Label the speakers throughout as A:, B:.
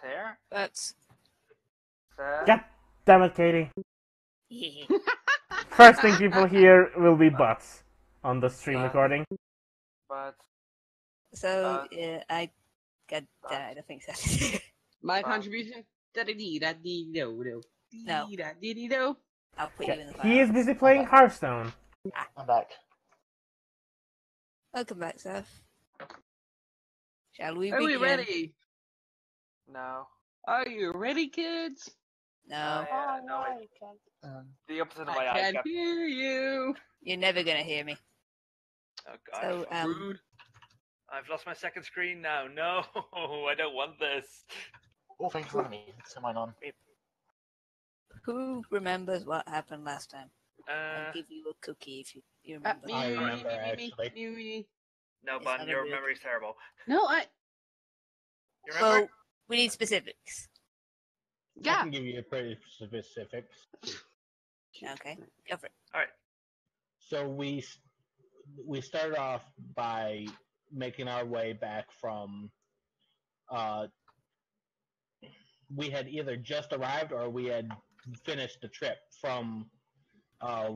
A: There?
B: But
C: God damn it, Katie. First thing people hear will be butts on the stream recording.
A: But
B: so I got died. I think so.
D: My contribution? Da-da-dee-da-dee-do-do.
B: No.
D: Dee-da-dee-dee-do.
B: I'll put you in the file.
C: He is busy playing Hearthstone.
E: I'm back.
B: Welcome back, Seth. Shall we
D: Are we
B: begin?
D: ready?
A: no.
D: Are you ready, kids?
B: No.
A: No, the opposite of
D: I
A: my eyes.
D: can't hear you.
B: You're never gonna hear me.
F: Oh god.
B: So,
D: Rude.
F: I've lost my second screen now. No, I don't want this.
E: All things running. What's going on?
B: who remembers what happened last time? I'll
F: Uh,
B: give you a cookie if you remember.
E: I remember, actually.
D: Me.
F: no,
B: It's
F: Bun,
B: not a
F: your
B: real-
F: memory's terrible.
D: No,
F: You remember?
B: So we need specifics.
E: I
D: yeah.
E: can give you pretty specifics.
B: Okay, go for it.
E: So we started off by making our way back from. We had either just arrived or we had finished the trip from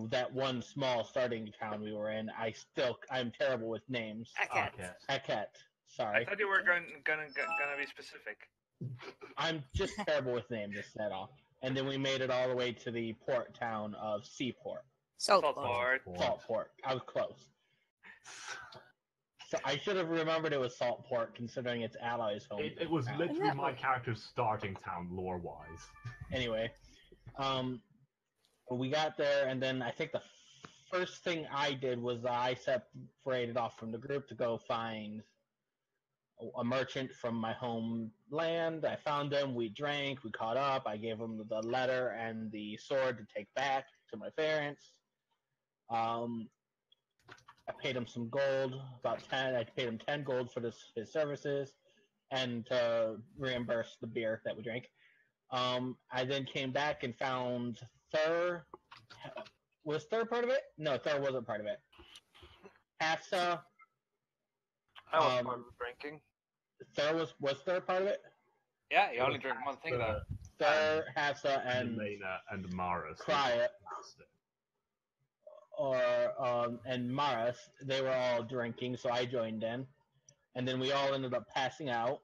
E: that one small starting town we were in. I'm terrible with names.
B: Akat.
E: Heket.
F: I
E: Sorry,
F: thought you were gonna be specific.
E: I'm just terrible with names. Just that all. And then we made it all the way to the port town of Seaport.
F: Saltport.
E: Saltport. I was close. So I should have remembered it was Saltport, considering it's Alloy's home.
G: It was
E: town.
G: literally my character's starting town, lore-wise.
E: Anyway, we got there, and then I think the first thing I did was I separated off from the group to go find a merchant from my homeland. I found them, we drank, we caught up, I gave him the letter and the sword to take back to my parents. I paid him some gold, I paid him 10 gold for his services, and to reimburse the beer that we drank. I then came back and found Thur. Was Thur part of it? No, Thur wasn't part of it. Hafsa.
A: I was part of drinking.
E: Thur was Thur part of it?
F: Yeah, you only drink one thing though.
E: Thur, Hafsa, and
G: Elena and Mara.
E: Kryat, and Maras. They were all drinking, so I joined in, and then we all ended up passing out.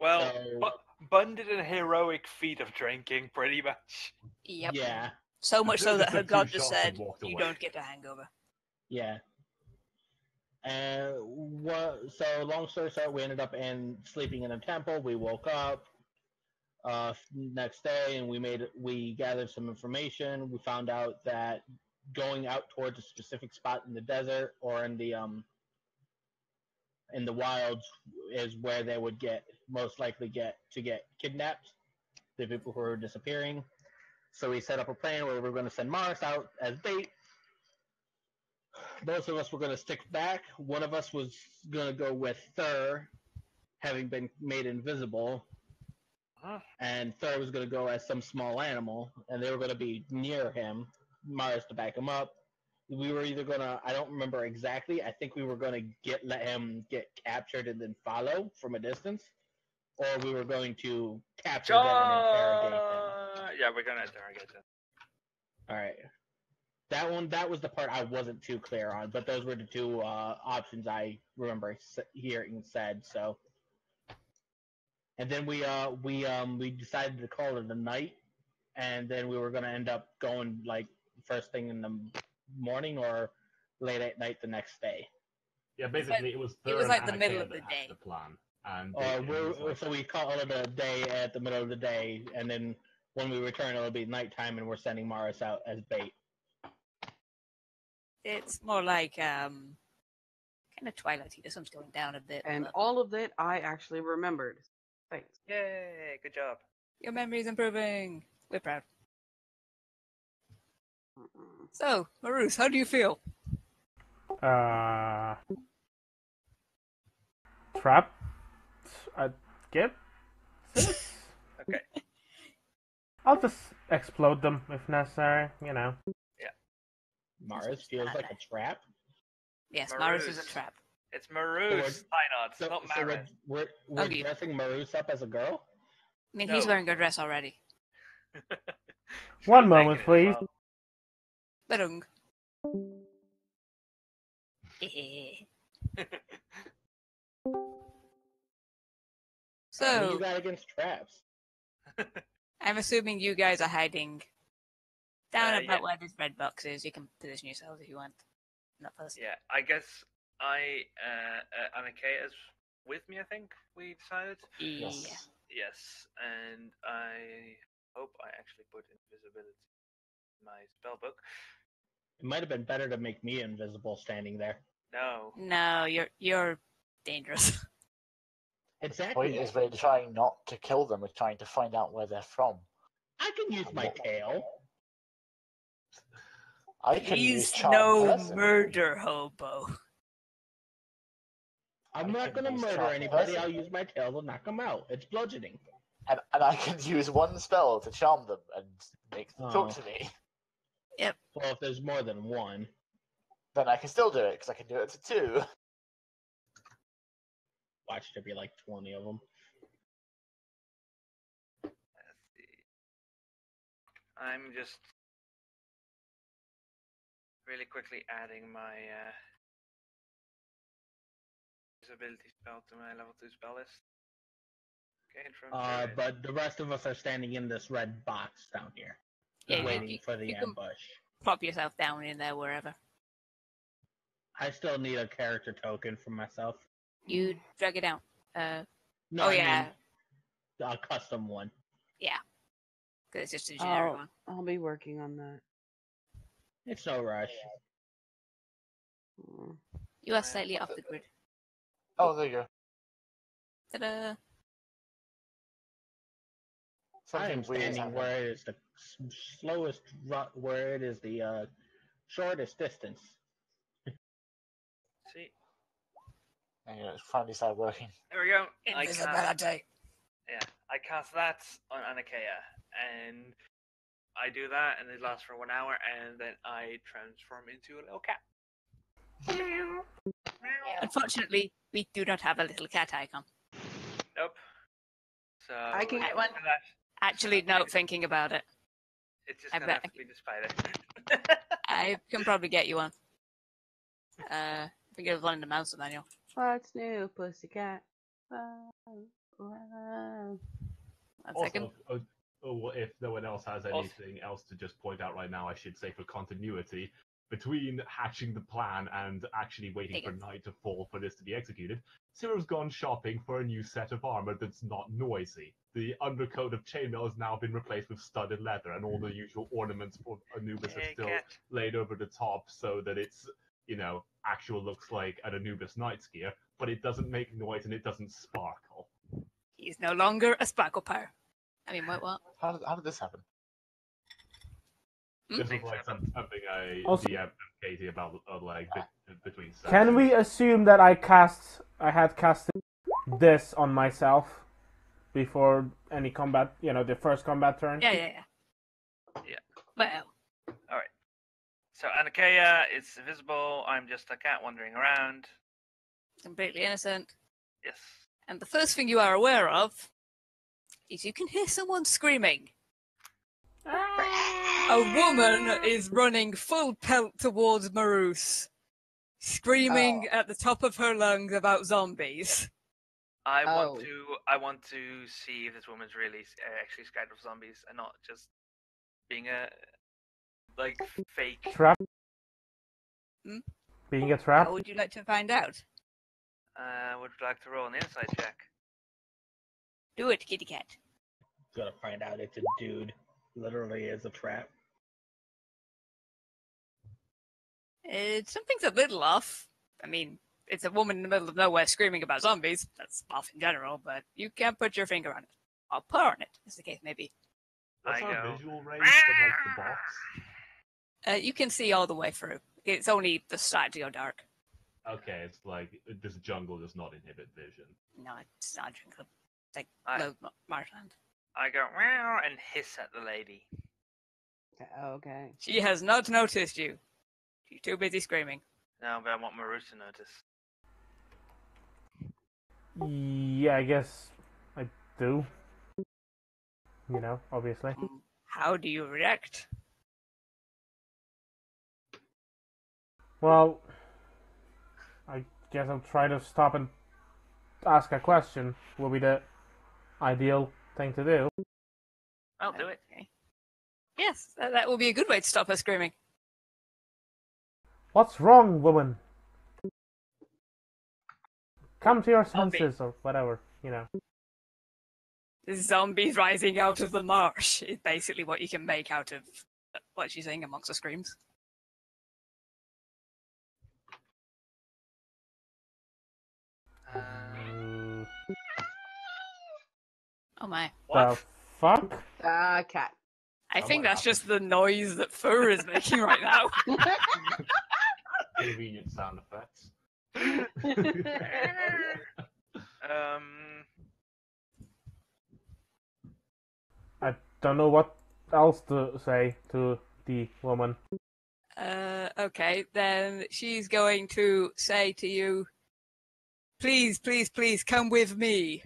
F: Well,
E: So-
F: Bun did a heroic feat of drinking, pretty much.
B: Yep.
E: Yeah,
B: So much so that
G: Took
B: her
G: two
B: god just
G: shots
B: said,
G: and walked
B: "You
G: away."
B: don't get a hangover."
E: yeah. And so long story short, we ended up sleeping in a temple. We woke up next day, and we gathered some information. We found out that going out towards a specific spot in the desert or in the wilds is where they would most likely get kidnapped, the people who are disappearing. So we set up a plan where we were going to send Mars out as bait. Both of us were going to stick back. One of us was going to go with Thur, having been made invisible. And Thur was going to go as some small animal, and they were going to be near him, Mars to back him up. We were either going to, I don't remember exactly, I think we were going to let him get captured and then follow from a distance, or we were going to capture them and interrogate them.
F: Yeah, we're gonna interrogate them.
E: Alright. That was the part I wasn't too clear on, but those were the two options I remember hearing said, so. And then we decided to call it a night, and then we were going to end up going, like, first thing in the morning or late at night the next day.
G: Yeah, basically it was
B: like the
G: Anna
B: middle
G: Kay
B: of the
G: that
B: day.
G: had the plan. And
E: So we call it a day at the middle of the day, and then when we return it'll be nighttime, and we're sending Maris out as bait.
B: It's more like kind of Twilight-y. The sun's going down a bit.
D: And
B: but
D: all of that I actually remembered. Thanks.
F: Yay, good job.
B: your memory's improving. We're proud. So, Marus, how do you feel?
C: Trap. Get.
F: Okay.
C: I'll just explode them if necessary. You know.
E: Maris feels like a trap.
B: Yes, Marus is a
F: Marus.
B: trap.
F: It's Marus,
E: So
F: Synod, not
E: So
F: Maris.
E: we're
B: Okay.
E: dressing Marus up as a girl?
B: I mean,
F: No.
B: he's wearing a dress already.
C: One
F: Should've
C: moment,
F: taken it
C: please.
F: as well.
B: Badung.
E: What do you
B: So,
E: got against traps?
B: I'm assuming you guys are hiding down about
F: Yeah.
B: where this red box is. You can position yourselves if you want. Not first.
F: Yeah, I guess Anake is with me, I think we decided.
B: Yeah.
F: Yes, and I hope I actually put invisibility in my spell book.
E: It might have been better to make me invisible standing there.
F: No.
B: No, you're dangerous.
H: The
E: Exactly.
H: point is we're trying not to kill them, we're trying to find out where they're from.
E: I can use my tail.
H: I can use
B: He's
H: charm
B: no
H: person.
B: murder hobo.
E: I'm
H: I
E: not
H: can
E: going to
H: use
E: murder
H: charm
E: anybody.
H: person.
E: I'll use my tail to knock them out. It's bludgeoning.
H: And I can use one spell to charm them and make them talk
E: Oh.
H: to me.
E: Well, if there's more than one.
H: Then I can still do it, because I can do it to 2.
E: Watch there be like 20 of them.
F: Let's see. I'm just really quickly adding my visibility spell to my level 2 spell list. Okay, from
E: But the rest of us are standing in this red box down here.
B: Yeah,
E: waiting for the
B: you can
E: ambush.
B: plop yourself down in there wherever.
E: I still need a character token for myself.
B: You drag it down.
E: No,
B: Oh,
E: I
B: yeah.
E: mean a custom one.
B: Because it's just a generic one.
D: I'll be working on that.
E: It's no rush.
D: Mm.
B: You are slightly off the grid.
H: Oh, there you go.
B: Ta-da!
E: I am
H: Something weird
E: standing
H: happened.
E: where it is the slowest, where it is the shortest distance.
F: see,
H: And it finally started working.
F: there we go.
B: Invisibility.
F: I cast that on Anakea, and I do that, and it lasts for 1 hour, and then I transform into a little cat.
B: Unfortunately, we do not have a little cat icon.
F: Nope. So
D: I can get one.
F: for that,
B: Actually, no, thinking about it.
F: it's just
B: I
F: gonna
B: bet
F: have to be the spider.
B: I can probably get you one. I think it was one in the mouse manual.
D: What's new, pussycat? Wow, wow.
B: One second.
G: Also, if no one else has anything else to just point out right now, I should say for continuity, between hatching the plan and actually waiting for night to fall for this to be executed, Cyril's gone shopping for a new set of armor that's not noisy. The undercoat of chainmail has now been replaced with studded leather, and all the usual ornaments for Anubis are
F: Hey,
G: still
F: cat.
G: laid over the top so that it's, actual looks like an Anubis Knight's gear, but it doesn't make noise and it doesn't sparkle.
B: He's no longer a sparkle pyre. I mean, what?
H: How did this happen?
G: This was like something I
C: Also-
G: DM'd Katie about, between sessions.
C: Can we assume that I had casted this on myself before any combat, the first combat turn?
B: Yeah.
F: Yeah.
B: Well,
F: So Anakea is invisible. I'm just a cat wandering around.
B: completely innocent.
F: Yes.
B: And the first thing you are aware of is you can hear someone screaming. A woman is running full pelt towards Marus, screaming at the top of her lungs about zombies.
F: I want to see if this woman's really actually scared of zombies and not just being a fake.
C: Trap?
B: Hmm?
C: Being a trap?
B: How would you like to find out?
F: Would you like to roll an insight check?
B: Do it, kitty cat.
E: Gonna find out it's a dude. Literally is a trap.
B: Something's a little off. I mean, it's a woman in the middle of nowhere screaming about zombies. That's off in general, but you can't put your finger on it. Or paw on it, as the case may be.
G: What's
F: I
G: our
F: go,
G: visual range for the box?
B: You can see all the way through. It's only the start to go dark.
G: Okay, it's like this jungle does not inhibit vision.
B: No, it's not drinkable. It's like
F: I-
B: low marshland.
F: I go meow and hiss at the lady.
D: Okay.
B: She has not noticed you. She's too busy screaming.
F: No, but I want Maru to notice.
C: Yeah, I guess I do. obviously.
B: How do you react?
C: Well, I guess I'll try to stop and ask a question. Will be the ideal thing to do.
F: I'll do it.
B: Okay. Yes, that will be a good way to stop her screaming.
C: What's wrong, woman? Come to your senses, or whatever,
B: The zombies rising out of the marsh is basically what you can make out of what she's saying amongst the screams. Oh my.
C: The fuck?
D: Cat.
B: I think that's just the noise that Fur is making right now.
G: Convenient sound effects.
C: I don't know what else to say to the woman.
B: Okay, then she's going to say to you, please, please, please come with me.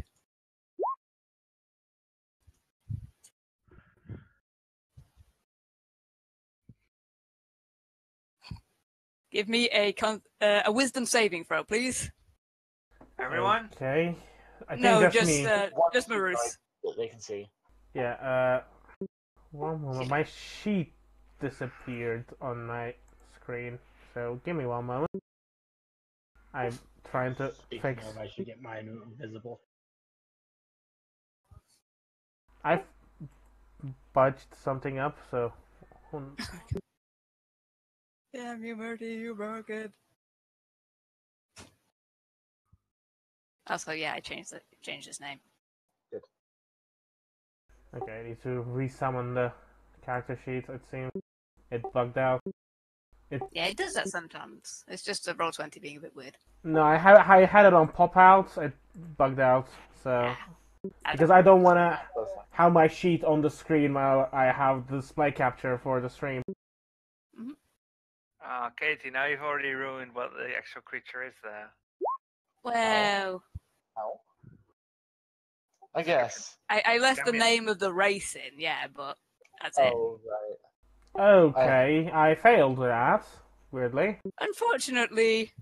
B: Give me a wisdom saving throw, please.
F: Everyone?
C: Okay. I think
B: No,
C: that's
B: just
C: me.
B: just Marus.
H: That they can see.
C: Yeah, one moment. My sheet disappeared on my screen, so give me one moment. I'm trying to
E: Speaking
C: fix.
E: of, I should get mine invisible.
C: I've budged something up, so.
B: Damn you, Murdy, you broke it. Also, yeah, I changed his name.
C: Okay, I need to resummon the character sheet. It seems it bugged out.
B: Yeah, it does that sometimes. It's just a Roll20 being a bit weird.
C: No, I had it on pop out. It bugged out, so because I don't want to have my sheet on the screen while I have the display capture for the stream.
F: Katie, now you've already ruined what the actual creature is there.
B: Well,
H: How? I guess.
B: I left the
F: Damn it.
B: name of the race in, yeah, but that's it.
H: Oh, right.
C: Okay, I failed that, weirdly.
B: Unfortunately,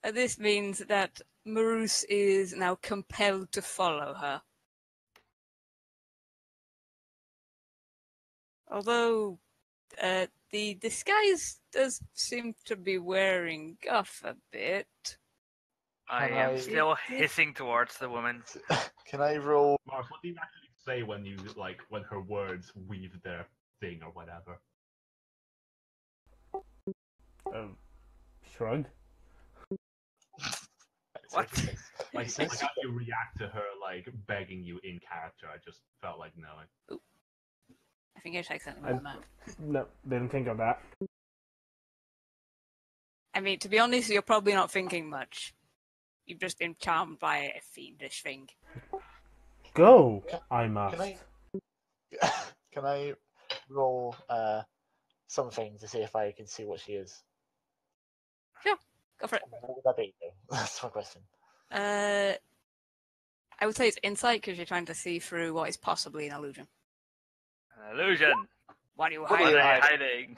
B: this means that Marus is now compelled to follow her. Although the disguise does seem to be wearing off a bit.
F: I am still hissing towards the woman.
H: Can I roll?
G: Mark, what do you actually say when when her words weave their thing or whatever?
C: Shrug.
F: What?
G: Like how you react to her begging you in character? I just felt like knowing.
B: I think I checked something on the map.
C: No, didn't think of that.
B: I mean, to be honest, you're probably not thinking much. You've just been charmed by a fiendish thing.
C: Go, I must.
H: Can I roll something to see if I can see what she is?
B: Sure, go for it.
H: What would that be? That's my question.
B: I would say it's insight because you're trying to see through what is possibly an illusion.
F: An illusion.
B: What are you
F: What are they hiding?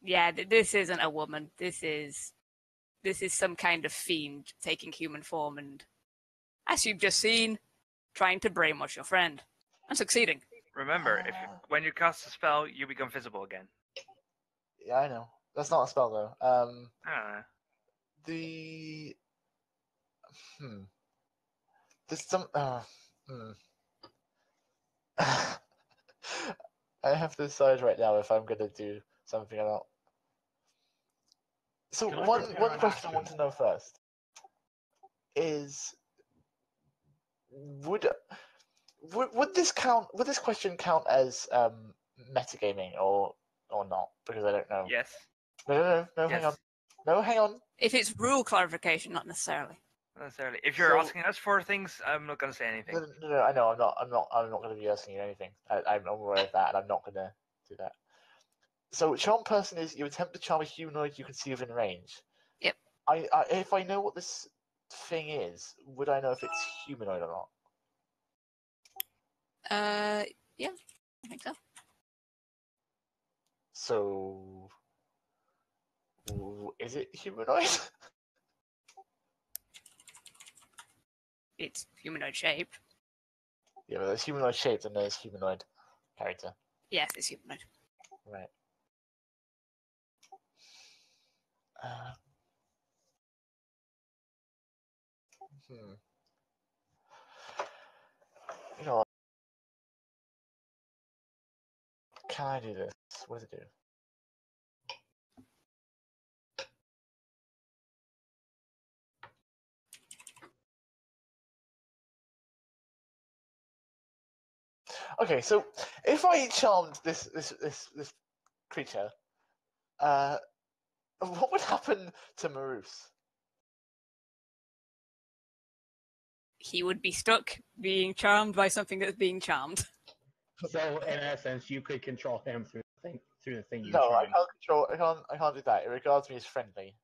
B: Yeah, this isn't a woman. This is some kind of fiend taking human form and, as you've just seen, trying to brainwash your friend and succeeding.
F: Remember, when you cast a spell, you become visible again.
H: Yeah, I know. That's not a spell though. There's some. I have to decide right now if I'm gonna do something or not. So one question I want to know first is would this count? Would this question count as metagaming or not? Because I don't know.
F: Yes.
H: No.
F: Yes.
H: Hang on. No, hang on.
B: If it's rule clarification, not necessarily.
F: Not necessarily. If you're asking us for things, I'm not going to say anything.
H: No, I know. I'm not going to be asking you anything. I'm aware of that, and I'm not going to do that. So, charm person is you attempt to charm a humanoid you can see within range.
B: Yep.
H: If I know what this thing is, would I know if it's humanoid or not?
B: Yeah, I think so.
H: So, is it humanoid?
B: It's humanoid shaped.
H: Yeah, well, it's humanoid shaped and there's humanoid character.
B: Yes, it's humanoid.
H: Right. You know what? Can I do this? What does it do? Okay, so if I charmed this creature, what would happen to Marus?
B: He would be stuck being charmed by something that's being charmed.
E: So in essence, you could control him through the thing you
H: No, I
E: charmed.
H: can't control. I can't do that. It regards me as friendly.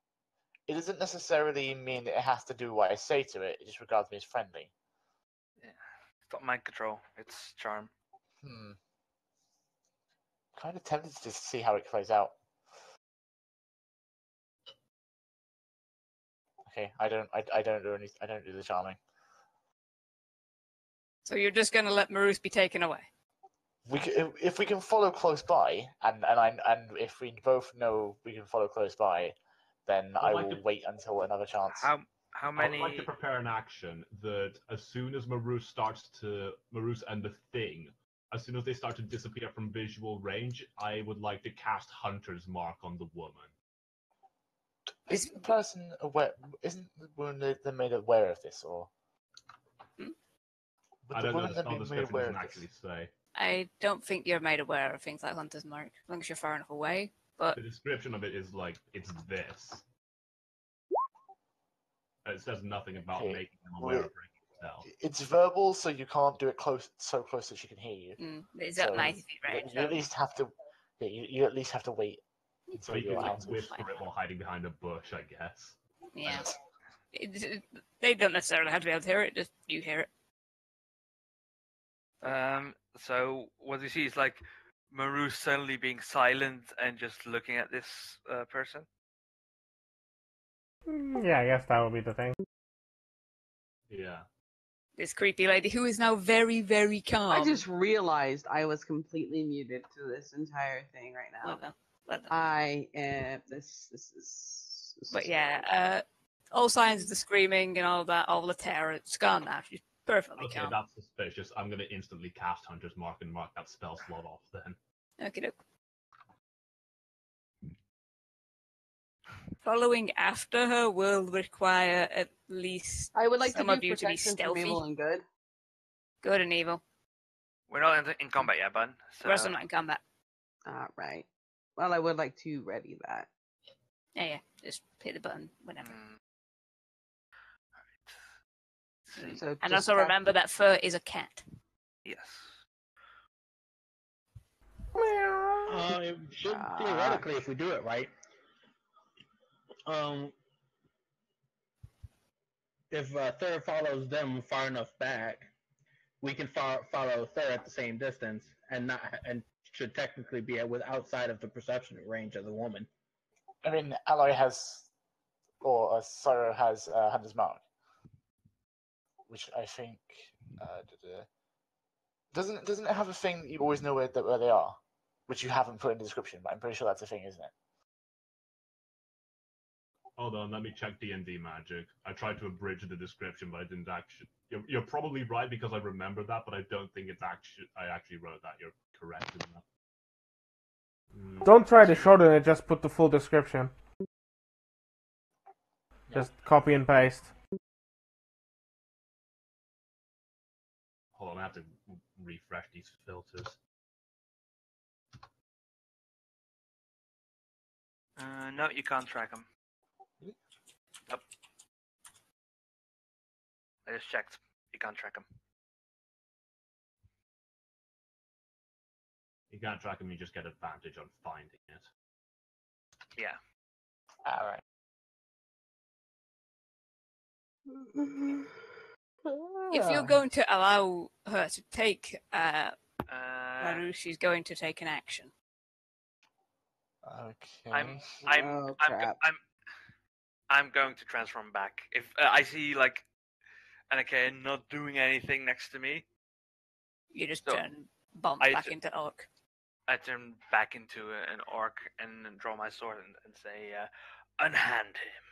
H: It doesn't necessarily mean that it has to do what I say to it. It just regards me as friendly.
F: Yeah. It's not mind control. It's charm.
H: Kind of tempted to just see how it plays out. Okay, I don't do the charming.
B: So you're just going to let Marus be taken away?
H: If we can follow close by, and if we both know we can follow close by, then I will wait until another chance.
F: How many?
G: I would like to prepare an action that as soon as Marus and the thing, as soon as they start to disappear from visual range, I would like to cast Hunter's Mark on the woman.
H: Isn't the person aware? Isn't the woman they made aware of this, or?
G: I don't know. The spell description doesn't actually say.
B: I don't think you're made aware of things like Hunter's Mark, as long as you're far enough away. But
G: the description of it is like it's this. It says nothing about making them aware of breaking the spell.
H: It's verbal, so you can't do it so close that she can hear you.
B: It's at 90 feet range.
H: You at least have to. Yeah, you at least have to wait.
G: So you can like whisper it while hiding behind a bush, I guess.
B: Yeah. They don't necessarily have to be able to hear it, just you hear it.
F: So what you see is like Marus suddenly being silent and just looking at this person.
C: Yeah, I guess that would be the thing.
G: Yeah.
B: This creepy lady who is now very, very calm.
D: I just realized I was completely muted to this entire thing right now. I am. This is.
B: But yeah, all signs of the screaming and all that, all the terror, it's gone now. She's perfectly calm.
G: Okay, that's suspicious. I'm going to instantly cast Hunter's Mark and mark that spell slot off then.
B: Okie doke. Following after her will require at least
D: I would like
B: some
D: to
B: of
D: do
B: you to be
D: protection from
B: stealthy.
D: evil and good.
B: Good and evil.
F: We're not in combat yet, bud. So...
B: The rest of them not in combat.
D: Right. Well, I would like to ready that.
B: Yeah. Just hit the button whenever.
F: Right.
D: So
B: and also remember that Fur is a cat.
F: Yes.
E: It should theoretically, if we do it right. If Thur follows them far enough back, we can follow Thur at the same distance, and should technically be outside of the perception range of the woman.
H: I mean, Aloy has, or Sorrow has Hunter's Mark, which I think doesn't it have a thing that you always know where they are, which you haven't put in the description, but I'm pretty sure that's a thing, isn't it?
G: Hold on, let me check D&D magic. I tried to abridge the description, but I didn't actually. You're probably right because I remember that, but I don't think I actually wrote that. You're correct in that.
C: Don't try to shorten it. Just put the full description. Just copy and paste.
G: Hold on, I have to refresh these filters.
F: No, you can't track them. Nope. I just checked. You can't track them.
G: You can't track them, you just get advantage on finding it.
F: Yeah.
H: Alright.
B: If you're going to allow her to take Maru, she's going to take an action.
H: Okay.
F: I'm going to transform back. If I see like Anakin not doing anything next to me,
B: you just turn back into orc.
F: I turn back into an orc and draw my sword and say, "Unhand him."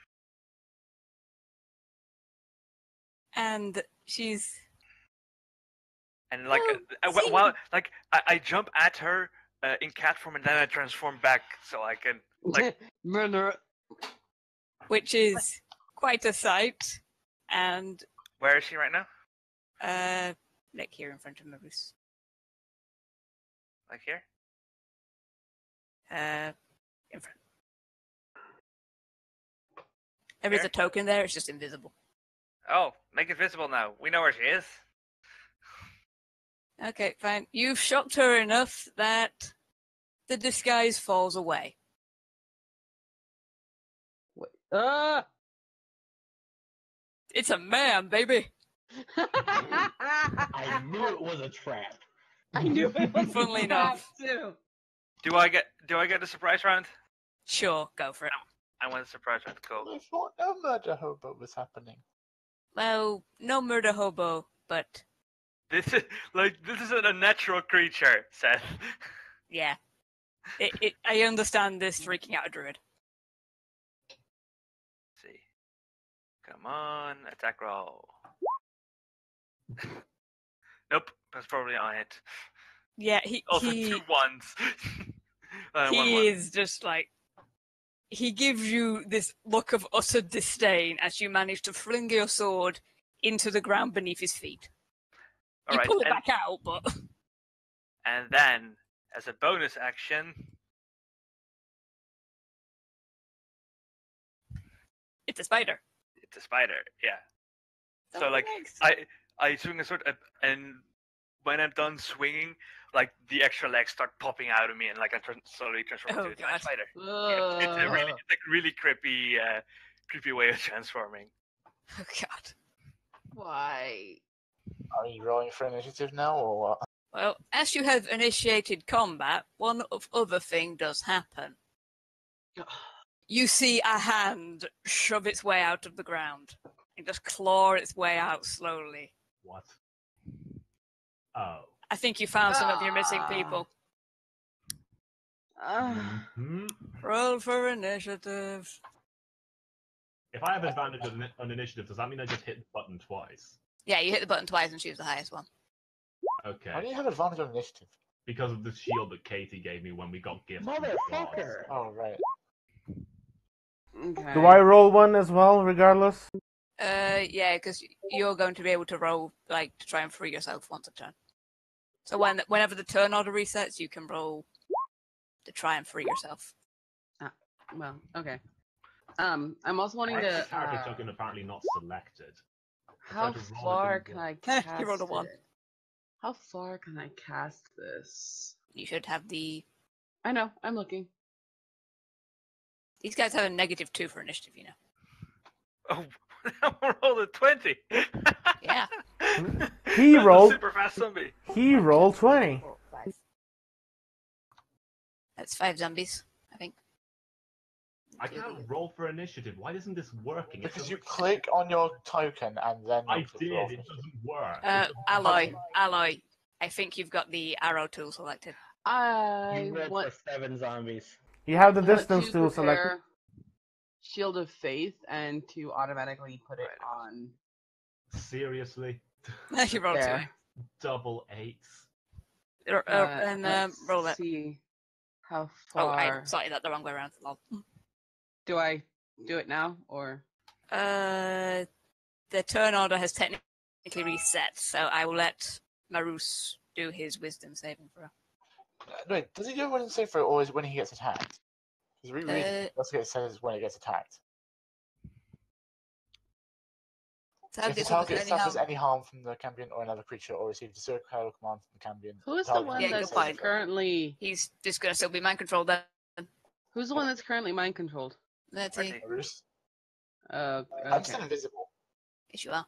B: And she's.
F: And like, I jump at her in cat form, and then I transform back so I can like
D: murder.
B: Which is quite a sight. And
F: where is she right now?
B: Like here in front of Marus.
F: Like here?
B: In front. There is a token there. It's just invisible.
F: Oh, make it visible now. We know where she is.
B: Okay, fine. You've shocked her enough that the disguise falls away.
D: What?
B: It's a man, baby.
E: I knew it was a trap.
D: I knew it was
B: Funnily
D: a trap
B: enough.
D: too.
F: Do I get the surprise round?
B: Sure, go for it.
F: I want a surprise round. Cool.
H: I thought no murder hobo was happening.
B: Well, no murder hobo, but
F: This isn't a natural creature, Seth.
B: yeah. I understand this freaking out a druid.
F: Let's see. Come on, attack roll. Nope, that's probably on it.
B: Yeah,
F: Also
B: he
F: 2 ones.
B: he is just like, he gives you this look of utter disdain as you manage to fling your sword into the ground beneath his feet. You pull it back out, but...
F: And then, as a bonus action...
B: It's a spider.
F: It's a spider, yeah. So, like, I swing a sword, and when I'm done swinging, like, the extra legs start popping out of me, and, like, I slowly transform into a spider. Yeah, it's a really creepy way of transforming.
B: Oh, God.
D: Why?
H: Are you rolling for initiative now, or what?
B: Well, as you have initiated combat, one other thing does happen. You see a hand shove its way out of the ground and just claw its way out slowly.
G: What? Oh.
B: I think you found some of your missing people. Roll for initiative.
G: If I have advantage on initiative, does that mean I just hit the button twice?
B: Yeah, you hit the button twice and choose the highest one.
G: Okay.
H: How do you have advantage on initiative?
G: Because of the shield that Katie gave me when we got gifts.
E: Motherfucker!
H: Oh, right.
D: Okay.
C: Do I roll one as well, regardless?
B: Yeah, because you're going to be able to roll, like, to try and free yourself once a turn. So whenever the turn order resets, you can roll to try and free yourself.
D: Well, okay. I'm also wanting to.
G: Character token apparently not selected.
D: How far can I cast
B: You rolled a 1.
D: it? How far can I cast this?
B: You should have the...
D: I know, I'm looking.
B: These guys have a -2 for initiative, you know.
F: Oh, I rolled a 20!
B: Yeah.
C: He rolled...
F: Super fast zombie.
C: He rolled 20.
B: That's 5 zombies, I think.
G: I can't roll for initiative. Why isn't this working?
H: Because you click on your token and then...
G: I did, it doesn't work.
B: Alloy. I think you've got the arrow tool selected.
E: You rolled for 7 zombies.
C: You have the distance tool selected.
D: Shield of Faith and to automatically put it on.
G: Seriously?
B: You rolled 2.
G: Double 8s.
B: Roll it.
D: See how
B: Oh,
D: far.
B: I sorry, that the wrong way around. Lol.
D: Do I do it now or?
B: The turn order has technically reset, so I will let Marus do his wisdom saving throw.
H: Wait, does he do a wisdom saving throw, or is it when he gets attacked? Because that's what it says when it gets attacked. If the target suffers any harm from the Cambion or another creature, or receives a circle command from the Cambion.
D: Who is the one that's currently?
B: He's just gonna still be mind controlled then.
D: Who's the one that's currently mind controlled?
B: Let's see.
H: Okay.
D: I'm
H: still invisible.
B: Yes, you are.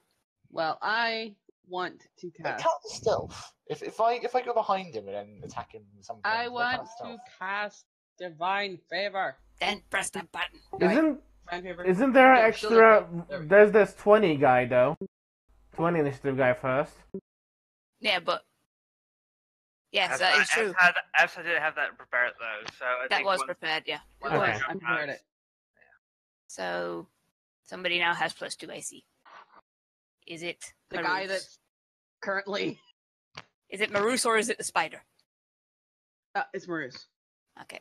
D: Well, I want to cast.
H: Count the stealth. If I go behind him and then attack him,
D: I want to cast Divine Favor.
B: Then press that button.
C: Isn't there extra? There's this 20 guy though. 20 initiative guy first.
B: Yeah, but yes, that is true.
F: I didn't have that prepared though, so
B: that was prepared. Yeah,
C: okay.
D: I prepared it.
B: So somebody now has +2 AC. Is it
D: the guy that's currently?
B: Is it Marus or is it the spider?
D: It's Marus.
B: Okay.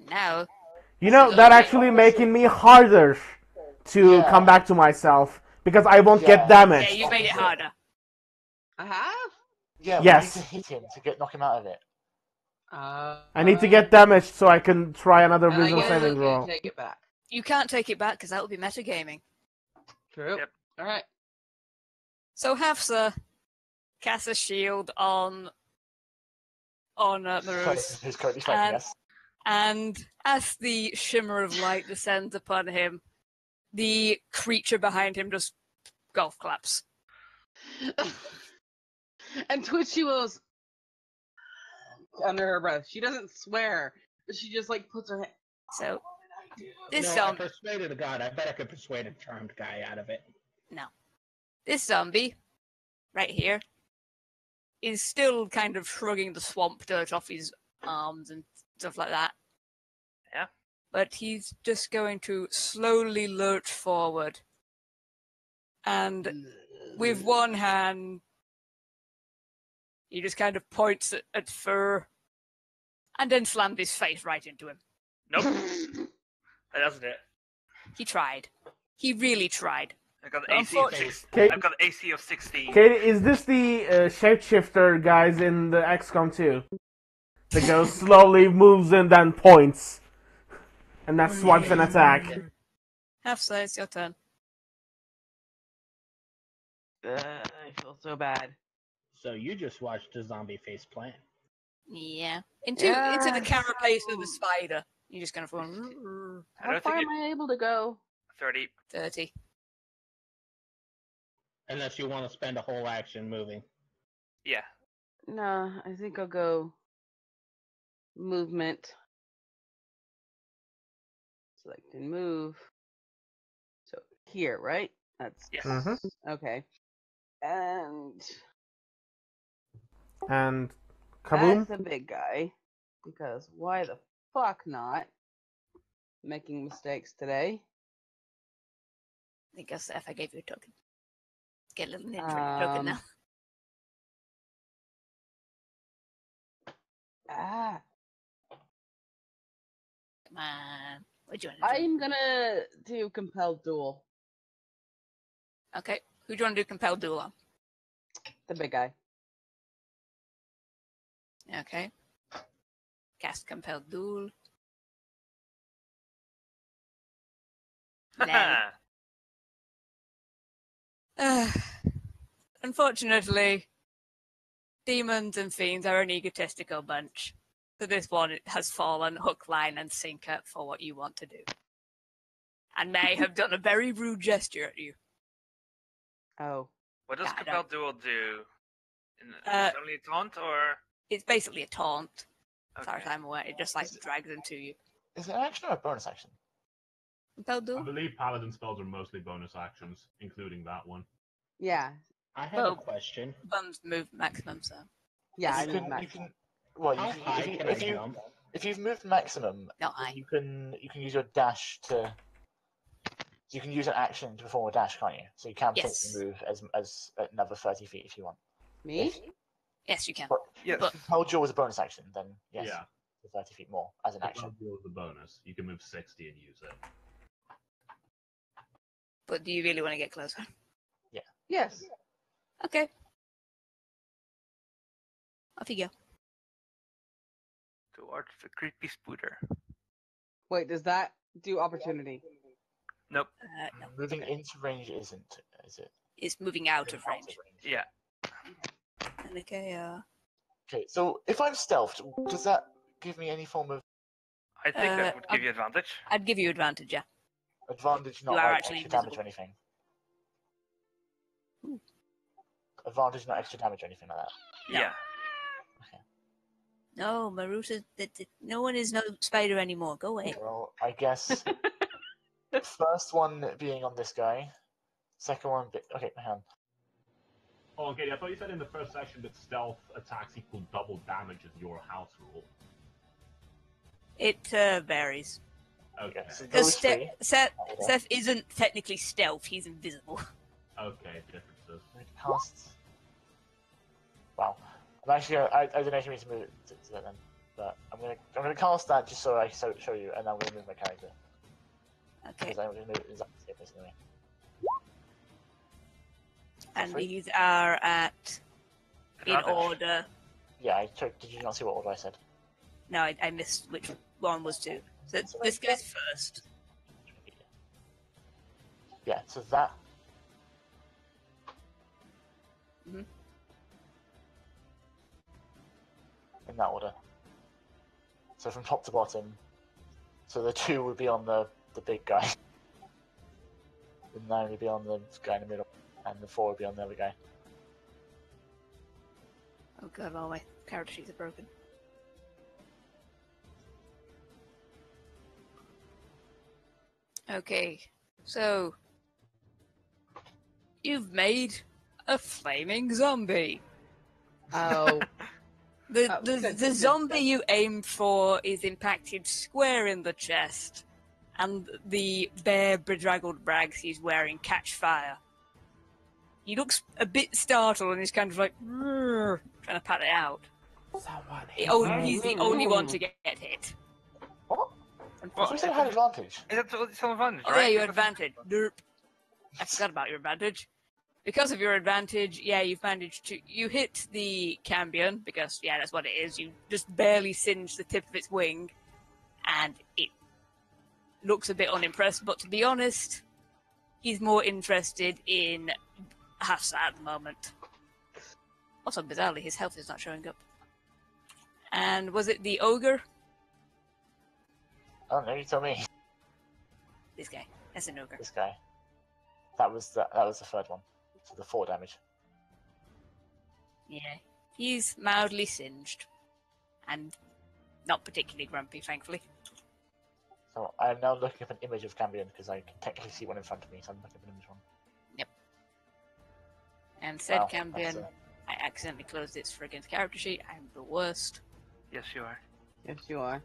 B: Now.
C: You know, that actually making me harder to come back to myself because I won't get damaged.
B: Yeah, you made it harder.
D: I have?
H: Yeah,
C: yes.
H: We need to hit him to knock him out of it.
C: I need to get damaged so I can try another wisdom saving roll.
D: Take it back.
B: You can't take it back because that will be metagaming.
D: True. Yep. All right.
B: So Hafsa casts a shield on Marus.
H: Who's currently fighting us.
B: And as the shimmer of light descends upon him, the creature behind him just golf claps.
D: And Twitchy was under her breath. She doesn't swear, but she just like puts her hand.
B: So
E: I persuaded a god. I bet I could persuade a charmed guy out of it.
B: No. This zombie, right here, is still kind of shrugging the swamp dirt off his arms and stuff like that.
F: Yeah.
B: But he's just going to slowly lurch forward. And with one hand, he just kind of points at Fur and then slams his face right into him.
F: Nope. That doesn't it.
B: He tried. He really tried.
F: I got AC of 16. I've got AC of 16.
C: Katie, is this the shapeshifter guys in the XCOM 2? The ghost slowly moves and then points. And that swipes an attack.
B: Hafsa, it's your turn.
D: I feel so bad.
E: So you just watched a zombie face plant.
B: Yeah. Into the carapace of the spider. You're just gonna fall.
D: How far am I able to go?
F: 30.
B: 30.
E: Unless you want to spend a whole action moving.
F: Yeah.
D: No, I think I'll go movement. Select and move. So here, right? That's
F: yes.
D: Okay. And
C: kaboom.
D: That's the big guy. Because why the fuck not? Making mistakes today.
B: I guess if I gave you a token. Get a little ninja token now. Come on. What do you want to do?
D: I'm gonna do compelled duel.
B: Okay. Who do you want to do compelled duel on?
D: The big guy.
B: Okay. Cast compelled duel. Unfortunately, demons and fiends are an egotistical bunch. So this one has fallen hook, line, and sinker for what you want to do. And may have done a very rude gesture at you.
D: Oh.
F: What does compelled duel do? Is it only a taunt, or...?
B: It's basically a taunt. As far as I'm aware, it just drags into you.
H: Is it an action or a bonus action?
B: Compelled duel?
G: I believe paladin spells are mostly bonus actions, including that one.
D: Yeah.
E: I have a question.
B: Buns move maximum, so.
D: Yeah,
H: if you've moved maximum, you can use your dash to. You can use an action to perform a dash, can't you? So you can potentially move as another 30 feet if you want.
D: Me?
B: Yes, you can.
H: But if compelled duel was a bonus action, then yes,
G: yeah,
H: 30 feet more as an action.
G: Compelled duel is a bonus. You can move 60 and use it.
B: But do you really want to get closer?
H: Yeah.
D: Yes.
B: Okay. Off you go.
F: Towards the creepy spooter.
D: Wait, does that do opportunity?
F: Nope.
B: No.
H: Moving into range isn't, is it?
B: It's moving out of range.
F: Yeah.
B: Okay,
H: Okay, so if I'm stealthed, does that give me any form of...
F: I think that would give you advantage.
B: I'd give you advantage, yeah.
H: Advantage, not like extra damage or anything? advantage, not extra damage or anything like that?
B: No.
F: Yeah.
H: Okay.
B: No, Maruta, no one is no spider anymore. Go away.
H: Well, I guess first one being on this guy, second one. Okay, hang on.
G: Oh, okay, I thought you said in the first section that stealth attacks equal double damage as your house rule.
B: It varies.
G: Okay.
B: Because Seth isn't technically stealth; he's invisible.
G: Okay, differences.
H: Cast. Wow. I'm actually. I don't know if you need to move it to that then, but I'm gonna cast that just so I show you, and then I'm gonna move my character.
B: Okay.
H: Because I'm gonna move it exactly the same place anyway.
B: And these are at in order.
H: Yeah, I checked. Did you not see what order I said?
B: No, I missed which one was two. So this goes first.
H: Yeah, so that.
B: Mm-hmm.
H: In that order. So from top to bottom. So the 2 would be on the big guy. The 9 would be on the guy in the middle. And the 4 would be on the other guy.
B: Oh god, all my character sheets are broken. Okay, so you've made a flaming zombie.
D: Oh.
B: The zombie you aimed for is impacted square in the chest, and the bare bedraggled rags he's wearing catch fire. He looks a bit startled and he's kind of like trying to pat it out. He's the only one to get hit.
H: What? You said I had advantage.
F: Is that some advantage?
B: Oh,
F: right?
B: yeah, you had advantage. Derp. I forgot about your advantage. Because of your advantage, yeah, you've managed to... You hit the Cambion, because, yeah, that's what it is. You just barely singe the tip of its wing, and it looks a bit unimpressed, but to be honest, he's more interested in Hafsa at the moment. Also, bizarrely, his health is not showing up. And was it the Ogre?
H: Oh, no, you tell me.
B: This guy. That's an Ogre.
H: This guy. That was the third one. So the 4 damage.
B: Yeah. He's mildly singed. And not particularly grumpy, thankfully.
H: So I am now looking up an image of Cambion because I can technically see one in front of me, so I'm looking up an image one.
B: Yep. And said Cambion, I accidentally closed its friggin' character sheet. I'm the worst.
F: Yes, you are.
D: Yes, you are.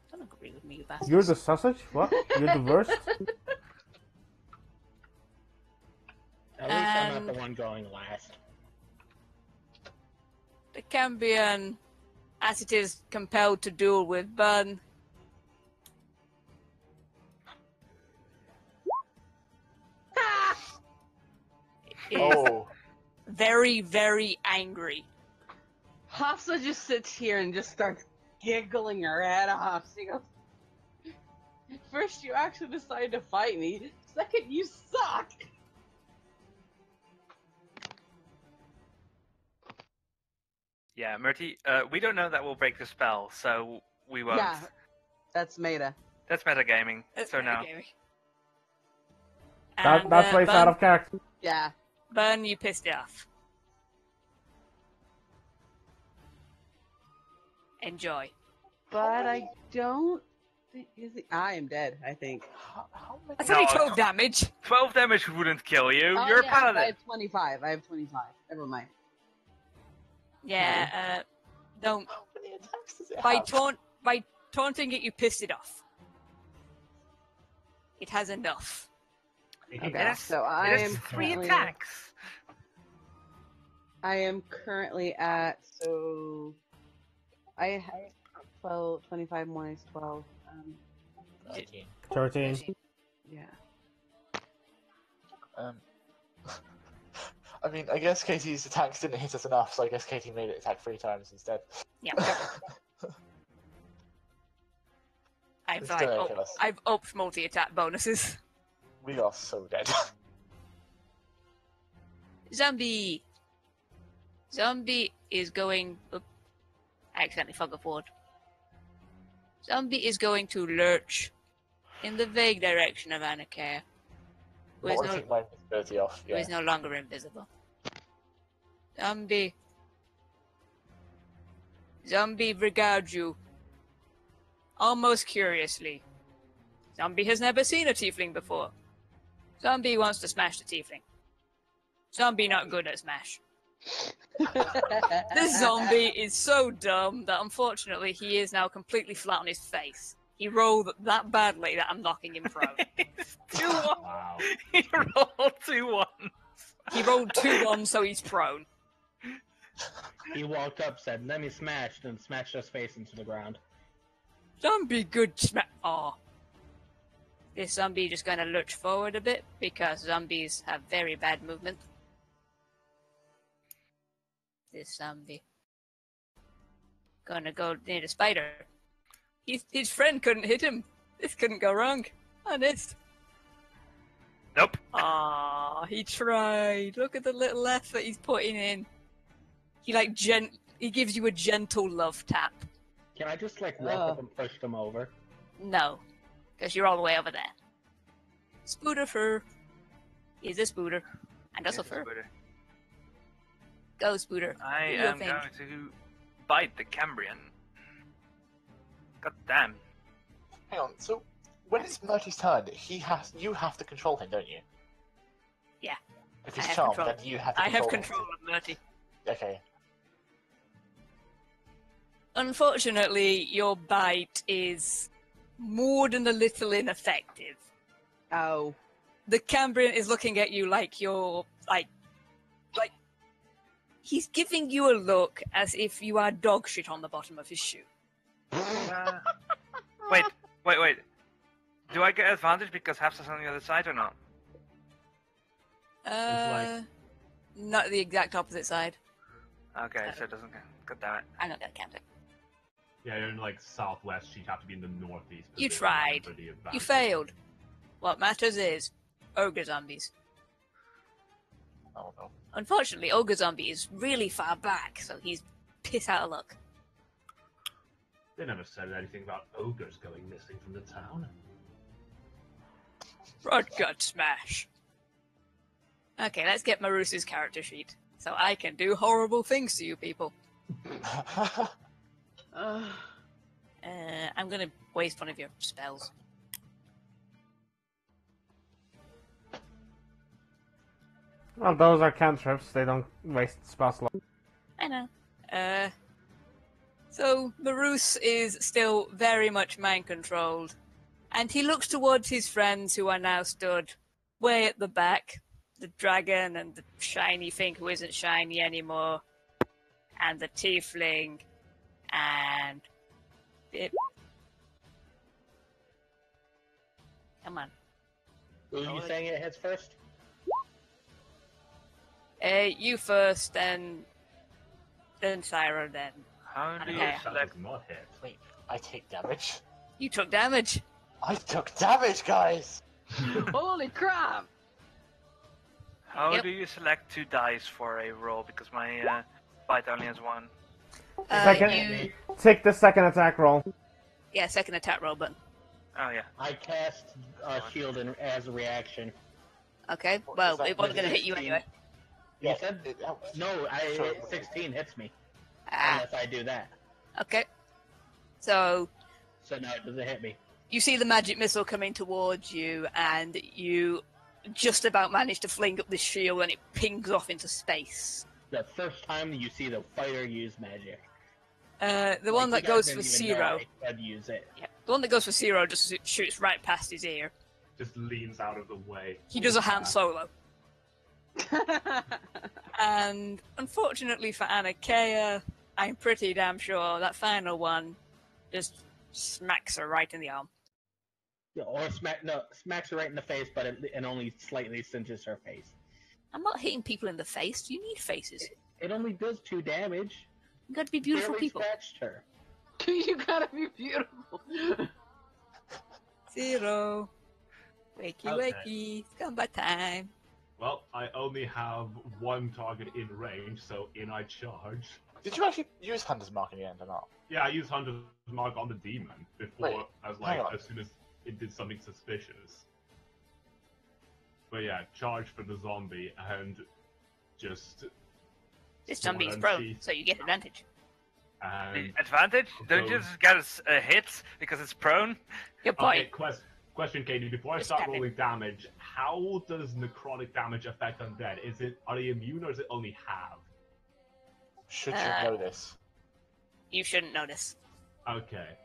B: Don't agree with me, you bastard.
C: You're the sausage? What? You're the worst?
E: At least I'm not the one going last.
B: The Cambion, as it is compelled to duel with Bun, is very, very angry.
D: Hafsa just sits here and just starts giggling her head off. She goes, first you actually decided to fight me, second you suck!
F: Yeah, Murty, we don't know that we'll break the spell, so we won't.
D: Yeah, that's meta.
F: That's metagaming, so no.
C: That's why it's out of character.
D: Yeah.
B: Burn, you pissed it off. Enjoy.
D: But I don't think... I am dead, I think.
B: That's only 12 damage.
F: 12 damage wouldn't kill you.
D: Oh,
F: You're a
D: yeah,
F: paladin.
D: I have 25. I have 25. Never mind.
B: Yeah, don't...
H: How many attacks does it have?
B: By taunting it, you pissed it off. It has enough.
D: Okay, so I am
F: 3 attacks.
D: I am currently at, so... I have 12, 25 minus 12.
C: 13.
D: Yeah.
H: I mean, I guess Katie's attacks didn't hit us enough, so I guess Katie made it attack 3 times instead.
B: Yeah. I've upped multi-attack bonuses.
H: We are so dead.
B: Zombie is going... I accidentally fog up word. Zombie is going to lurch in the vague direction of Anarcare, who is
H: take my invisibility off.
B: who is no longer invisible. Zombie regards you. Almost curiously. Zombie has never seen a tiefling before. Zombie wants to smash the tiefling. Zombie not good at smash. This zombie is so dumb that unfortunately he is now completely flat on his face. He rolled that badly that I'm knocking him prone.
F: 2-1.
G: Wow.
F: He rolled 2-1.
B: He rolled 2-1, so he's prone.
E: He walked up, said, "Let me smash," and smashed his face into the ground.
B: Zombie good smash. Oh. This zombie just gonna lurch forward a bit because zombies have very bad movement. This zombie gonna go near the spider. His friend couldn't hit him. This couldn't go wrong. Honest.
F: Nope.
B: Ah, he tried. Look at the little effort he's putting in. He he gives you a gentle love tap.
E: Can I just walk up and push them over?
B: No, because you're all the way over there. Spooter fur. He's a spooter. And also fur. Go, Spooter.
F: I am going to bite the Cambrian. God damn.
H: Hang on, so when it's Murty's turn, you have to control him, don't you?
B: Yeah.
H: If he's charmed, then you have to control him.
B: I have control of Murty.
H: Okay.
B: Unfortunately, your bite is more than a little ineffective.
D: Oh.
B: The Cambrian is looking at you like you're, like... He's giving you a look as if you are dog shit on the bottom of his shoe.
F: Wait. Do I get advantage because Hafsa's on the other side or not?
B: Not the exact opposite side.
F: Okay, so it doesn't count. God damn it.
B: I'm not gonna count it.
G: Yeah, you're in southwest, she'd have to be in the northeast.
B: You tried. You failed. What matters is ogre zombies.
H: Oh no.
B: Unfortunately, ogre zombie is really far back, so he's piss out of luck.
G: They never said anything about ogres going missing from the town.
B: Rodgut smash. Okay, let's get Marus's character sheet, so I can do horrible things to you people. I'm gonna waste one of your spells.
C: Well, those are cantrips. They don't waste spell slots.
B: I know. So Marus is still very much mind-controlled, and he looks towards his friends who are now stood way at the back. The dragon and the shiny thing who isn't shiny anymore, and the tiefling, and... Come on.
E: Who are you saying it hits first?
B: You first, then Syra, then.
F: How do you select?
G: Not hit.
H: Wait, I take damage?
B: You took damage.
H: I took damage, guys!
D: Holy crap!
F: How do you select 2 dice for a roll? Because my bite only has 1.
C: Take the second attack roll.
B: Yeah, second attack roll button.
F: Oh yeah.
E: I cast shield as a reaction.
B: Okay, well, it wasn't going to hit you anyway.
E: You said no. 16 hits me unless I do that.
B: Okay. So
E: now it doesn't hit me.
B: You see the magic missile coming towards you, and you just about manage to fling up the shield, and it pings off into space.
E: The first time you see the fighter use magic.
B: The one that goes for Zero.
E: I'd use it.
B: Yeah, the one that goes for Zero just shoots right past his ear.
G: Just leans out of the way.
B: He does a Han Solo. And unfortunately for Anakea, I'm pretty damn sure that final one just smacks her right in the arm.
E: Yeah, or smacks her right in the face, but it only slightly cinches her face.
B: I'm not hitting people in the face. You need faces.
E: It only does 2 damage.
B: You gotta be beautiful
E: Barely
B: people.
E: Scratched her.
D: You gotta be beautiful.
B: Zero. Wakey, wakey. It's combat time.
G: Well, I only have 1 target in range, so in I charge.
H: Did you actually use Hunter's Mark in the end or not?
G: Yeah, I used Hunter's Mark on the demon before, as soon as it did something suspicious. But yeah, charge for the zombie and just
B: This zombie is prone, so you get advantage.
F: Advantage? Don't you just get a hit because it's prone?
B: Good point.
G: Okay, question, Katie. Before I start rolling damage, how does necrotic damage affect undead? Are they immune or is it only half?
H: Should you know this?
B: You shouldn't know this.
G: Okay.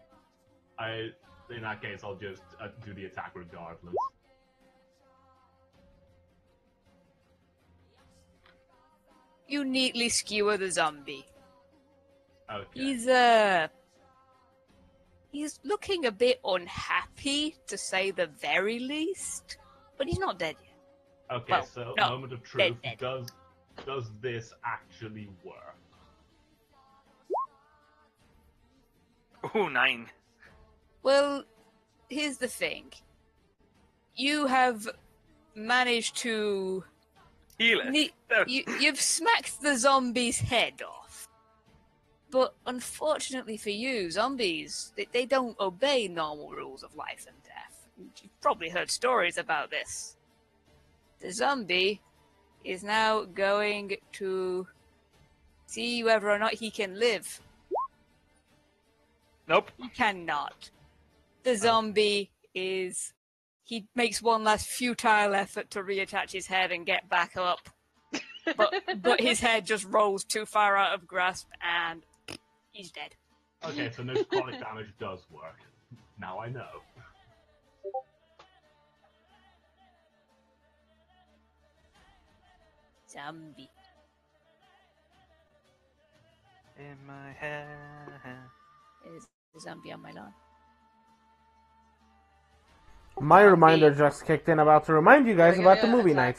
G: In that case, I'll just do the attack regardless.
B: You neatly skewer the zombie.
G: Okay.
B: He's looking a bit unhappy, to say the very least, but he's not dead yet.
G: Okay,
B: well,
G: so
B: no,
G: moment of truth.
B: dead.
G: Does this actually work?
F: Ooh, 9.
B: Well, here's the thing. You have managed to
F: heal it.
B: You've smacked the zombie's head off. But unfortunately for you, zombies, they don't obey normal rules of life and death. You've probably heard stories about this. The zombie is now going to see whether or not he can live.
F: Nope.
B: He cannot. The zombie he makes one last futile effort to reattach his head and get back up. But his head just rolls too far out of grasp and he's dead.
G: Okay, so necrotic damage does work. Now I know.
B: Zombie.
F: In my head.
B: Is the zombie on my lawn?
C: My reminder just kicked in, about to remind you guys about the movie night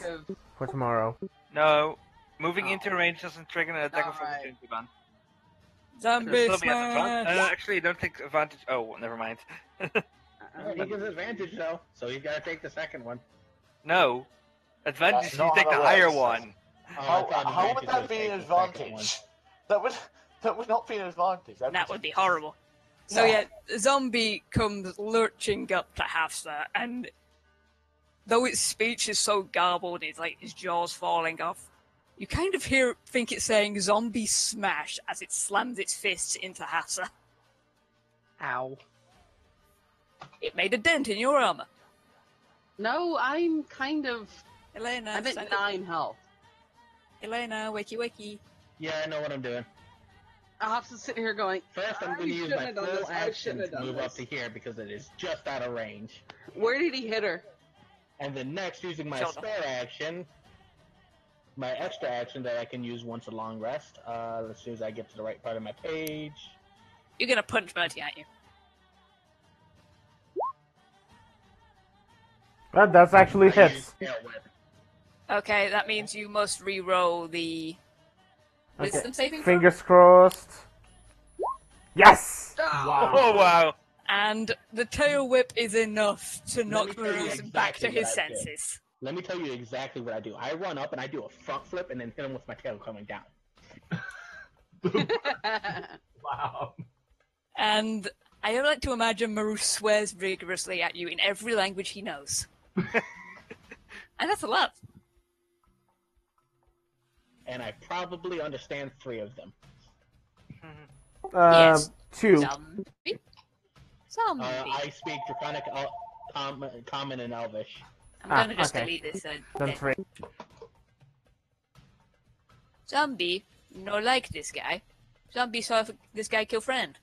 C: for tomorrow.
F: No, moving into range doesn't trigger an attack of opportunity ban.
B: Zombie smash!
F: Actually, I don't think advantage. Oh, never mind.
E: He gets advantage though, so he's got to take the second one.
F: No, advantage. You take the higher one.
H: How would that be an advantage? That would not be an advantage.
B: That would be horrible. So yeah, the zombie comes lurching up to Hafsa, and though its speech is so garbled, it's like his jaws falling off. You kind of think it's saying "zombie smash" as it slams its fists into Hafsa.
E: Ow!
B: It made a dent in your armor.
D: No, I'm kind of.
B: Elena,
D: I'm at 9 health.
B: Elena, wakey wakey.
E: Yeah, I know what I'm doing.
D: Hafsa's sitting here going.
E: First, I'm going to use my full action to move up to here because it is just out of range.
D: Where did he hit her?
E: And then next, using my spare action, my extra action that I can use once a long rest. As soon as I get to the right part of my page.
B: You're gonna punch Bertie, aren't you?
C: That's actually hits.
B: Okay, that means you must re-roll the wisdom saving throw?
C: Fingers crossed. Yes!
F: Oh, wow.
B: And the tail whip is enough to knock Marus back to his senses.
E: Let me tell you exactly what I do. I run up and I do a front flip and then hit him with my tail coming down.
G: Wow.
B: And I would like to imagine Marus swears vigorously at you in every language he knows. And that's a lot.
E: And I probably understand 3 of them.
B: Yes.
C: 2.
B: Zombie.
E: I speak Draconic, Common, and Elvish.
B: I'm gonna just delete this.
C: Then 3.
B: Zombie, no like this guy. Zombie saw this guy kill friend.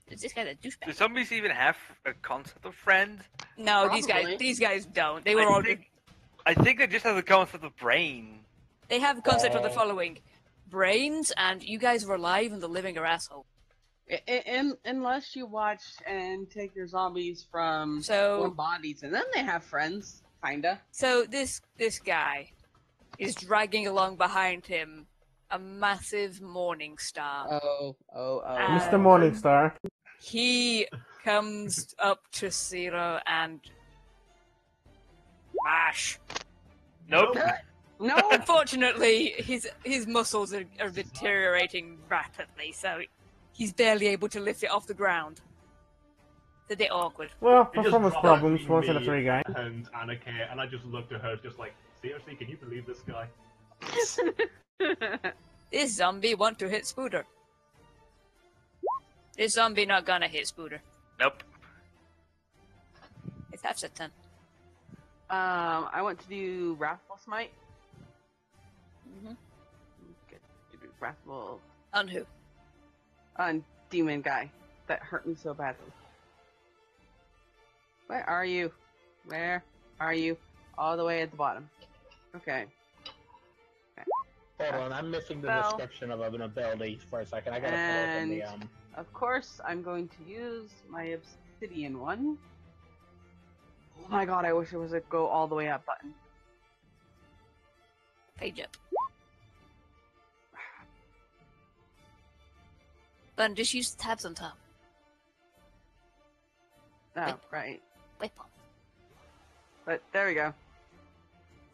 B: Is this guy a douchebag?
F: Do zombies even have a concept of friend?
B: No,
D: Probably.
B: these guys don't. They were all.
F: I think they just have the concept of brain.
B: They have a concept of the following: brains, and you guys were alive, and the living are asshole.
D: Unless you watch and take your zombies from warm bodies, and then they have friends, kinda.
B: So this guy is dragging along behind him a massive morning star.
D: Oh.
C: Mr. Morningstar.
B: He comes up to Zero and mash.
F: Nope.
D: No.
B: Unfortunately, his muscles are deteriorating rapidly, so he's barely able to lift it off the ground. It's a bit awkward.
C: Well,
G: It just
C: performance
G: dropped
C: problems, once in a
G: me
C: 3 guy.
G: And Annika, and I just looked at her just like, seriously, can you believe this guy?
B: This zombie want to hit Spooter. This zombie not gonna hit Spooter.
F: Nope.
B: It's half set 10.
D: I want to do Wrathful Smite.
B: Mm-hmm.
D: Good. Wrathful.
B: On who?
D: On demon guy that hurt me so badly. Where are you? Where are you? All the way at the bottom. Okay.
E: Hold on, I'm missing the description of an ability for a second. I gotta pull up in the
D: Of course, I'm going to use my obsidian one. Oh my god, I wish it was a go all the way up button.
B: Page up. Then just use the tabs on top.
D: Oh, right.
B: Wait.
D: But there we go.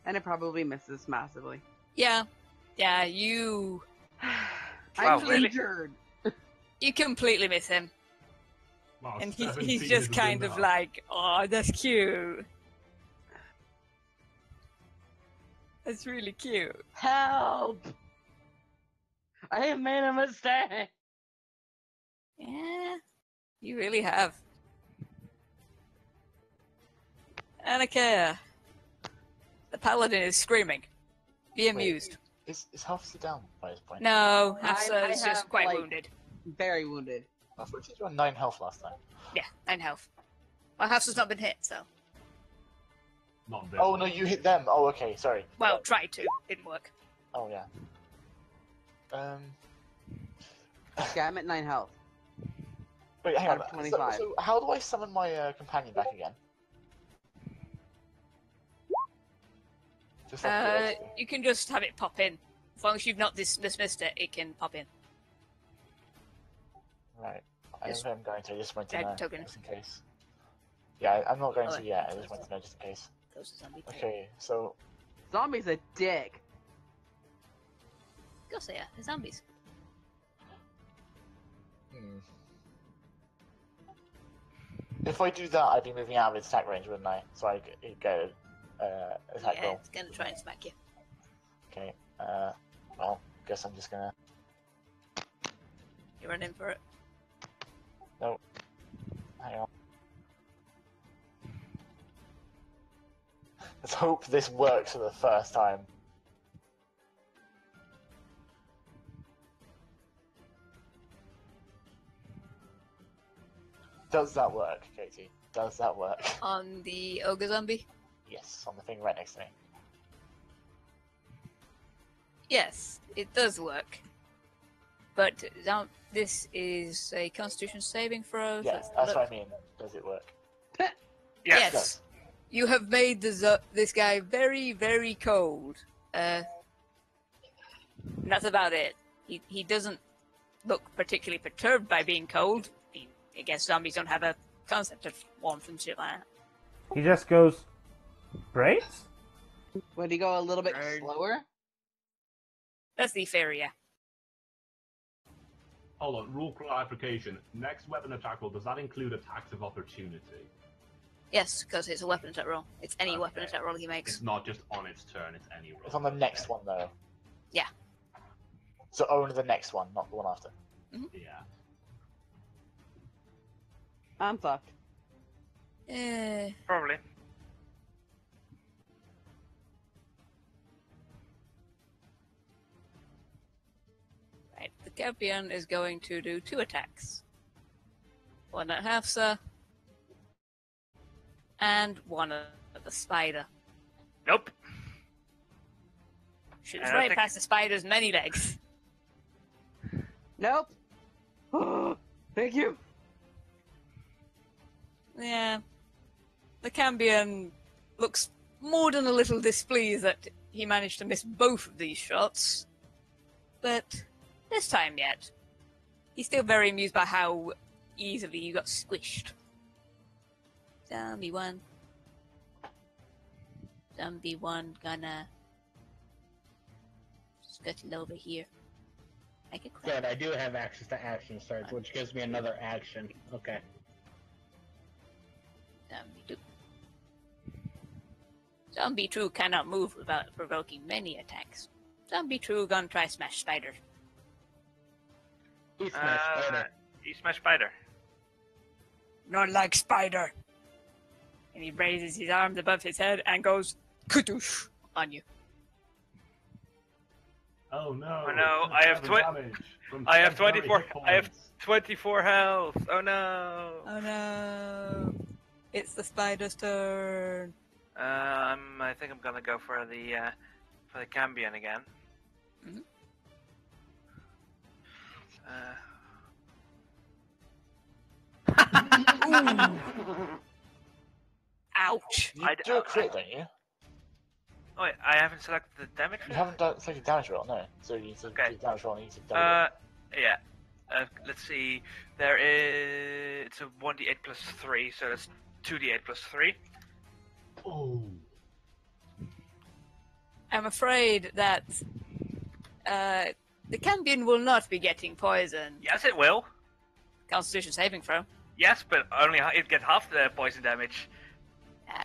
D: And it probably misses massively.
B: Yeah. Yeah, you...
D: I'm
F: really?
D: injured.
B: You completely miss him.
G: Wow,
B: And
G: 17
B: he's
G: is
B: just
G: a
B: kind
G: good
B: of
G: enough.
B: like, oh, that's cute. That's really cute.
D: Help! I have made a mistake!
B: Yeah, you really have. Annika, the paladin is screaming. Be amused.
H: Is Hafsa down by this point?
B: No,
D: I
B: Hafsa is just
D: have,
B: quite
D: like-
B: wounded.
D: Very wounded.
H: I thought you were on 9 health last time.
B: Yeah, 9 health. Well, Hafsa's not been hit, so.
G: Not
H: Oh no, you hit them. Oh, okay, sorry.
B: Well, tried to. Didn't work.
H: Oh yeah.
D: Yeah, I'm at 9 health.
H: Wait, hang on.
D: Out of 25.
H: So how do I summon my companion back again? Just out of curiosity.
B: You can just have it pop in. As long as you've not dismissed it, it can pop in.
H: Right. I
B: Just
H: don't think I'm going to. I just wanted to
B: drag
H: know,
B: token.
H: just in case. Yeah, I'm not going
B: Oh,
H: to yet. I just wanted to know just in case.
B: Goes to zombie.
H: Okay, so
D: Zombie's a dick.
B: Go say they're zombies.
H: if I do that, I'd be moving out of its attack range, wouldn't I? So I get attack
B: Yeah,
H: roll.
B: it's gonna try and smack you.
H: Okay. Well, guess I'm just gonna.
B: You run in for it.
H: Hang on. Let's hope this works for the first time. Does that work, Katie? Does that work?
B: On the ogre zombie?
H: Yes, on the thing right next to me.
B: Yes, it does work. But this is a Constitution saving throw.
H: Yeah, that's what I mean. Does it work?
B: Yes.
H: Yes.
B: You have made this guy very, very cold. That's about it. He doesn't look particularly perturbed by being cold. I guess zombies don't have a concept of warmth and shit like that.
C: He just goes, great?
D: Would he go a little bit
B: Right.
D: slower?
B: That's the fair, yeah.
G: Hold on, rule clarification. Next weapon attack roll, does that include attacks of opportunity?
B: Yes, because it's a weapon attack roll. It's any
G: Okay.
B: weapon attack roll he makes.
G: It's not just on its turn, it's any roll.
H: It's on the next one though.
B: Yeah.
H: So only the next one, not the one after.
G: Yeah.
D: I'm fucked.
F: Probably.
B: Right, the Champion is going to do 2 attacks. One at Hafsa, and one at the spider.
F: Nope.
B: Shoots
F: I don't
B: right
F: think-
B: past the spider's many legs.
D: Nope. Thank you.
B: Yeah. The Cambion looks more than a little displeased that he managed to miss both of these shots. But this time yet. He's still very amused by how easily you got squished. Zombie 1. Zombie 1 gonna scuttle over here. Like a crab.
E: Good, I do have access to action search, which gives me another action. Okay.
B: Zombie 2. Zombie 2 cannot move without provoking many attacks. Zombie 2 gonna try smash spider.
E: He smashed Spider.
F: He smashed Spider.
B: Not like Spider. And he raises his arms above his head and goes kadoosh on you.
G: Oh no!
F: Oh no! I have 24. I have 24 health. Oh no!
B: Oh no! It's the spider's turn.
F: I think I'm gonna go for the Cambion again.
B: Mm-hmm. Ouch!
H: You do a crit, don't you?
F: Oh wait, I haven't selected the damage.
H: You haven't selected damage roll, no. So you need to do damage roll and you need to
F: yeah. Let's see. There is it's a 1d8 plus 3, so that's 2d8 plus 3.
G: Oh.
B: I'm afraid that the Cambion will not be getting poisoned.
F: Yes, it will.
B: Constitution saving throw.
F: Yes, but only it gets half the poison damage.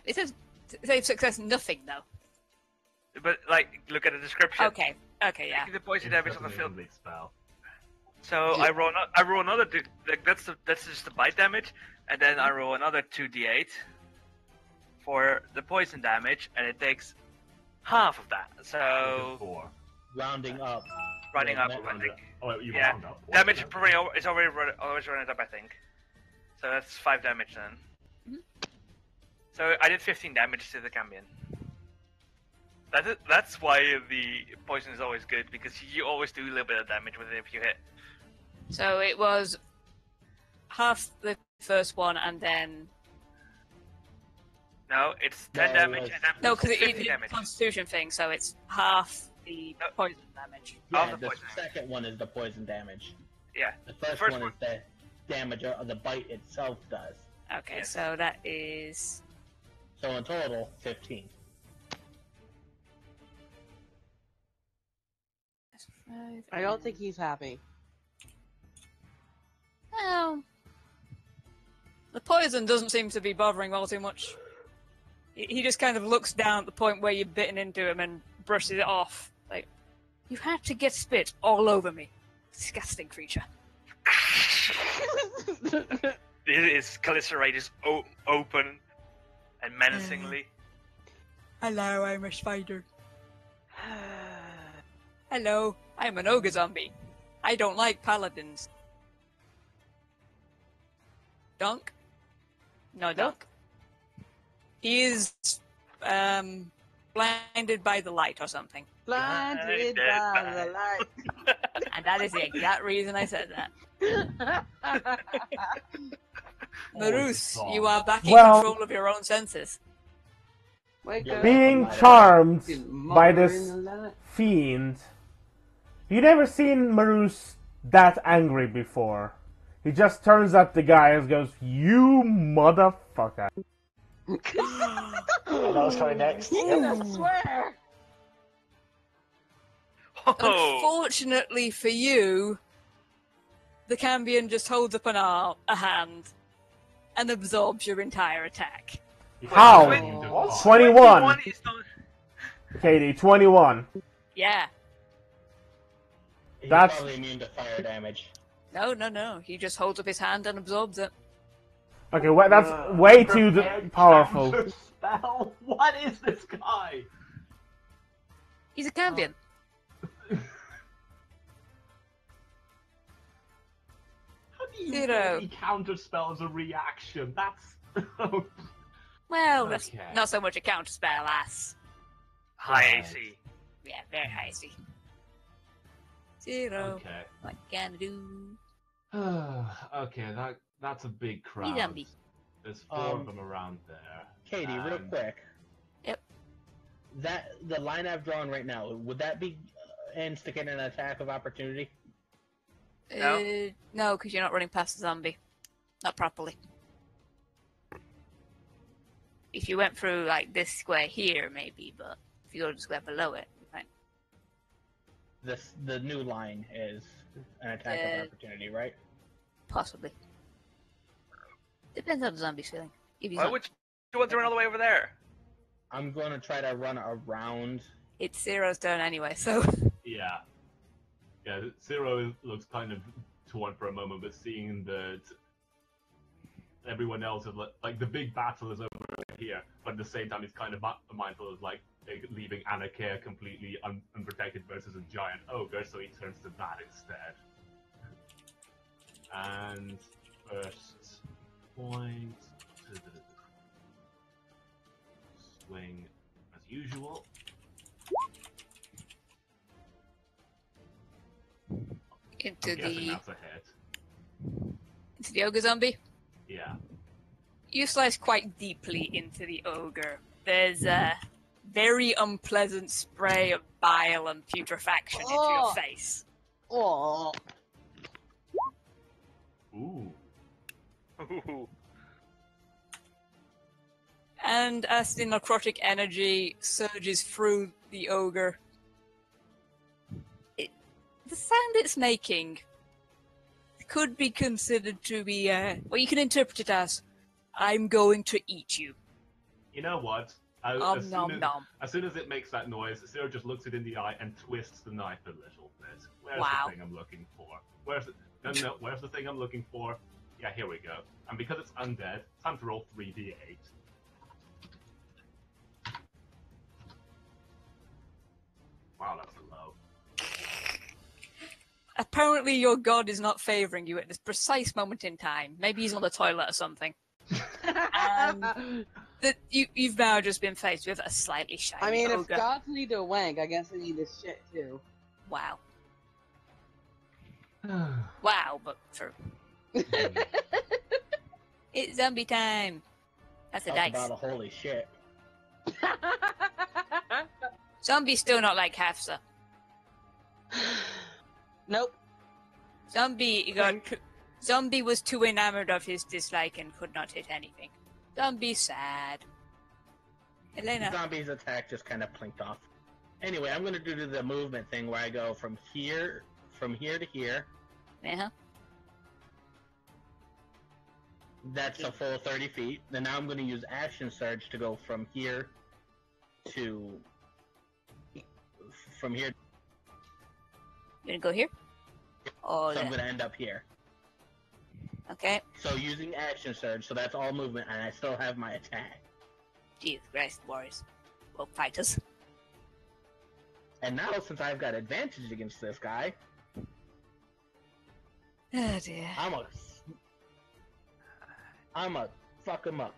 B: It says save success nothing though.
F: But like, look at the description.
B: Okay, yeah.
F: The poison damage on the field.
G: Spell.
F: So I roll another. That's just the bite damage, and then I roll another 2d8 for the poison damage, and it takes half of that. So
G: 4.
E: Rounding up.
F: Rounding up, I think.
G: Oh, you
F: Yeah,
G: round up.
F: damage probably is always rounded up, I think. So that's 5 damage then.
B: Mm-hmm.
F: So I did 15 damage to the Cambion. That's why the poison is always good, because you always do a little bit of damage with it if you hit.
B: So it was half the first one, and then
F: no, it's 10 damage.
B: No, because it's a Constitution thing, so it's half the poison damage.
E: Yeah, the second one is the poison damage.
F: Yeah.
E: The first one is the damage the bite itself does.
B: Okay, so that is.
E: So in total, 15.
D: I don't think he's happy.
B: Well, the poison doesn't seem to be bothering all too much. He just kind of looks down at the point where you're bitten into him and brushes it off. Like, you had to get spit all over me. Disgusting creature.
F: His Calycerate is open and menacingly.
B: Hello, I'm a spider. Hello, I'm an ogre zombie. I don't like paladins. Dunk? No, Dunk. He is blinded by the light or something.
D: Blinded by the light.
B: And that is the exact reason I said that. Marus, you are back in control of your own senses.
C: Being charmed by this fiend. You never seen Marus that angry before. He just turns at the guy and goes, "You motherfucker."
H: That was coming next.
D: I swear.
B: Unfortunately for you, the Cambion just holds up a hand and absorbs your entire attack.
C: How?
H: What?
C: 21. Katie, 21.
B: Yeah.
E: He's
C: That's
E: probably immune to fire damage.
B: No. He just holds up his hand and absorbs it.
C: okay. Well, that's way too powerful.
G: Spell? What is this guy?
B: He's a Cambion.
G: How do you
B: Zero.
G: really counter spell as a reaction? That's
B: Well, that's not so much a counter spell as
F: high AC.
B: Yeah, very high AC. 0.
G: Okay.
B: What can I do?
G: Okay, that's a big crowd.
B: Zombie.
G: There's 4 of them around there.
E: Katie, real quick.
B: Yep.
E: The line I've drawn right now, would that be instigating an attack of opportunity?
F: No.
B: No, because you're not running past the zombie. Not properly. If you went through, like, this square here, maybe, but if you go to the square below it, right?
E: The new line is an attack of opportunity, right?
B: Possibly. Depends how the zombie's feeling.
F: Why would you want to run all the way over there?
E: I'm going to try to run around.
B: It's Zero's turn anyway, so...
G: Yeah. Yeah, Zero looks kind of torn for a moment, but seeing that everyone else is like the big battle is over here, but at the same time he's kind of mindful of like leaving Anarchaea completely unprotected versus a giant ogre, so he turns to that instead. And first point to the swing as usual.
B: Into
G: That's a hit.
B: the ogre zombie?
G: Yeah.
B: You slice quite deeply into the ogre. There's a very unpleasant spray of bile and putrefaction into your face.
D: Oh.
G: Ooh.
F: Ooh.
B: And as the necrotic energy surges through the ogre, the sound it's making could be considered to be, well, you can interpret it as, I'm going to eat you.
G: You know what? As soon as it makes that noise, Zero just looks it in the eye and twists the knife a little bit. Where's the thing I'm looking for? Where's the thing I'm looking for? Yeah, here we go. And because it's undead, time to roll 3d8. Wow, that's low.
B: Apparently your god is not favouring you at this precise moment in time. Maybe he's on the toilet or something. You've now just been faced with a slightly shiny
D: I mean,
B: ogre.
D: if gods need to wank, I guess they need this shit too.
B: Wow. Wow, but true. It's zombie time. That's a
E: Talk
B: dice.
E: about a holy shit.
B: Zombie's still not like Hafsa.
D: Nope.
B: Zombie was too enamored of his dislike and could not hit anything. Zombie's sad. Elena.
E: Zombie's attack just kind of plinked off. Anyway, I'm gonna do the movement thing where I go from here to here.
B: Uh-huh.
E: That's a full 30 feet. Then now I'm gonna use Action Surge to go from here to...
B: You gonna go here? Oh,
E: so I'm gonna end up here.
B: Okay.
E: So using Action Surge, so that's all movement, and I still have my attack.
B: Jesus Christ, warriors. Well, fighters.
E: And now, since I've got advantage against this guy...
B: Oh dear.
E: I'm a fuck him up.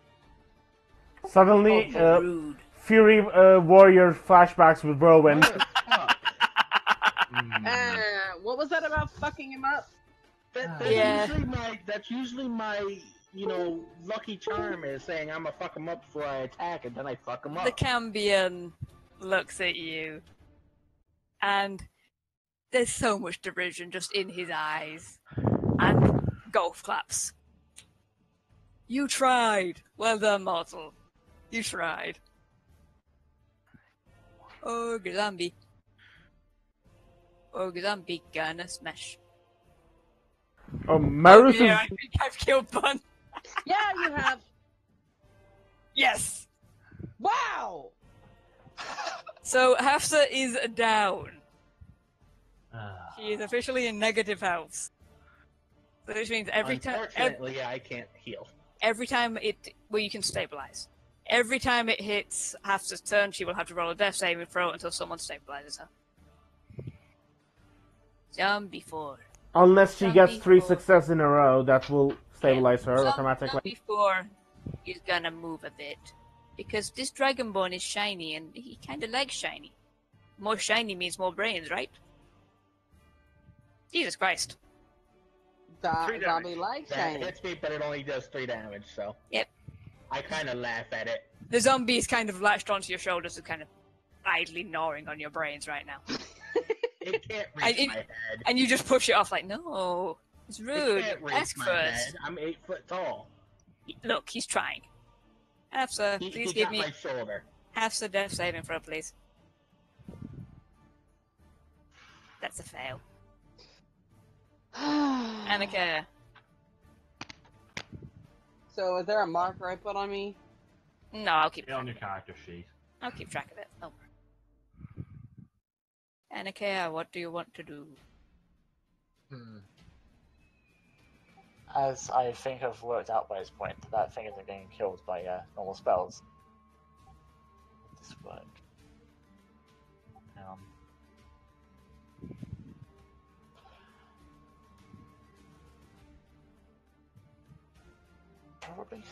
C: Suddenly, Fury Warrior flashbacks with Whirlwind.
D: What was that about fucking him up?
E: That's usually my, lucky charm is saying I'm gonna fuck him up before I attack, and then I fuck him up.
B: The Cambion looks at you, and there's so much derision just in his eyes, and golf claps. You tried. Well done, mortal. You tried. Ogre zombie. Ogre zombie gonna smash.
C: Oh, Marus is...
B: I think I've killed Bun.
D: Yeah, you have.
B: Yes.
D: Wow.
B: So Hafsa is down. She is officially in negative health. So which means every time.
E: Unfortunately, I can't heal.
B: Every time you can stabilize. Every time it hits Hafsa's turn, she will have to roll a death saving throw until someone stabilizes her. Zombie 4.
C: Unless she gets 3 successes in a row, that will stabilize her automatically.
B: Zombie 4 is gonna move a bit. Because this Dragonborn is shiny, and he kinda likes shiny. More shiny means more brains, right? Jesus Christ.
D: Zombie likes shiny.
E: That hits me, but it only does 3 damage, so...
B: Yep.
E: I kinda laugh at it.
B: The zombie is kind of latched onto your shoulders and kind of idly gnawing on your brains right now.
E: It can't reach my head.
B: And you just push it off like, no, it's rude.
E: It can't reach
B: Ask
E: my
B: first.
E: head. I'm 8 foot tall.
B: Look, he's trying. Hafsa, please give me...
E: my shoulder.
B: Hafsa death saving throw, please. That's a fail. Annika.
D: So, is there a marker I put on me?
B: No, I'll keep
G: it on your character sheet.
B: I'll keep track of it. Don't worry. Annika, what do you want to do?
H: as I think I've worked out by this point, that thing isn't getting killed by normal spells. Would this work? Probably.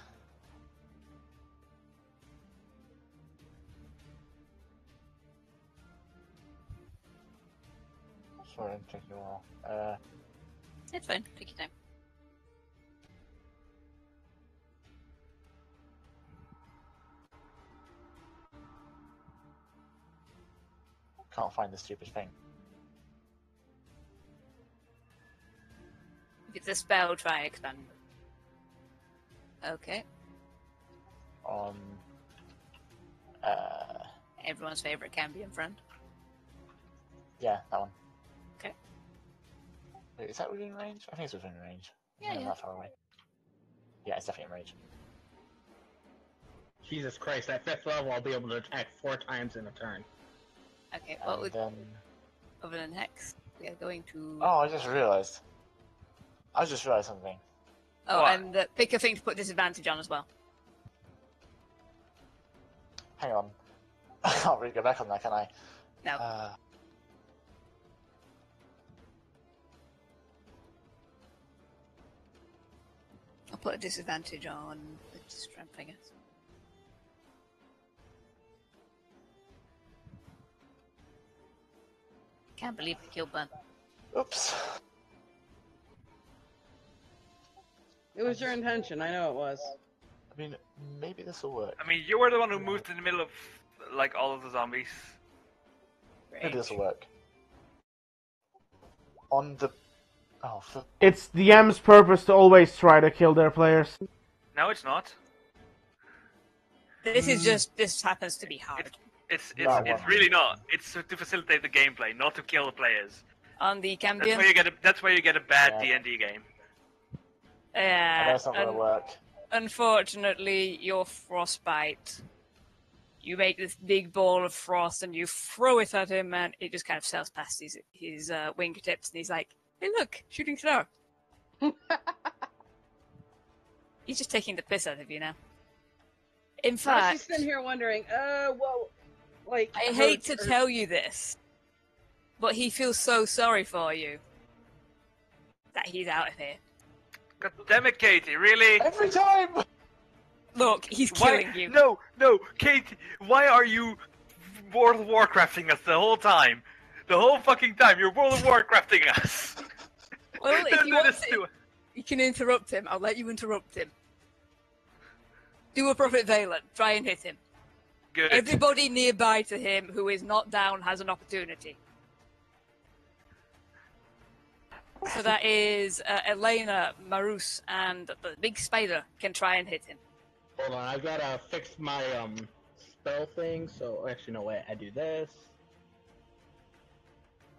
H: Sorry, I'm taking a while.
B: It's fine. Take your time.
H: Can't find the stupid thing.
B: If it's a spell, try expand. Okay.
H: On.
B: Everyone's favorite Cambion friend.
H: Yeah, that one.
B: Okay.
H: Wait, is that within range? I think it's within range.
B: Yeah,
H: Not far away. Yeah, it's definitely in range.
E: Jesus Christ, at 5th level I'll be able to attack 4 times in a turn.
B: Okay, what would...
H: Then...
B: Other than Hex, we are going to...
H: Oh, I just realised something.
B: Oh,
F: What?
B: and pick a thing to put disadvantage on as well.
H: Hang on. I can't really go back on that, can I?
B: No. I'll put a disadvantage on the strength, I guess. Can't believe I killed Ben.
H: Oops.
D: It was your intention, I know it was.
H: I mean, maybe this will work.
F: I mean, you were the one who moved in the middle of, like, all of the zombies.
H: Maybe this will work. On the... Oh,
C: It's the DM's purpose to always try to kill their players.
F: No, it's not.
B: This is just, this happens to be hard.
F: It's
H: No,
F: really not. It's to facilitate the gameplay, not to kill the players.
B: On the
F: That's
B: Cambion?
F: where you get a bad
H: Yeah.
F: D&D game.
H: I know
B: Yeah.
H: it's not going to work.
B: Unfortunately, your frostbite. You make this big ball of frost and you throw it at him, and it just kind of sails past his wingtips, and he's like, "Hey, look, shooting star." He's just taking the piss out of you now. In
D: I'm
B: fact,
D: just sitting here wondering, well, like...
B: I hate to tell you this, but he feels so sorry for you that he's out of here.
F: God damn it, Katie, really?
H: Every time!
B: Look, he's
F: Why?
B: killing you.
F: No, Katie, why are you World of Warcrafting us the whole time? The whole fucking time, you're World of Warcrafting us!
B: Well, if
F: Don't
B: you
F: do
B: want
F: this
B: to,
F: to us.
B: you can interrupt him. I'll let you interrupt him. Do a Prophet Valen. Try and hit him.
F: Good.
B: Everybody nearby to him who is not down has an opportunity. So that is Elena, Marus, and the big spider can try and hit him.
E: Hold on, I've got to fix my spell thing, so actually no wait, I do this.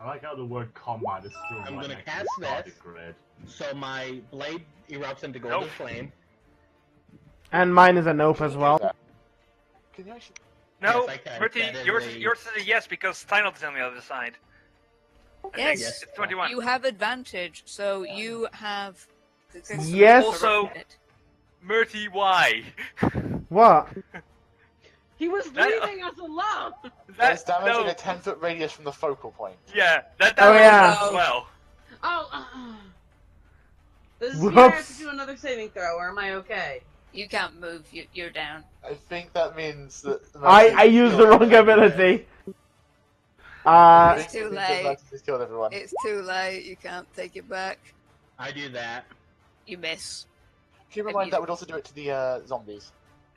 G: I like how the word combat is still
E: I'm
G: right
E: gonna
G: next to
E: cast
G: the target
E: this.
G: grid.
E: So my blade erupts into golden
F: Nope.
E: flame.
C: And mine is a nope as well.
H: Can you actually...
F: No,
E: Yes, I can.
F: Bertie,
E: That is
F: yours
E: a-
F: is a yes because Steinald is on the other side.
B: Yes,
E: Yes.
F: It's 21.
B: you have advantage, so you have...
C: Yes.
F: Also- Murty, why?
C: What?
D: He was
F: That-
D: leaving us alone!
H: There's damage
F: no,
H: in a 10-foot radius from the focal point.
F: yeah, that
C: Oh,
F: was
C: yeah.
F: as well.
D: Oh, Does this mean I have to
C: Whoops.
D: do another saving throw, or am I okay?
B: You can't move, you're down.
H: I think that means that...
C: I used the wrong ability.
B: It's too
H: I think
B: late.
H: Mercy just killed everyone.
B: It's too late, you can't take it back.
E: I do that.
B: You miss.
H: Keep in mind that would also do it to the zombies.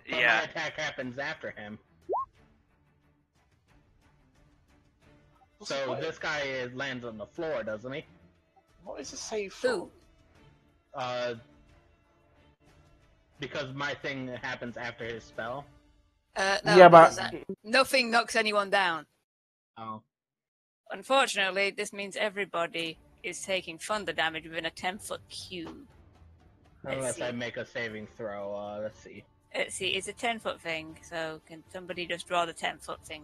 E: But my
F: Yeah.
E: attack happens after him. So
H: what,
E: this guy lands on the floor, doesn't he?
H: what is the save for?
B: Who?
E: Because my thing happens after his spell.
B: No,
C: Yeah, but-
B: because, nothing knocks anyone down.
E: Oh.
B: Unfortunately, this means everybody is taking thunder damage within a 10-foot cube. Let's
E: Unless I
B: see.
E: make a saving throw, let's see.
B: Let's see, it's a 10-foot thing, so can somebody just draw the 10-foot thing?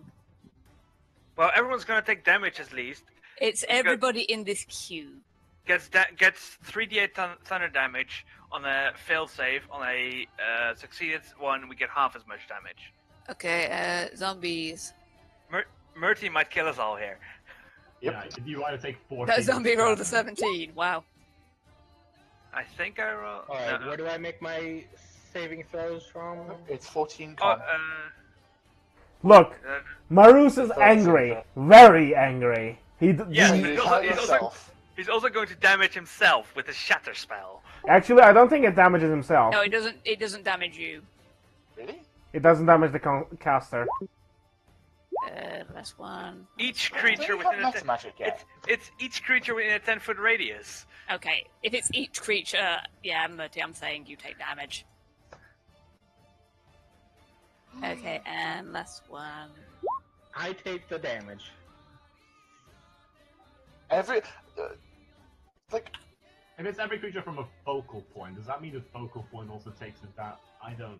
F: Well, everyone's gonna take damage at least.
B: It's everybody in this cube.
F: gets 3d8 thunder damage on a fail save. On a succeeded one, we get half as much damage.
B: Okay, zombies.
F: Murty might kill us all here.
G: Yeah, you want to take 4.
B: That zombie rolled a 17. Wow.
F: I think I roll.
E: Alright, where do I make my saving throws from?
H: It's 14 con.
C: Look, Marus is angry, very angry.
F: He's also going to damage himself with his shatter spell.
C: Actually, I don't think it damages himself.
B: No, it doesn't. It doesn't damage you.
H: Really?
C: It doesn't damage the caster.
B: Last one.
F: Each creature within a it's each creature within a 10-foot radius.
B: Okay, if it's each creature, yeah, I'm saying you take damage. Okay, and last one.
E: I take the damage.
G: If it's every creature from a focal point, does that mean the focal point also takes it that? I don't.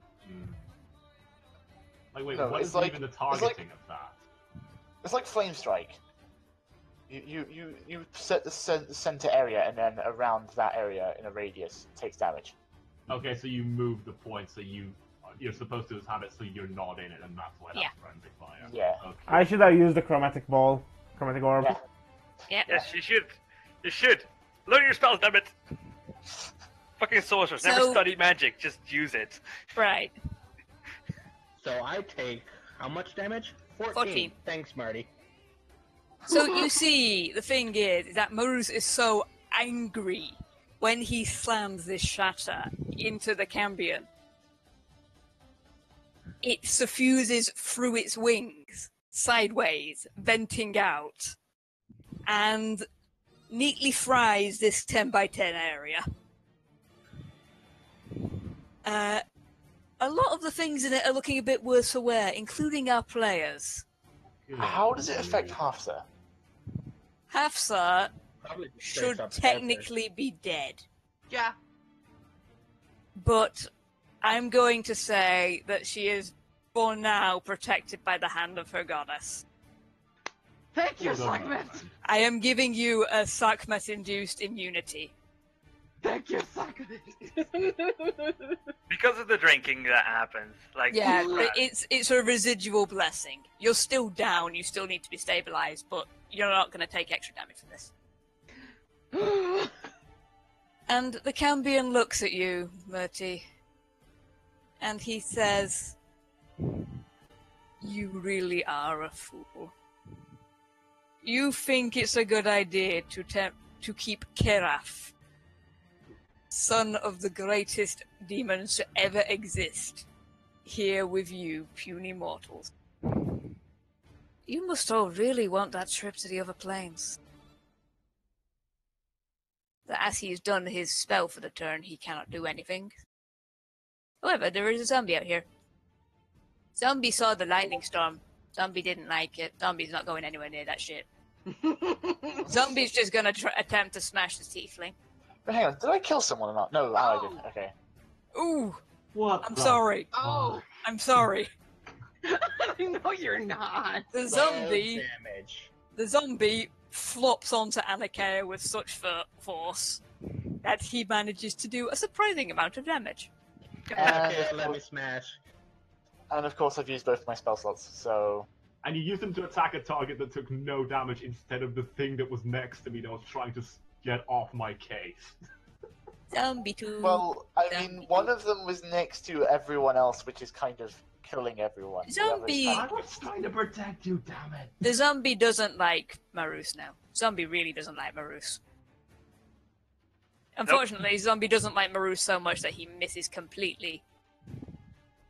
G: Wait, no, what is even the targeting of that?
H: It's like Flame Strike. You set the center area, and then around that area in a radius takes damage.
G: Okay, so you move the point, so you're supposed to have it so you're not in it, and that's why that's friendly fire.
H: Yeah.
G: Okay.
C: I should have used the chromatic orb.
B: Yeah.
F: Yes, you should. You should. Learn your spells, damn it. Fucking sorcerers, never study magic, just use it.
B: Right.
E: So I take how much damage? 14. Thanks, Marty.
B: So you see, the thing is that Marus is so angry when he slams this shatter into the Cambion. It suffuses through its wings, sideways, venting out, and neatly fries this 10 by 10 area. A lot of the things in it are looking a bit worse for wear, including our players.
H: How does it affect Hafsa?
B: Hafsa should technically be dead.
D: Yeah.
B: But I'm going to say that she is, for now, protected by the hand of her goddess.
D: Thank you, Sakmet!
B: I am giving you a Sakmet-induced immunity.
D: Thank you, Sakmet!
F: Because of the drinking that happens.
B: It's a residual blessing. You're still down, you still need to be stabilized, but you're not going to take extra damage from this. And the Cambion looks at you, Murty, and he says, "You really are a fool. You think it's a good idea to keep Keraf, son of the greatest demons to ever exist, here with you, puny mortals. You must all really want that trip to the other planes. That as he's done his spell for the turn, he cannot do anything. However, there is a zombie out here. Zombie saw the lightning storm. Zombie didn't like it. Zombie's not going anywhere near that shit. Zombie's just gonna attempt to smash the tiefling.
H: But hang on, did I kill someone or not? No, I didn't. Okay.
B: Ooh!
G: What?
B: I'm sorry.
D: Oh!
B: I'm sorry.
D: No, you're not.
B: The zombie flops onto Anarchaea with such force that he manages to do a surprising amount of damage.
E: Okay, let me smash.
H: And of course I've used both my spell slots, so...
G: And you used them to attack a target that took no damage instead of the thing that was next to me that was trying to get off my case.
B: Zombie too.
H: Well, I mean, one of them was next to everyone else, which is kind of killing everyone.
B: Zombie!
G: I was trying to protect you, damn it!
B: The zombie doesn't like Marus now. Zombie really doesn't like Marus. Unfortunately, Zombie doesn't like Marus so much that he misses completely.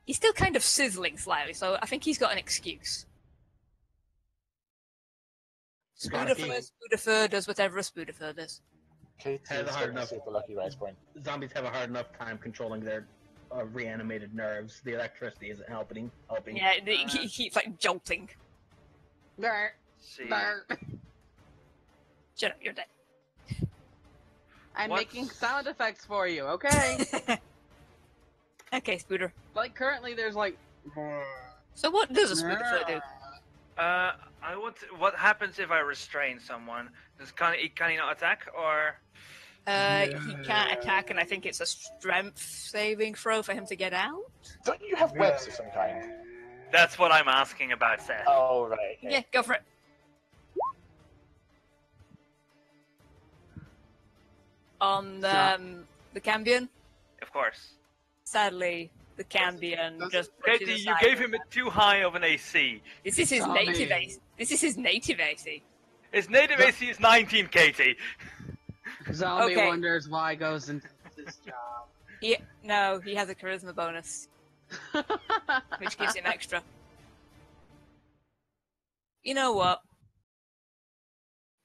B: He's still kind of sizzling slightly, so I think he's got an excuse. Spooderfur does whatever a Spooderfur does.
H: Okay,
E: have a hard enough.
H: Super lucky rise point.
E: Zombies have a hard enough time controlling their reanimated nerves. The electricity isn't helping.
B: Yeah, he keeps like jolting. Shut up, you're dead.
D: I'm making sound effects for you, okay?
B: Okay, Spooder.
D: Like, currently there's like...
B: So what does a Spooderfur do?
F: I want. What happens if I restrain someone? Can he not attack, or?
B: He can't attack, and I think it's a strength saving throw for him to get out.
H: Don't you have webs of some kind?
F: That's what I'm asking about, Seth.
H: Oh, right. Okay.
B: Yeah, go for it. On the Cambion?
F: Of course.
B: Sadly, the Cambion just
F: Katie, you gave him too high of an AC.
B: This is his native AC. This is his native AC.
F: His native AC is 19, Katie.
D: Zombie wonders why he goes into this job.
B: No, he has a charisma bonus, which gives him extra. You know what?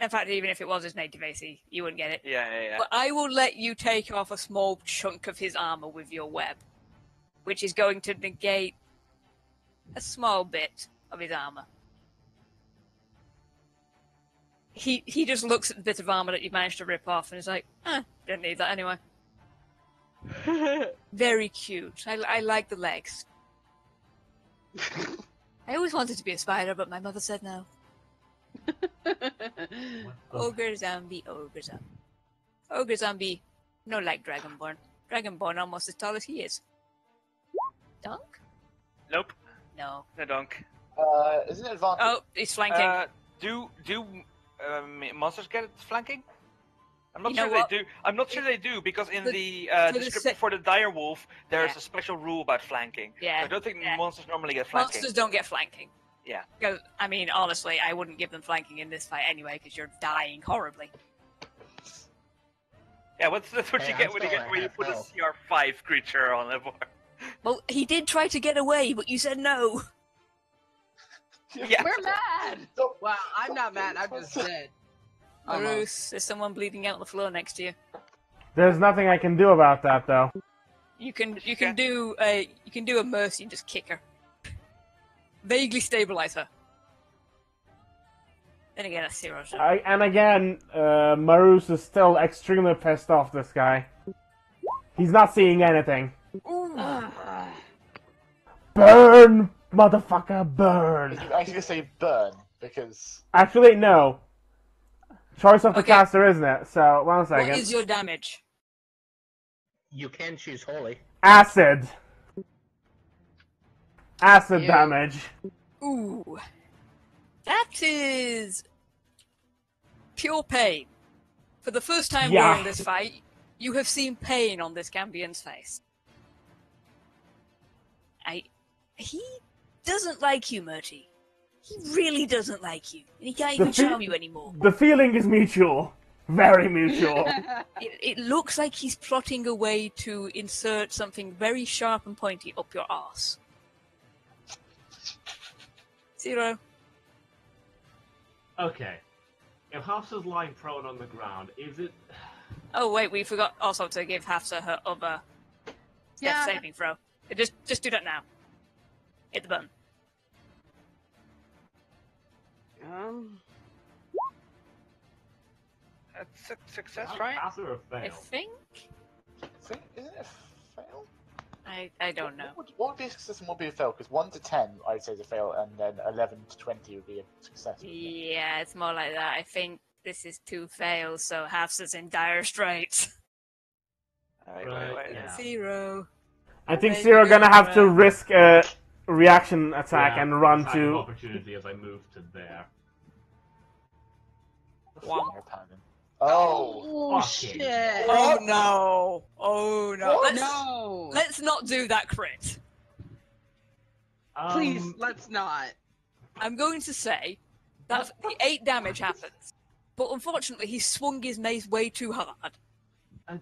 B: In fact, even if it was his native AC, you wouldn't get it.
F: Yeah.
B: But I will let you take off a small chunk of his armor with your web, which is going to negate a small bit of his armor. He just looks at the bit of armor that you managed to rip off and is like, don't need that anyway. Very cute. I like the legs. I always wanted to be a spider, but my mother said no. Ogre zombie, ogre zombie. Ogre zombie, no like Dragonborn. Dragonborn almost as tall as he is. Dunk?
F: Nope.
B: No.
F: No dunk.
H: Isn't it advantage?
B: Oh, he's flanking.
F: Do monsters get flanking? I'm not
B: You
F: sure
B: know
F: they do. I'm not sure they do because in the
B: for the
F: description for the dire wolf, there's
B: Yeah.
F: a special rule about flanking.
B: Yeah.
F: I don't think
B: Yeah.
F: monsters normally get flanking.
B: Monsters don't get flanking.
F: Yeah.
B: Because, I mean, honestly, I wouldn't give them flanking in this fight anyway, because you're dying horribly.
F: Yeah, that's what you get when you put a CR5 creature on the board.
B: Well, he did try to get away, but you said no.
F: Yeah.
D: We're mad! Well, I'm not mad, I'm just dead.
B: Bruce, there's someone bleeding out on the floor next to you.
C: There's nothing I can do about that, though.
B: You can do a mercy and just kick her. Vaguely stabilize her. Then again, a 0 shot.
C: And again, Marus is still extremely pissed off this guy. He's not seeing anything. Burn! Motherfucker, burn!
H: I was going to say burn, because...
C: Actually, no. Choice of the caster, isn't it? So, 1 second.
B: What is your damage?
E: You can choose holy.
C: Acid. Acid damage.
B: Ooh. That is... pure pain. For the first time during this fight, you have seen pain on this Cambion's face. He doesn't like you, Murty. He really doesn't like you. And he can't even charm you anymore.
C: The feeling is mutual. Very mutual.
B: It looks like he's plotting a way to insert something very sharp and pointy up your arse. 0.
G: Okay. If Hafsa's lying prone on the ground, is it...
B: Oh wait, we forgot also to give Hafsa her other death saving throw. Just do that now. Hit the button.
F: That's a success, right?
G: Pass or a fail?
B: I think.
H: Isn't it a fail?
B: I don't know.
H: What would be a success and what would be a fail? Because 1 to 10, I would say, is a fail, and then 11 to 20 would be a success.
B: Yeah, it's more like that. I think this is 2 fails, so Hafsa's in dire straits.
F: Wait.
G: Yeah.
B: 0.
C: I think Zero gonna have to risk a reaction attack and run
G: attacking
C: to...
G: opportunity as I move to there.
H: Oh,
D: shit!
B: Oh no! Oh no!
D: No!
B: Let's not do that crit.
D: Please, let's not.
B: I'm going to say that the 8 damage happens, but unfortunately he swung his mace way too hard,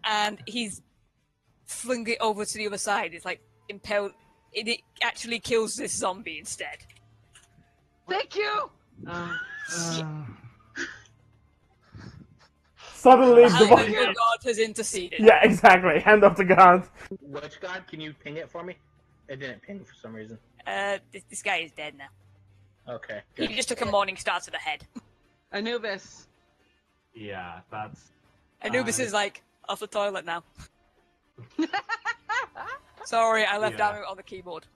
B: and he's flung it over to the other side. It's like impaled. It actually kills this zombie instead.
D: Thank you!
C: Suddenly,
B: Hand of the god has interceded.
C: Yeah, exactly. Hand of the god.
E: Which god? Can you ping it for me? It didn't ping for some reason.
B: This guy is dead now.
E: Okay.
B: He just took a morning star to the head.
D: Anubis.
G: Yeah, that's...
B: Anubis is like, off the toilet now. Sorry, I left Anu on the keyboard.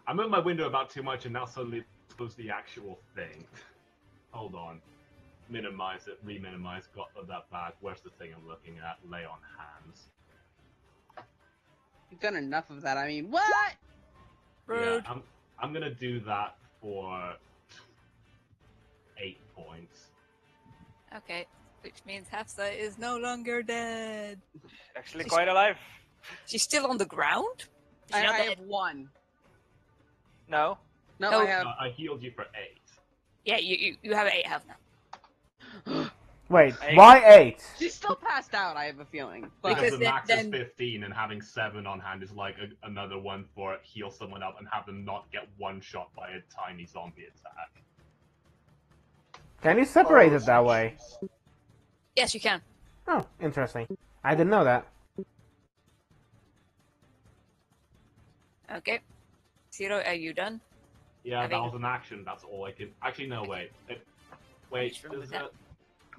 G: I moved my window about too much and now suddenly it's was the actual thing. Hold on. Minimize it, re-minimize, got that back. Where's the thing I'm looking at? Lay on hands.
D: You've done enough of that. I mean, what?
B: Rude.
G: Yeah, I'm gonna do that for 8 points.
B: Okay, which means Hafsa is no longer dead.
A: Actually, quite alive.
B: She's still on the ground? She's
D: I
B: not dead.
D: have 1.
A: No.
D: No,
B: No.
D: I have.
G: I healed you for 8.
B: Yeah, you have 8 health now.
C: Wait,
A: Eight.
C: why 8?
D: She's still passed out, I have a feeling. But
G: Because
B: Because
G: the max
B: then-
G: is 15, and having 7 on hand is like another one for heal someone up and have them not get one shot by a tiny zombie attack.
C: Can you separate
H: Oh,
C: it that way?
B: Yes, you can.
C: Oh, interesting. I didn't know that.
B: Okay. Zero, are you done?
G: Yeah,
B: I
G: that
B: think-
G: was an action. That's all I can. Actually, no, wait. Wait,
B: Which room was
G: is
B: that?
G: that?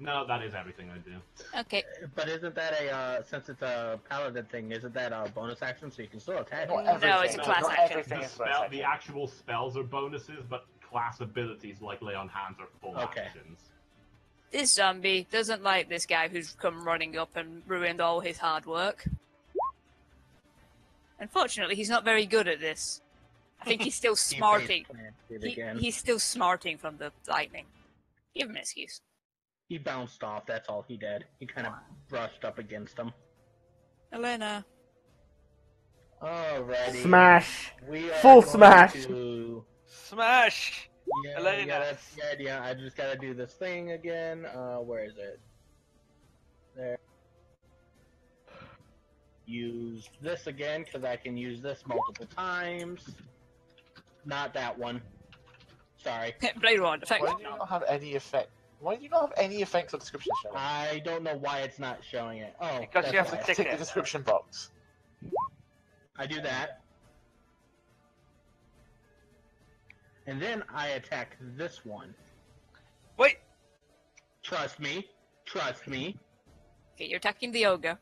G: No, that is everything I do.
B: Okay.
E: But isn't that a since it's a paladin thing? Isn't that a bonus action? So you can still attack.
H: Not
B: No,
H: everything.
B: it's a class
H: Not
B: action.
H: everything
G: The,
H: is class
G: the
H: action.
G: actual spells are bonuses, but class abilities like lay on hands are full
E: Okay.
G: actions.
B: This zombie doesn't like this guy who's come running up and ruined all his hard work. Unfortunately, he's not very good at this. I think he's still smarting. He's still smarting from the lightning. Give him an excuse.
E: He bounced off. That's all he did. He kind of brushed up against him.
B: Elena.
E: Alrighty.
C: Smash.
E: We are
C: Full
E: going
C: smash.
E: to-
A: Smash!
E: Yeah,
A: Elena.
E: yeah, that's the idea. I just gotta do this thing again. Where is it? There. Use this again, because I can use this multiple times. Not that one. Sorry.
B: Blade Rod, effect.
H: Why do you not have any effect? Why do you not have any effects or description showing?
E: I don't know why it's not showing it. Oh,
A: Because you
E: that's
A: have to
E: why.
A: tick
H: Tick the
A: it.
H: description box.
E: I do that. And then I attack this one.
A: Wait!
E: Trust me. Trust me.
B: Okay, you're attacking the ogre.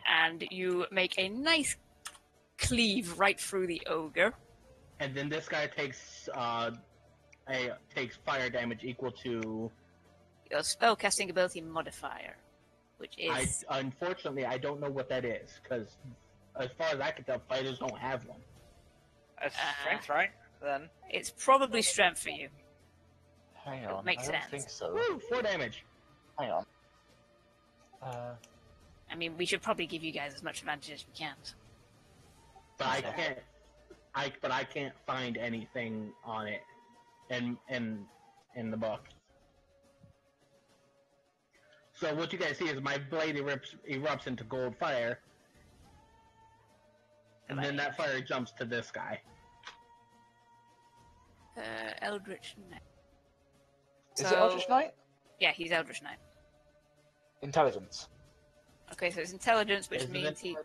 B: And you make a nice cleave right through the ogre.
E: And then this guy takes takes fire damage equal to.
B: Your spellcasting ability modifier, which is
E: Unfortunately, I don't know what that is because, as far as I can tell, fighters don't have one.
A: That's strength, right? Then.
B: it's probably strength for you.
H: Hang on.
B: Makes
H: I don't
B: sense.
H: think so.
E: Woo! 4 damage.
H: Hang on.
B: I mean, we should probably give you guys as much advantage as we can.
E: But I can't. I can't find anything on it, in the book. So what you guys see is my blade erupts into gold fire, and then that fire jumps to this guy.
B: Eldritch Knight.
H: Is it Eldritch Knight?
B: Yeah, he's Eldritch Knight.
H: Intelligence.
B: Okay, so it's intelligence, which
E: Isn't
B: means
E: it-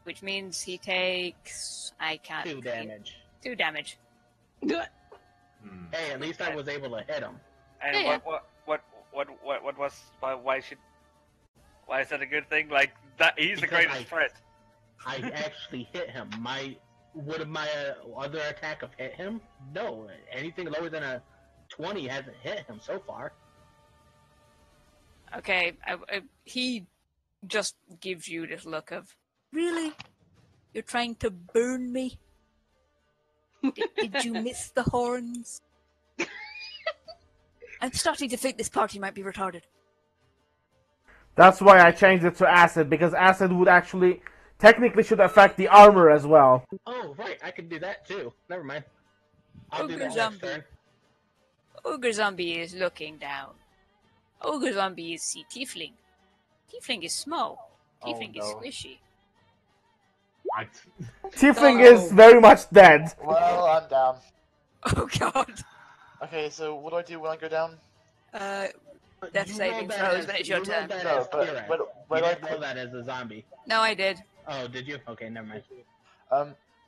B: which means he takes. I can't.
E: 2 damage.
B: 2 damage.
G: Hmm.
E: Hey, at least I was able to hit him.
A: And
B: Yeah,
A: what was why is that a good thing? Like that he's the
E: Because
A: greatest threat.
E: I actually hit him. Would my other attack have hit him? No. Anything lower than a 20 hasn't hit him so far.
B: Okay, he just gives you this look of, really? You're trying to burn me? Did you miss the horns? I'm starting to think this party might be retarded.
C: That's why I changed it to acid, because acid would actually technically should affect the armor as well.
E: Oh, right. I could do that too. Never mind. I'll do
B: Ogre
E: that next
B: zombie.
E: turn.
B: Ogre Zombie is looking down. Ogre Zombie is see Tiefling. Tiefling is small. Tiefling is
H: no.
B: squishy.
G: I
C: Tiefling
B: Oh.
C: is very much dead.
H: Well, I'm down.
B: Oh god.
H: Okay, so what do I do when I go down?
B: Death
E: You
B: saving
E: rolled that
B: throws
E: as-
B: when it's your
E: you
B: turn.
E: rolled that
H: No,
E: as
H: but
E: Kira.
H: when
E: You
H: I
E: didn't roll
H: put,
E: that as a zombie.
B: No, I did.
E: Oh, did you? Okay, never mind.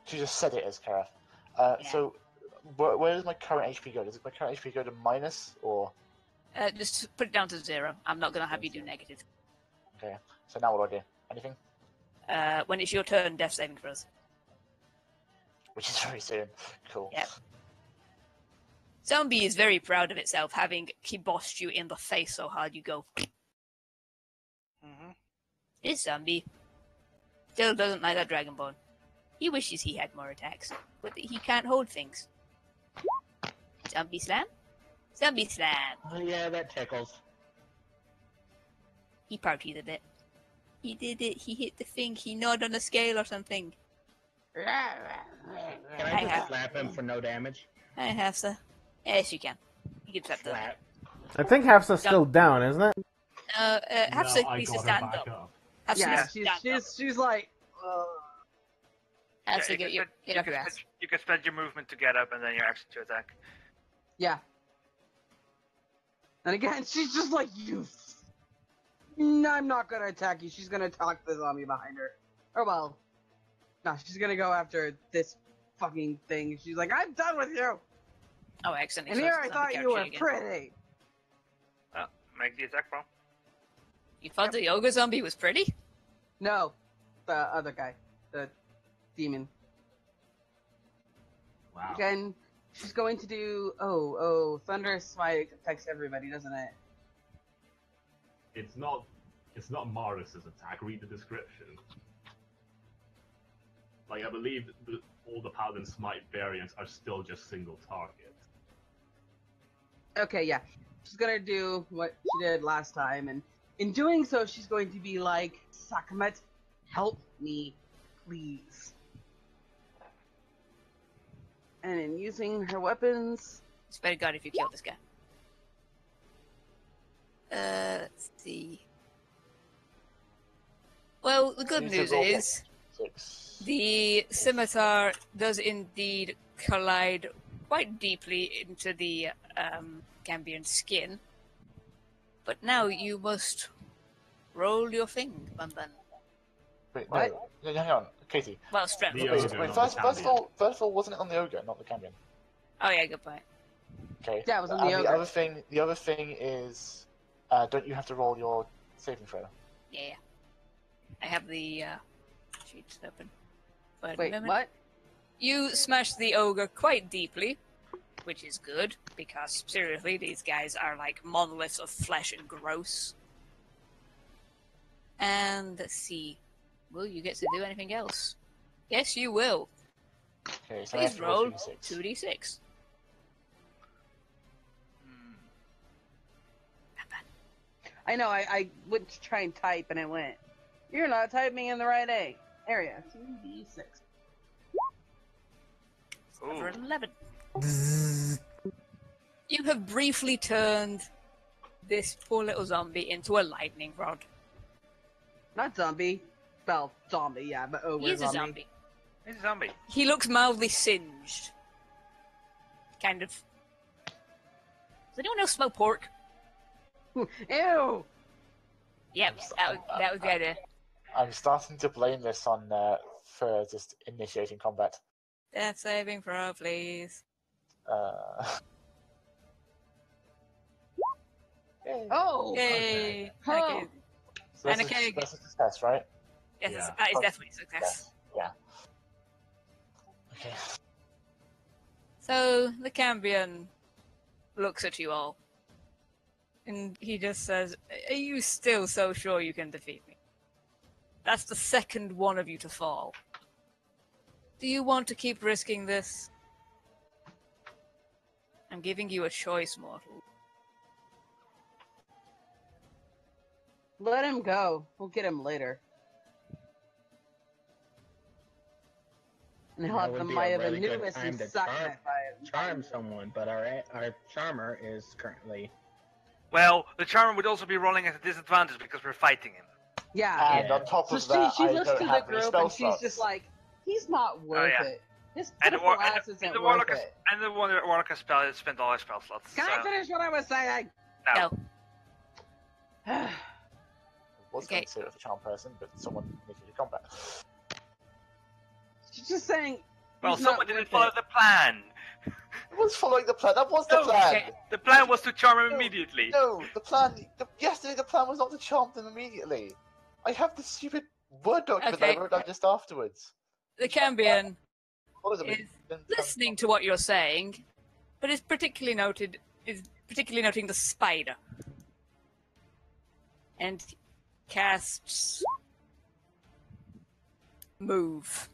H: she just said it as Kareth.
B: Yeah.
H: So where does my current HP go? Does my current HP go to minus or?
B: Just put it down to 0. I'm not going to have you do negative.
H: Okay. So now what do I do? Anything?
B: When it's your turn, death saving throws.
H: which is very soon. Cool.
B: Yep. Zombie is very proud of itself, having kibossed you in the face so hard you go. This zombie still doesn't like that Dragonborn. He wishes he had more attacks, but he can't hold things. Zombie slam? Zombie slam!
E: Oh, yeah, that tickles.
B: He partied a bit. He did it. He hit the thing. He gnawed on a scale or something.
E: Can I just slap him for no damage?
B: Hi, Hafsa. Yes, you can. You can slap them.
C: I think Hafsa's still down, isn't it?
B: Hafsa needs to stand up.
D: Yeah, she's like.
B: Hafsa, get off your ass.
F: You can spend your movement to get up and then your action to attack.
D: Yeah. And again, she's just like, you. No, I'm not gonna attack you. She's gonna attack the zombie behind her. Or well, no, she's gonna go after this fucking thing. She's like, I'm done with you.
B: Oh, excellent.
D: And here I thought you were pretty.
F: Make the attack roll.
B: You thought the ogre zombie was pretty?
D: No, the other guy, the demon.
G: Wow.
D: Again, she's going to do. Oh, Thunderous Smite affects everybody, doesn't it?
G: It's not Maris's attack. Read the description. Like, I believe all the Paladin Smite variants are still just single target.
D: Okay, yeah. She's gonna do what she did last time, and in doing so, she's going to be like, Sakmet, help me, please. And in using her weapons...
B: It's very good if you kill this guy. Let's see. Well, the good news is the scimitar does indeed collide quite deeply into the Cambion skin. But now you must roll your thing, Bun Bun.
H: Wait, no. Hang on, Katie.
B: Well, strength.
H: First of all, wasn't it on the ogre, not the Cambion?
B: Oh yeah, good point.
H: Okay.
D: Yeah, it was on the ogre.
H: The other thing is, don't you have to roll your saving throw?
B: Yeah. I have the sheets open.
D: Wait, what?
B: You smashed the ogre quite deeply, which is good, because seriously, these guys are like monoliths of flesh and gross. And let's see. Will you get to do anything else? Yes, you will.
H: Okay, so
B: please roll 2d6.
D: I know, I went to try and type and it went, you're not typing in the right area. 2d6.
B: Over 11. You have briefly turned this poor little zombie into a lightning rod.
D: Not zombie. Well, zombie, yeah, but ogre
B: He's
D: zombie.
B: a zombie.
F: He's a zombie.
B: He looks mildly singed. Kind of. Does anyone else smell pork?
D: Ew!
B: Yep, that was the idea.
H: I'm starting to blame this on for just initiating combat.
B: Death saving throw, please.
H: Yay.
D: Oh!
B: Yay!
D: Oh.
B: Okay.
H: So that's a success, right?
B: Yes, that is definitely a success.
H: Yeah. Okay.
B: So the Cambion looks at you all, and he just says, "Are you still so sure you can defeat me? That's the second one of you to fall. Do you want to keep risking this? I'm giving you a choice, mortal."
D: Let him go. We'll get him later. And he'll have the might of Anubis and suck that by him.
E: Charm someone, but our charmer is currently...
F: Well, the charmer would also be rolling at a disadvantage because we're fighting him.
D: Yeah.
H: And on top of
D: So
H: that,
D: she
H: I
D: looks
H: don't
D: to the
H: have any
D: group
H: spell
D: and she's
H: slots.
D: just like, he's not worth it. His
F: And the,
D: pitiful ass isn't worth it.
F: and the warlock has spent all his spell slots.
D: Can I finish what I was saying?
F: No.
H: I was
B: Okay.
H: going to say it was a charm person, but someone initiated combat.
D: She's just saying.
F: Well,
D: he's
F: someone
D: not
F: didn't
D: worth
F: follow
D: it.
F: the plan.
H: Who was following the plan? That was the plan!
B: Okay.
F: The plan was to charm him immediately.
H: No, the plan... yesterday the plan was not to charm them immediately. I have the stupid Word document that I
B: Okay.
H: wrote down just afterwards.
B: The Cambion is listening to what you're saying, but is particularly noting the spider. And casts move.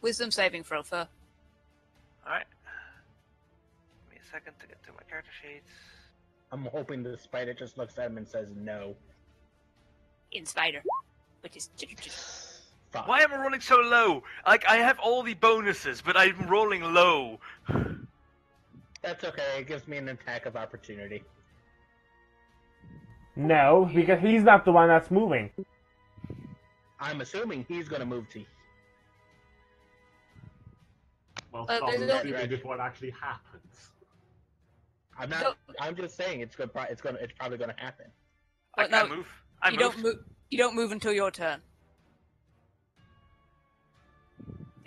B: Wisdom saving throw for.
F: Alright. Give me a second to get to my character sheets.
E: I'm hoping the spider just looks at him and says no.
B: In spider. Which is
E: Fuck.
F: Why am I rolling so low? Like, I have all the bonuses, but I'm rolling low.
E: That's okay, it gives me an attack of opportunity.
C: No, because he's not the one that's moving.
E: I'm assuming he's gonna move to...
G: Well,
B: there's
G: stop
B: a little-
G: assuming before it actually happens.
E: I'm not... I'm just saying it's probably gonna happen.
F: I can't move.
B: You don't move until your turn.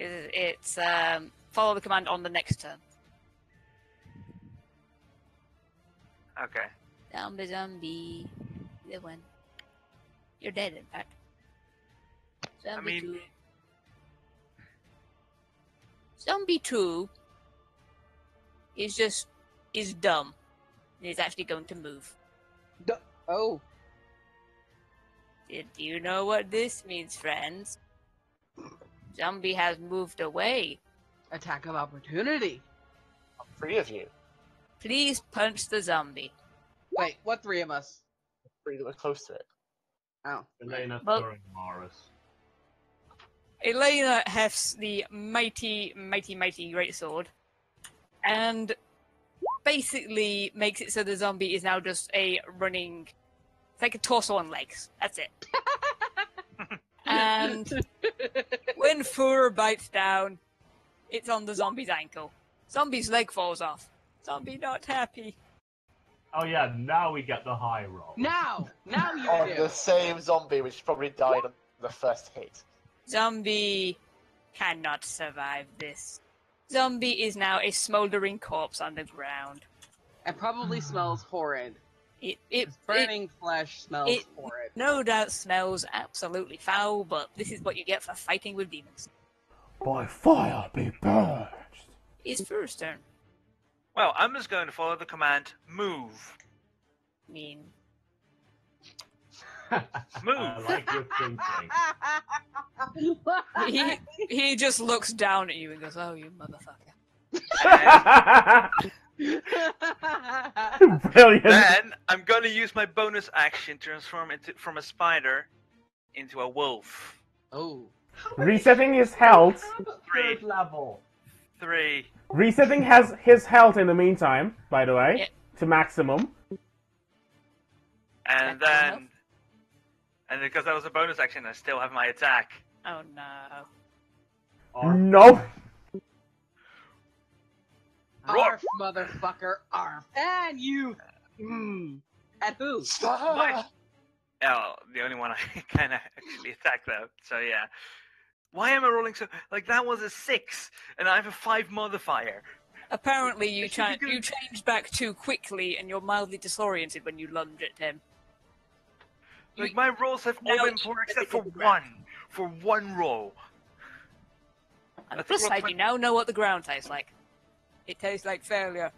B: It's follow the command on the next turn.
F: Okay.
B: Zombie. The one. You're dead, in fact. Zombie 2. Zombie 2 is dumb. He's actually going to move.
D: Oh.
B: Do you know what this means, friends? Zombie has moved away.
D: Attack of opportunity.
H: 3 of you.
B: Please punch the zombie.
D: Wait, what 3 of us?
H: 3 that were close to it.
D: Oh.
G: Elena,
B: Well-
G: Thor, and Morris.
B: Elena hefts the mighty greatsword and basically makes it so the zombie is now just a running... It's like a torso and legs. That's it. And when Fur bites down, it's on the zombie's ankle. Zombie's leg falls off. Zombie not happy.
G: Oh yeah, now we get the high roll.
D: Now you
H: On
D: do.
H: the same zombie which probably died on the first hit.
B: Zombie cannot survive this. Zombie is now a smoldering corpse on the ground.
D: It probably smells horrid.
B: It
D: Burning flesh smells
B: it-
D: horrid.
B: no doubt smells absolutely foul, but this is what you get for fighting with demons.
C: By fire be purged.
B: It's first turn.
F: Well, I'm just going to follow the command move.
B: I mean,
F: Move.
G: I like your thinking.
B: he just looks down at you and goes, "Oh, you motherfucker!"
C: Brilliant.
F: Then I'm going to use my bonus action to transform from a spider into a wolf.
D: Oh.
C: Resetting his health.
F: Three.
G: Level.
F: 3.
C: Resetting has his health in the meantime, by the way,
B: Yeah.
C: to maximum.
F: And then... And because that was a bonus action, I still have my attack.
B: Oh no!
C: No.
D: Arf, motherfucker, arf. And you. At who?
F: Oh, the only one I can actually attack though. So yeah. Why am I rolling so... Like, that was a 6, and I have a 5 modifier.
B: Apparently, you changed back too quickly, and you're mildly disoriented when you lunge at him.
F: Like, my rolls have all
B: Now
F: been
B: it's
F: poor except for
B: the ground.
F: one. For one roll.
B: On the plus side, you now know what the ground tastes like. It tastes like failure.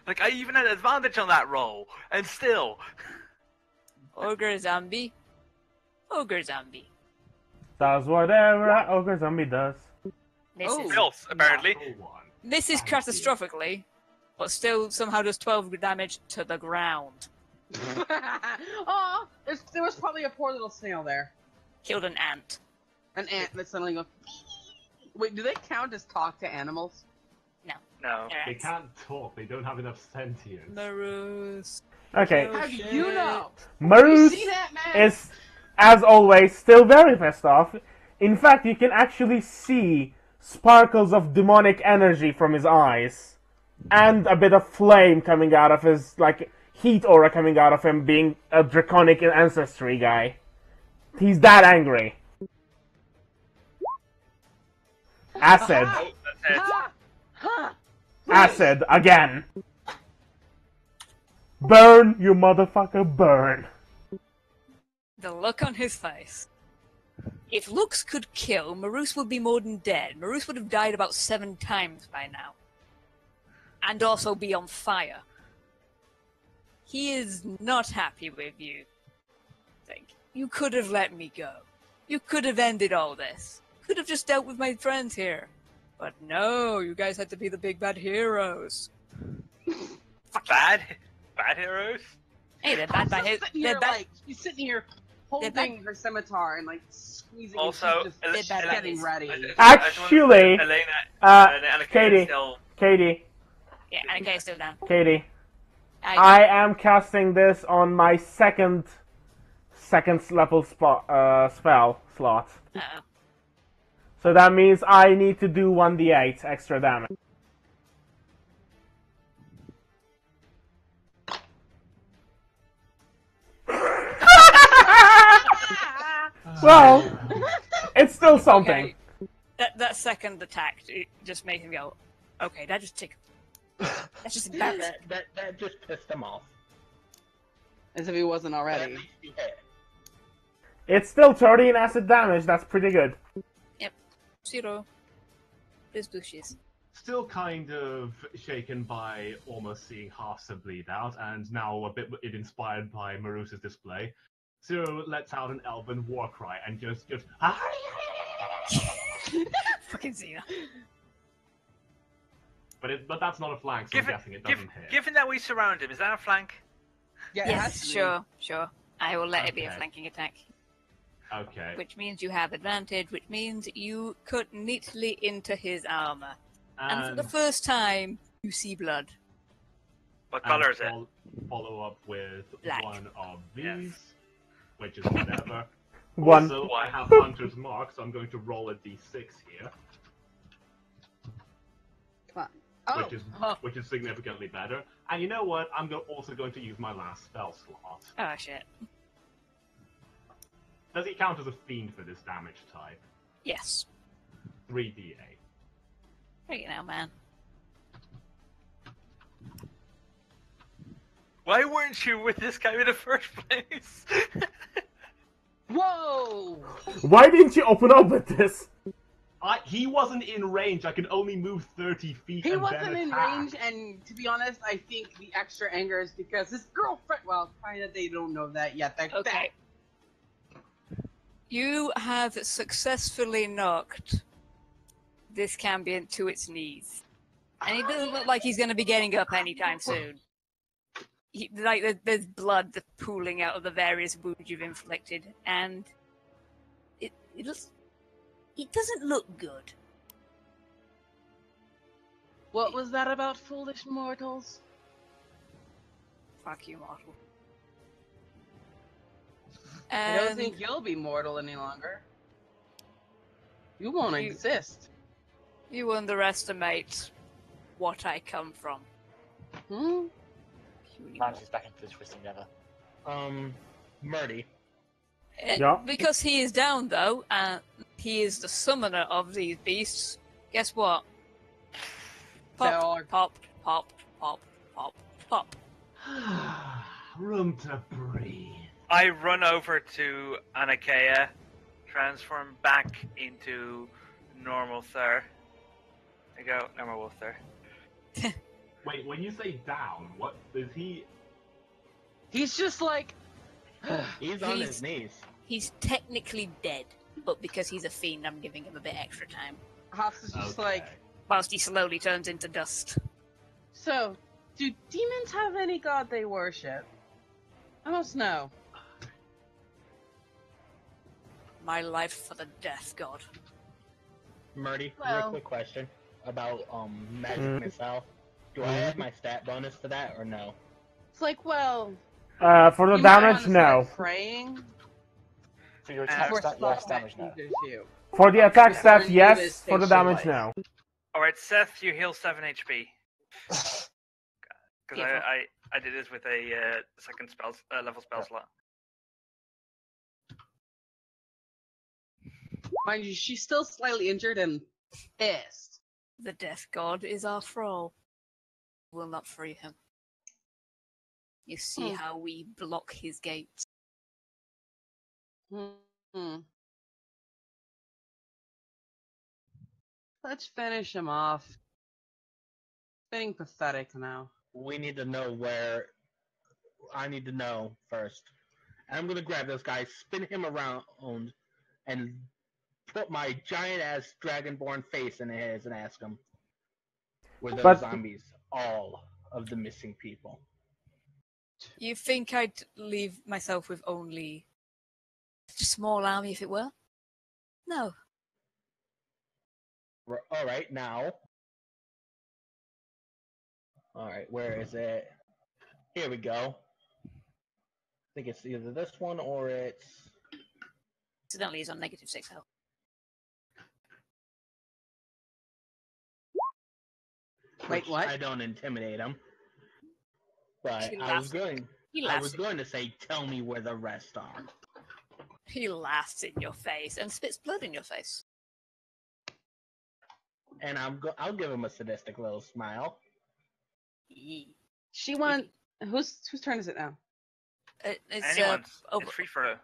F: Like, I even had advantage on that roll, and still...
B: Ogre zombie. Ogre zombie.
C: Does whatever an ogre zombie does.
B: This
D: Oh.
B: is
F: Else, apparently.
G: Natural one.
B: this is catastrophically, but still somehow does 12 damage to the ground.
D: Oh, there was probably a poor little snail there.
B: Killed an ant.
D: An ant that suddenly goes. Wait, do they count as talk to animals?
F: No.
B: They're
G: They
B: ants.
G: can't talk. They don't have enough sentience.
B: Marus.
C: Okay,
B: Oh,
D: How do you
B: shit.
D: know? You
C: Marus
D: see that, man?
C: is, as always, still very pissed off. In fact, you can actually see sparkles of demonic energy from his eyes. And a bit of flame coming out of his, like, heat aura coming out of him being a draconic ancestry guy. He's that angry. Acid.
D: Aha!
F: That's it.
D: Ha! Ha!
C: Acid, again. Burn, you motherfucker, burn.
B: The look on his face. If looks could kill, Marus would be more than dead. Marus would have died about 7 times by now. And also be on fire. He is not happy with you. Think. You could have let me go. You could have ended all this. Could have just dealt with my friends here. But no, you guys had to be the big bad heroes.
F: Bad heroes?
B: Hey, they're bad by his. They're bad.
D: Like, she's sitting here holding her scimitar and like squeezing.
F: Also,
D: and she's just getting ready.
C: Actually,
F: Elena,
C: Katie,
F: still...
B: Yeah, Annika is still down.
C: Katie, I am casting this on my second level spell slot.
B: Uh-oh.
C: So that means I need to do 1d8 extra damage. Well, it's still something.
B: Okay. That second attack it just made him go, okay, that just tickled. That's just embarrassing.
E: that just pissed him off.
D: As if he wasn't already.
C: It's still 13 acid damage, that's pretty good.
B: Yep. 0. Those bushes.
G: Still kind of shaken by almost seeing Hafsa bleed out, and now a bit inspired by Marus's display. Zero lets out an elven war cry and just
B: Fucking Xena.
G: But that's not a flank, so I'm guessing it doesn't hit.
F: Given that we surround him, is that a flank?
D: Yeah,
B: Yes, sure. I will let it be a
G: Okay.
B: flanking attack.
G: Okay.
B: Which means you have advantage, which means you cut neatly into his armor. And for the first time, you see blood.
F: What color is it?
G: Follow up with
B: Black.
G: one of these,
F: Yes.
G: which is whatever.
C: One.
G: Also, I have Hunter's Mark, so I'm going to roll a d6 here,
D: Come on. Oh,
G: which is significantly better. And you know what? I'm also going to use my last spell slot.
B: Oh, shit.
G: Does he count as a fiend for this damage type?
B: Yes.
G: 3d8.
B: Right now, man.
F: Why weren't you with this guy in the first place?
D: whoa!
C: Why didn't you open up with this?
G: He wasn't in range. I can only move 30 feet.
D: He
G: and
D: wasn't
G: then
D: in
G: attack.
D: range, and to be honest, I think the extra anger is because his girlfriend. Well, kinda, they don't know that yet.
B: Okay. You have successfully knocked this Cambion to its knees. And he doesn't look like he's going to be getting up anytime soon. There's blood pooling out of the various wounds you've inflicted, and it doesn't look good.
D: What was that about, foolish mortals?
B: Fuck you, mortal.
D: I don't think you'll be mortal any longer. You won't exist.
B: You underestimate what I come from.
D: Hmm?
H: Manages back into the twisting nether.
E: Murdy.
C: Yeah.
B: Because he is down, though, and he is the summoner of these beasts. Guess what? Pop, pop, pop, pop, pop, pop.
G: Room to breathe.
F: I run over to Anakea, transform back into normal Thur. There you go, normal Thur.
G: Wait, when you say down, what is he?
D: He's just like...
E: He's on his knees.
B: He's technically dead, but because he's a fiend, I'm giving him a bit extra time.
D: Hops is just like...
B: Whilst he slowly turns into dust.
D: So, do demons have any god they worship? I must know.
B: My life for the death god.
E: Murdy,
D: Well-
E: real quick question about magic missile. Do I add my stat bonus to that or no?
D: It's like, well...
C: For the
D: you might
C: damage,
D: wanna
C: no.
D: start praying.
H: For your attack
D: For
H: stat, yes, damage no.
D: you.
C: For the attack
D: Your
C: stat,
D: turn,
C: yes.
D: Davis
C: For the
D: takes your
C: damage,
D: life.
C: no.
F: Alright, Seth, you heal 7 HP. Because
B: Beautiful.
F: I did this with a second level spell slot.
D: Mind you, she's still slightly injured and pissed.
B: The death god is our thrall. Will not free him. You see how we block his gates.
D: Hmm. Let's finish him off. Getting pathetic now.
E: We need to know where. I need to know first. I'm gonna grab this guy, spin him around, and put my giant ass dragonborn face in his and ask him, were those zombies all of the missing people?
B: You think I'd leave myself with only such a small army if it were? No.
E: Alright, now. Alright, where is it? Here we go. I think it's either this one or it's...
B: Incidentally, he's on -6 health.
D: Wait, what?
E: I don't intimidate him. But
B: He
E: I was
B: laughs.
E: going to say, tell me where the rest are.
B: He laughs in your face and spits blood in your face.
E: And I'll give him a sadistic little smile.
D: She won. Whose turn is it now?
B: It's
A: It's free for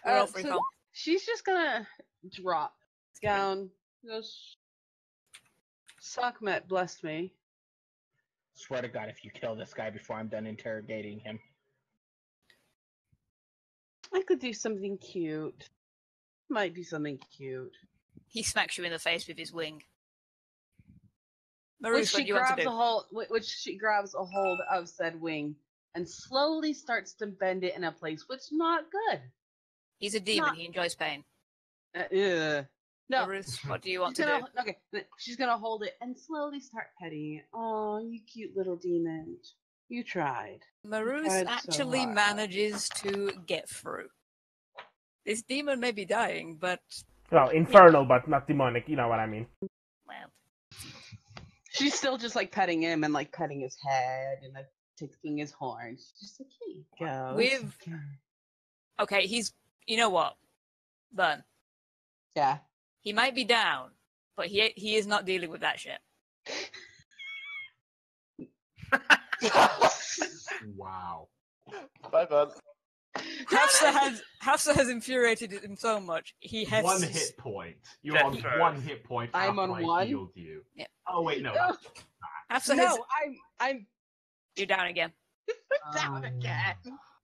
D: so she's just gonna drop down. Goes. Sakmet blessed me.
E: Swear to God, if you kill this guy before I'm done interrogating him.
D: I could do something cute. Might do something cute.
B: He smacks you in the face with his wing.
D: Which
B: Marus, what do you want to do?
D: Which she grabs a hold of said wing and slowly starts to bend it in a place which is not good.
B: He's a demon. He enjoys pain.
D: No.
B: Marus, what do you want to do?
D: Okay, she's gonna hold it and slowly start petting it. Oh, you cute little demon. You tried.
B: Marus actually manages to get through. This demon may be dying, but...
C: Well, infernal, but not demonic, you know what I mean.
B: Well...
D: She's still just like petting him and like petting his head and like tickling his horns. Just like, here you go.
B: Okay, he's... You know what? Burn.
D: Yeah.
B: He might be down, but he is not dealing with that shit.
G: Wow.
H: Bye, bud.
B: Hafsa has infuriated him so much. He has
G: 1 hit point. You're on 1 hit point.
D: I'm on 1.
G: Healed you.
B: Yeah.
G: Oh wait, no.
D: I'm.
B: You're down again.
D: Down again.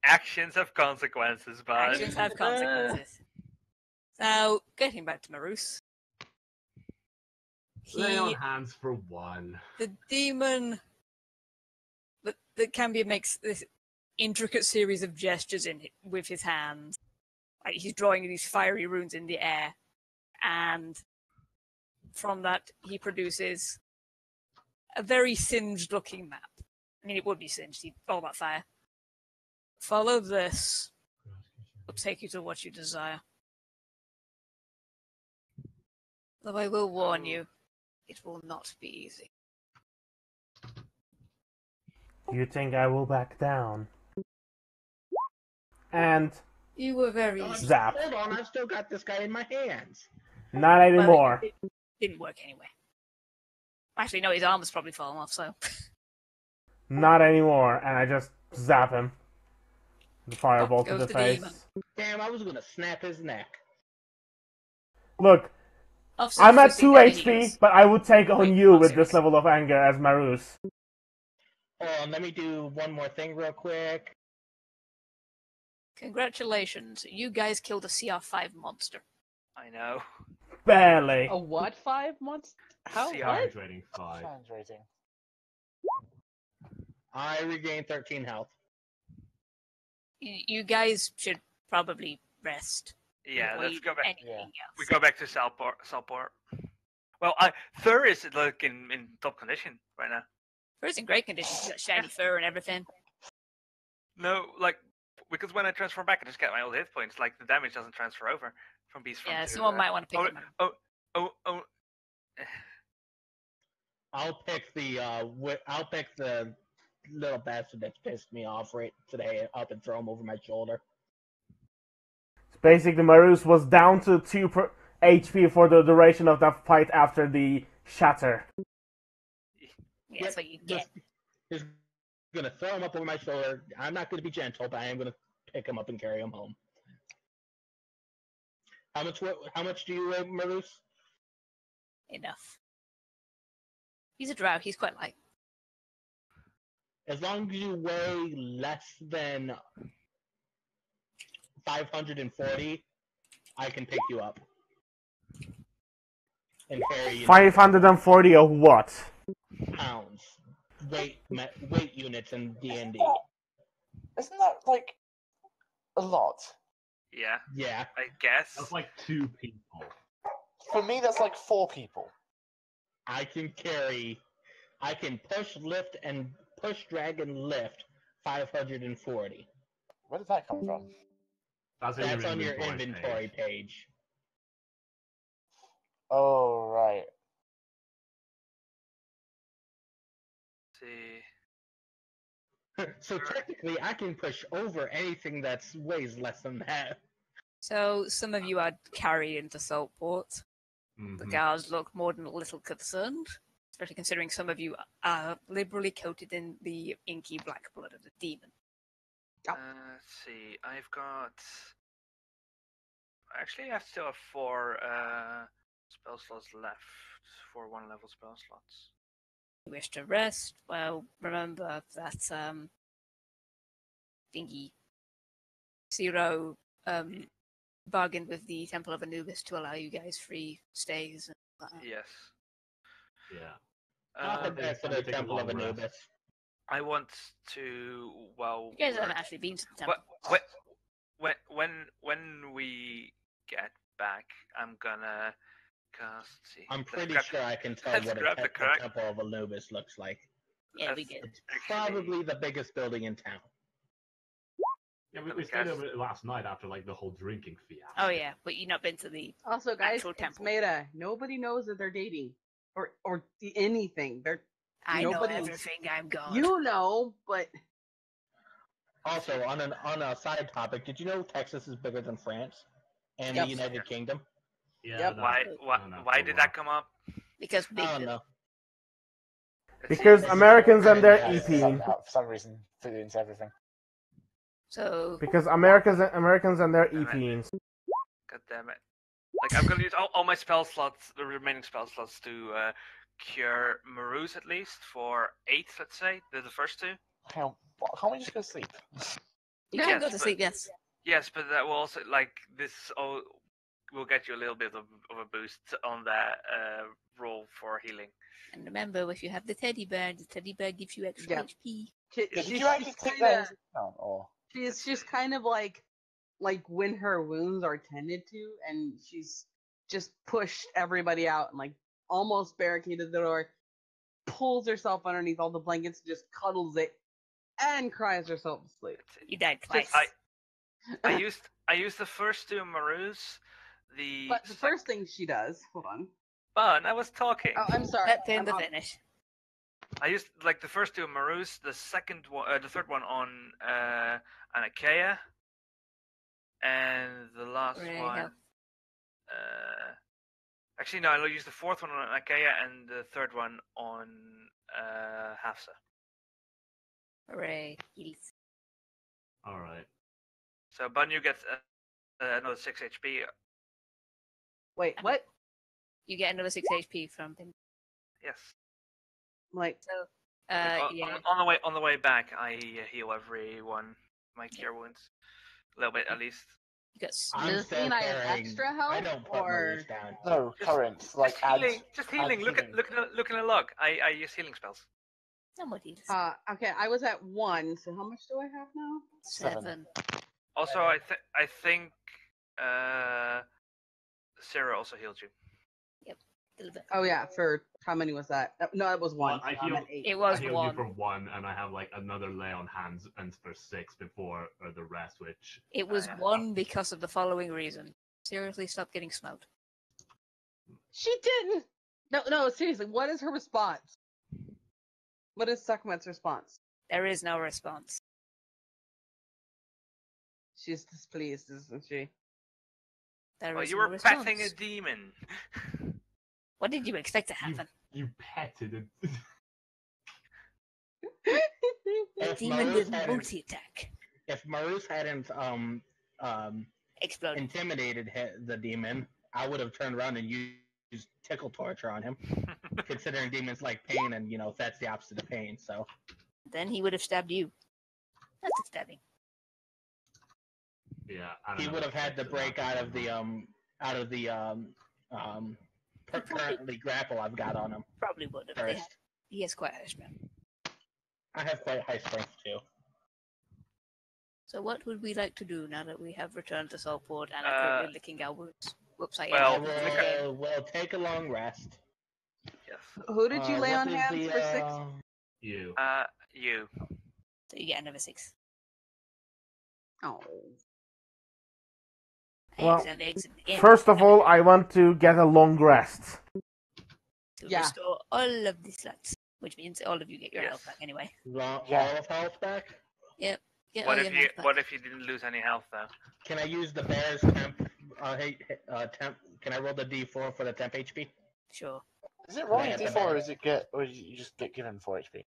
A: Actions have consequences, bud.
B: Actions have consequences. So, getting back to Marus.
G: Lay on hands for 1.
B: The demon that Cambia makes this intricate series of gestures with his hands. Like he's drawing these fiery runes in the air. And from that, he produces a very singed looking map. I mean, it would be singed, all that fire. Follow this. It'll take you to what you desire. Though I will warn you, it will not be easy.
C: You think I will back down? And...
B: You were very...
C: Zap.
E: Hold on, I've still got this guy in my hands.
C: Not anymore.
B: Well, it didn't work anyway. Actually, no, his arm has probably fallen off, so...
C: Not anymore, and I just zap him. The fireball to the face.
B: Demon.
E: Damn, I was gonna snap his neck.
C: Look, I'm at 2 HP, but I would take on you with this level of anger as Marus.
E: Hold on, let me do one more thing real quick.
B: Congratulations, you guys killed a CR5 monster.
A: I know.
C: Barely.
D: A what 5 months? How?
G: Challenge rating 5.
H: Challenge rating.
E: I regained 13 health.
B: You guys should probably rest.
A: Yeah, let's go back.
B: Else.
A: We go back to Salport. Well, Thur is like in top condition right now.
B: Fur's in great condition. He's got shiny fur and everything.
A: No, like because when I transform back, I just get my old hit points. Like the damage doesn't transfer over from beast form.
B: Yeah, someone might want to pick him up.
A: Oh.
E: I'll pick the little bastard that's pissed me off right today up and throw him over my shoulder.
C: Basically, Marus was down to 2 HP for the duration of that fight after the shatter.
B: Yeah, that's what you get.
E: Just gonna throw him up over my shoulder. I'm not gonna be gentle, but I am gonna pick him up and carry him home. How much do you weigh, Marus?
B: Enough. He's a drow. He's quite light.
E: As long as you weigh less than 540, I can pick you up. And carry you
C: 540 of what?
E: pounds. Weight units in D&D.
H: Isn't that like a lot?
A: Yeah,
E: Yeah.
A: I guess.
G: That's like 2 people.
H: For me, that's like 4 people.
E: I can push, lift, and push, drag, and lift 540.
H: Where did that come from?
E: That's on your inventory page.
H: Oh, right.
A: See.
E: So technically, I can push over anything that weighs less than that.
B: So some of you are carried into Saltport. The guards look more than a little concerned, especially considering some of you are liberally coated in the inky black blood of the demon.
A: Let's see. I've got. Actually, I still have 4 spell slots left. 4 1-level spell slots.
B: You wish to rest? Well, remember that thingy Zero bargained with the Temple of Anubis to allow you guys free stays and whatnot.
A: Yes.
G: Yeah.
E: Not the best for the Temple of Anubis.
A: I want to. Well,
B: you guys haven't actually been to the temple.
A: When we get back, I'm gonna cast. See,
E: I'm pretty sure I can tell what the Temple of Anubis looks like.
B: Yeah, we did.
E: It's probably the biggest building in town.
G: Yeah, we stayed over last night after like the whole drinking fiasco.
B: Oh yeah, but you've not been to the
D: also, guys,
B: actual
D: it's
B: temple.
D: meta. Nobody knows that they're dating or anything.
B: I know everything. I'm gone.
D: You know, but
E: also on a side topic, did you know Texas is bigger than France and the United Kingdom?
G: Yeah.
D: Yep.
A: Why did that come up?
B: Because
E: I don't know.
C: Because Americans and their EP.
H: For some reason, fit into everything.
B: So.
C: Because Americans and their EPs.
A: God damn it! Like I'm gonna use all my spell slots, the remaining spell slots, to cure Marus at least for 8. Let's say the first 2.
H: Hang on, can't we just go to sleep?
B: You can go to sleep, yes.
A: Yes, but that will also this will get you a little bit of a boost on that roll for healing.
B: And remember, if you have the teddy bear gives you extra HP.
H: Did you actually take that into account, or?
D: She's just kind of like when her wounds are tended to, and she's just pushed everybody out and like almost barricaded the door, pulls herself underneath all the blankets, just cuddles it, and cries herself to sleep.
B: You died twice.
A: I used the first 2 Marus.
D: But the first thing she does, hold on.
A: But I was talking.
D: Oh, I'm sorry.
B: Let them finish.
A: I used the first 2 Marus, the second one, the third one on Anakea, and the last one. Actually, no, I'll use the 4th one on Anakea and the 3rd one on Hafsa.
B: Hooray!
G: All right.
A: So Banyu gets another 6 HP.
D: Wait, what?
B: You get another 6 HP from him.
A: Yes.
D: Like
B: so.
A: Yeah. On the way back, I heal everyone. My cure wounds, a little bit at least.
B: You got.
D: Does this mean I have extra health?
E: I don't put Marus down.
H: No, current. Like
A: just healing. Look at the log. I use healing spells.
B: Somebody.
D: Okay, I was at 1. So how much do I have now?
B: 7.
A: Also, I think Sarah also healed you.
B: Yep. A little bit.
D: Oh yeah, for how many was that? No, it was 1.
G: I healed,
B: it was
G: I healed
B: 1.
G: you for 1, and I have like another lay on hands and for 6 before the rest, which
B: it was 1 because of the following reason. Seriously, stop getting smoked.
D: She didn't. No, seriously. What is her response? What is Sekhmet's response?
B: There is no response.
D: She's displeased, isn't she?
A: You were petting a demon.
B: What did you expect to happen?
G: You petted it.
B: The demon did multi-attack.
E: If Marus hadn't intimidated the demon, I would have turned around and used use tickle torture on him, considering demons like pain, and that's the opposite of pain. So
B: then he would have stabbed you. That's a stabbing.
G: Yeah,
E: he would have had to break out of the currently grapple I've got on him.
B: Probably would have.
E: First.
B: He has quite high strength.
E: I have quite high strength too.
B: So what would we like to do now that we have returned to Saltport and are currently licking our wounds? Whoops,
E: We'll take a long rest.
A: Yes.
D: Who did you lay on hands for 6?
G: You.
A: You.
B: So you get another 6.
D: Oh.
C: Well,
B: excellent.
C: First of all, I want to get a long rest.
B: To restore all of the slots, which means all of you get your health back anyway.
E: All of health back?
B: Yep.
A: What if you didn't lose any health though?
E: Can I use the bear's temp? Temp. Can I roll the D4 for the temp HP?
B: Sure.
H: Is it rolling D4 or you just get given 4 HP?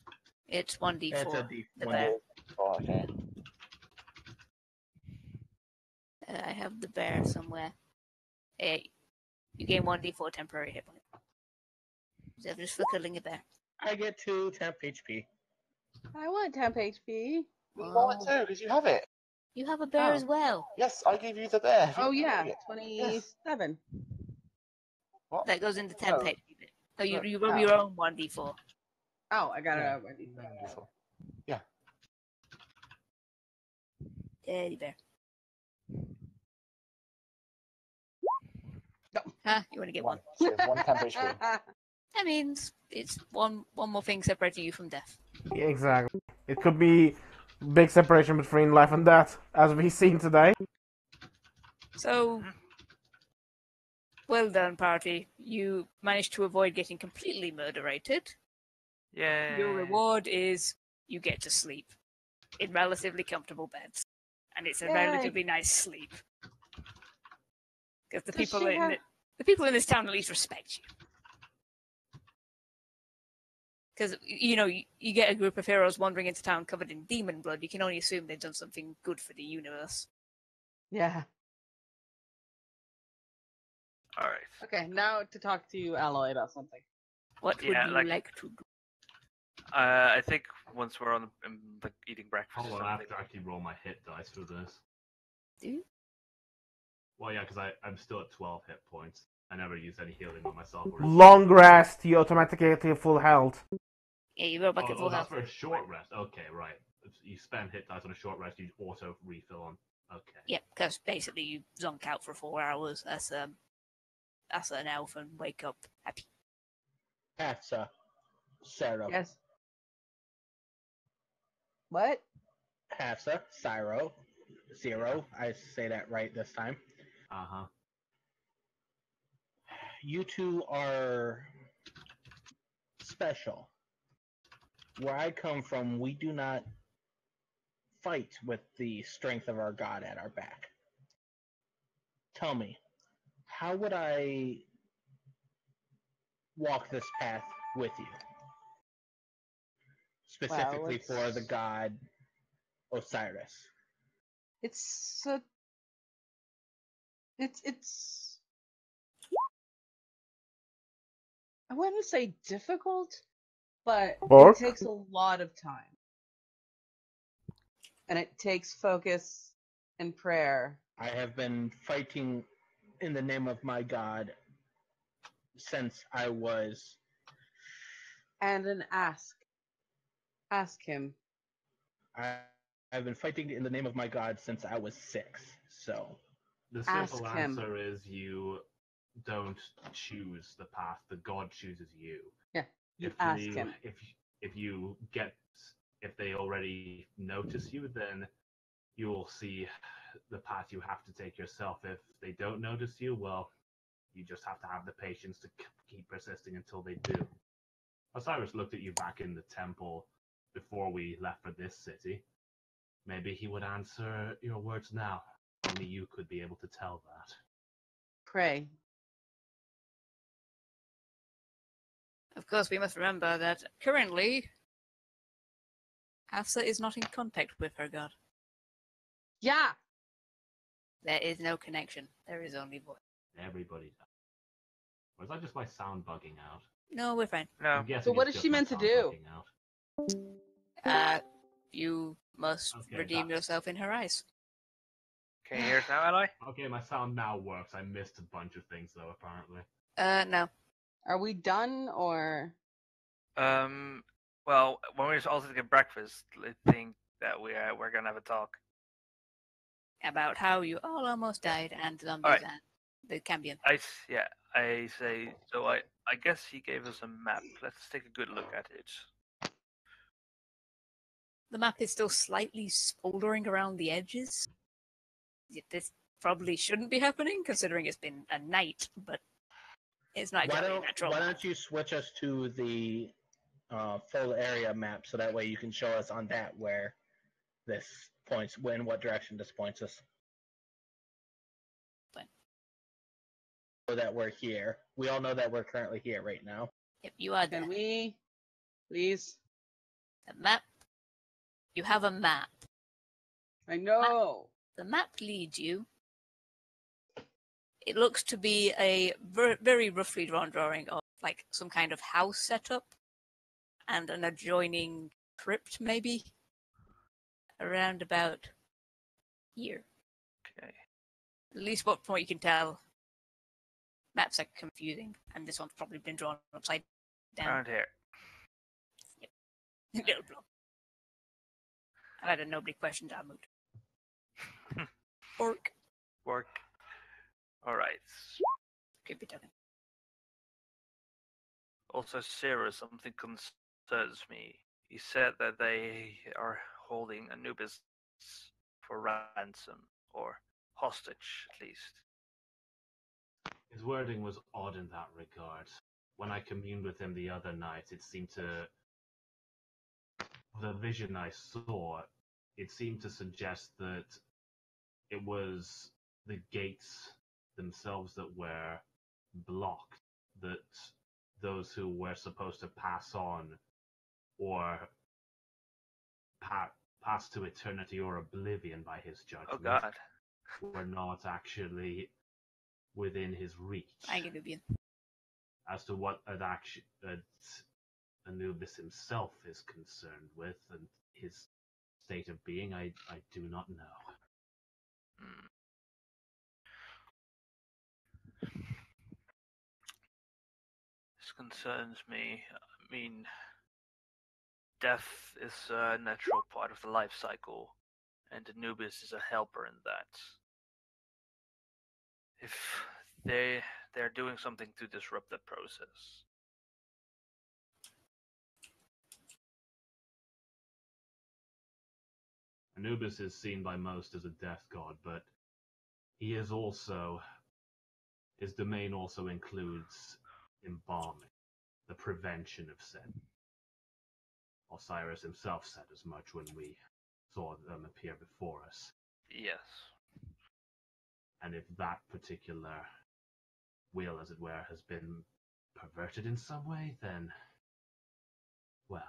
B: It's 1d4.
E: It's a D4.
B: The bear.
H: Oh, okay.
B: I have the bear somewhere. Hey, you gain 1d4 temporary hit points. Is that just for killing a bear?
E: I get 2 temp HP.
D: I want temp HP.
H: You want it too, because you have it.
B: You have a bear as well.
H: Yes, I gave you the bear.
D: Oh yeah, 27.
H: What?
B: That goes into temp HP. Oh, you roll
D: Oh.
B: your own 1d4.
D: Oh, I got it already.
H: Yeah.
B: Teddy bear.
D: No.
B: Huh? You want to get one?
H: So 1 temp HP.
B: That means it's one more thing separating you from death.
C: Yeah, exactly. It could be big separation between life and death, as we've seen today.
B: So, well done, party. You managed to avoid getting completely murderated.
A: Yeah.
B: Your reward is you get to sleep in relatively comfortable beds, and it's a relatively nice sleep. Because the people in this town at least respect you. Because, you get a group of heroes wandering into town covered in demon blood, you can only assume they've done something good for the universe.
D: Yeah.
A: Alright.
D: Okay, now to talk to Alloy about something.
B: What would you like to do?
A: I think once we're on eating breakfast.
G: Hold on, I have to actually roll my hit dice for this.
B: Do you?
G: Well, yeah, because I'm still at 12 hit points. I never used any healing on myself.
C: Long rest, you automatically get to full health.
B: Yeah, you go back at full health.
G: That's for a short rest. Okay, right. If you spend hit dice on a short rest, you auto refill on. Okay.
B: Yeah, because basically you zonk out for 4 hours as an elf and wake up happy.
E: Hafsa. Sarah.
D: Yes. What?
E: Hafsa. Zero. I say that right this time.
G: Uh-huh.
E: You two are special. Where I come from, we do not fight with the strength of our God at our back. Tell me, how would I walk this path with you? Specifically for the god Osiris.
D: It's I wouldn't say difficult, but it takes a lot of time. And it takes focus and prayer.
E: I have been fighting in the name of my God since I was...
D: And then ask him.
E: I've been fighting in the name of my God since I was 6, so...
G: The simple answer is you don't choose the path. The God chooses you.
D: Yeah, ask him.
G: If they already notice you, then you will see the path you have to take yourself. If they don't notice you, well, you just have to have the patience to keep persisting until they do. Osiris looked at you back in the temple before we left for this city. Maybe he would answer your words now. Only you could be able to tell that.
D: Pray.
B: Of course, we must remember that currently, Hafsa is not in contact with her god.
D: Yeah!
B: There is no connection. There is only voice.
G: Everybody does. Or is that just my sound bugging out?
B: No, we're fine.
A: No.
G: I'm guessing
D: So what
G: it's
D: is
G: just
D: she
G: my
D: meant to
G: sound
D: do?
G: bugging out.
B: You must
G: Okay,
B: redeem
G: that-
B: yourself in her eyes.
A: Can you hear us now, Ally?
G: Okay, my sound now works. I missed a bunch of things though, apparently.
B: No.
D: Are we done or?
A: Well, when we also get breakfast, I think that we're gonna have a talk.
B: About how you all almost died and zombies
A: Alright.
B: and the Cambion.
A: I say so. I guess he gave us a map. Let's take a good look at it.
B: The map is still slightly smoldering around the edges. This probably shouldn't be happening, considering it's been a night, but it's not exactly a natural
E: Why
B: map.
E: don't you switch us to the full area map so that way you can show us on that where this points, in what direction this points us.
B: Fine.
E: So that we're here. We all know that we're currently here right now.
B: Yep, you are there.
D: Can we, please?
B: The map. You have a map.
D: I know.
B: The map leads you. It looks to be a very roughly drawn drawing of like some kind of house setup and an adjoining crypt, maybe around about here.
A: Okay.
B: At least what from what you can tell, maps are confusing, and this one's probably been drawn upside down.
A: Around here.
B: Little blob. I had a nobody questioned our mood. Orc.
A: Work. All right.
B: Creepy token.
A: Also, Sarah, something concerns me. He said that they are holding Anubis for ransom, or hostage, at least.
G: His wording was odd in that regard. When I communed with him the other night, it seemed to... The vision I saw, it seemed to suggest that it was the gates themselves that were blocked, that those who were supposed to pass on or pass to eternity or oblivion by his judgment
A: Oh God.
G: were not actually within his reach.
B: Nubian.
G: As to what Anubis himself is concerned with and his state of being, I do not know.
A: Hmm. This concerns me. I mean, death is a natural part of the life cycle, and Anubis is a helper in that. If they're doing something to disrupt that process.
G: Anubis is seen by most as a death god, but he is also... His domain also includes embalming, the prevention of sin. Osiris himself said as much when we saw them appear before us.
A: Yes.
G: And if that particular will, as it were, has been perverted in some way, then, well,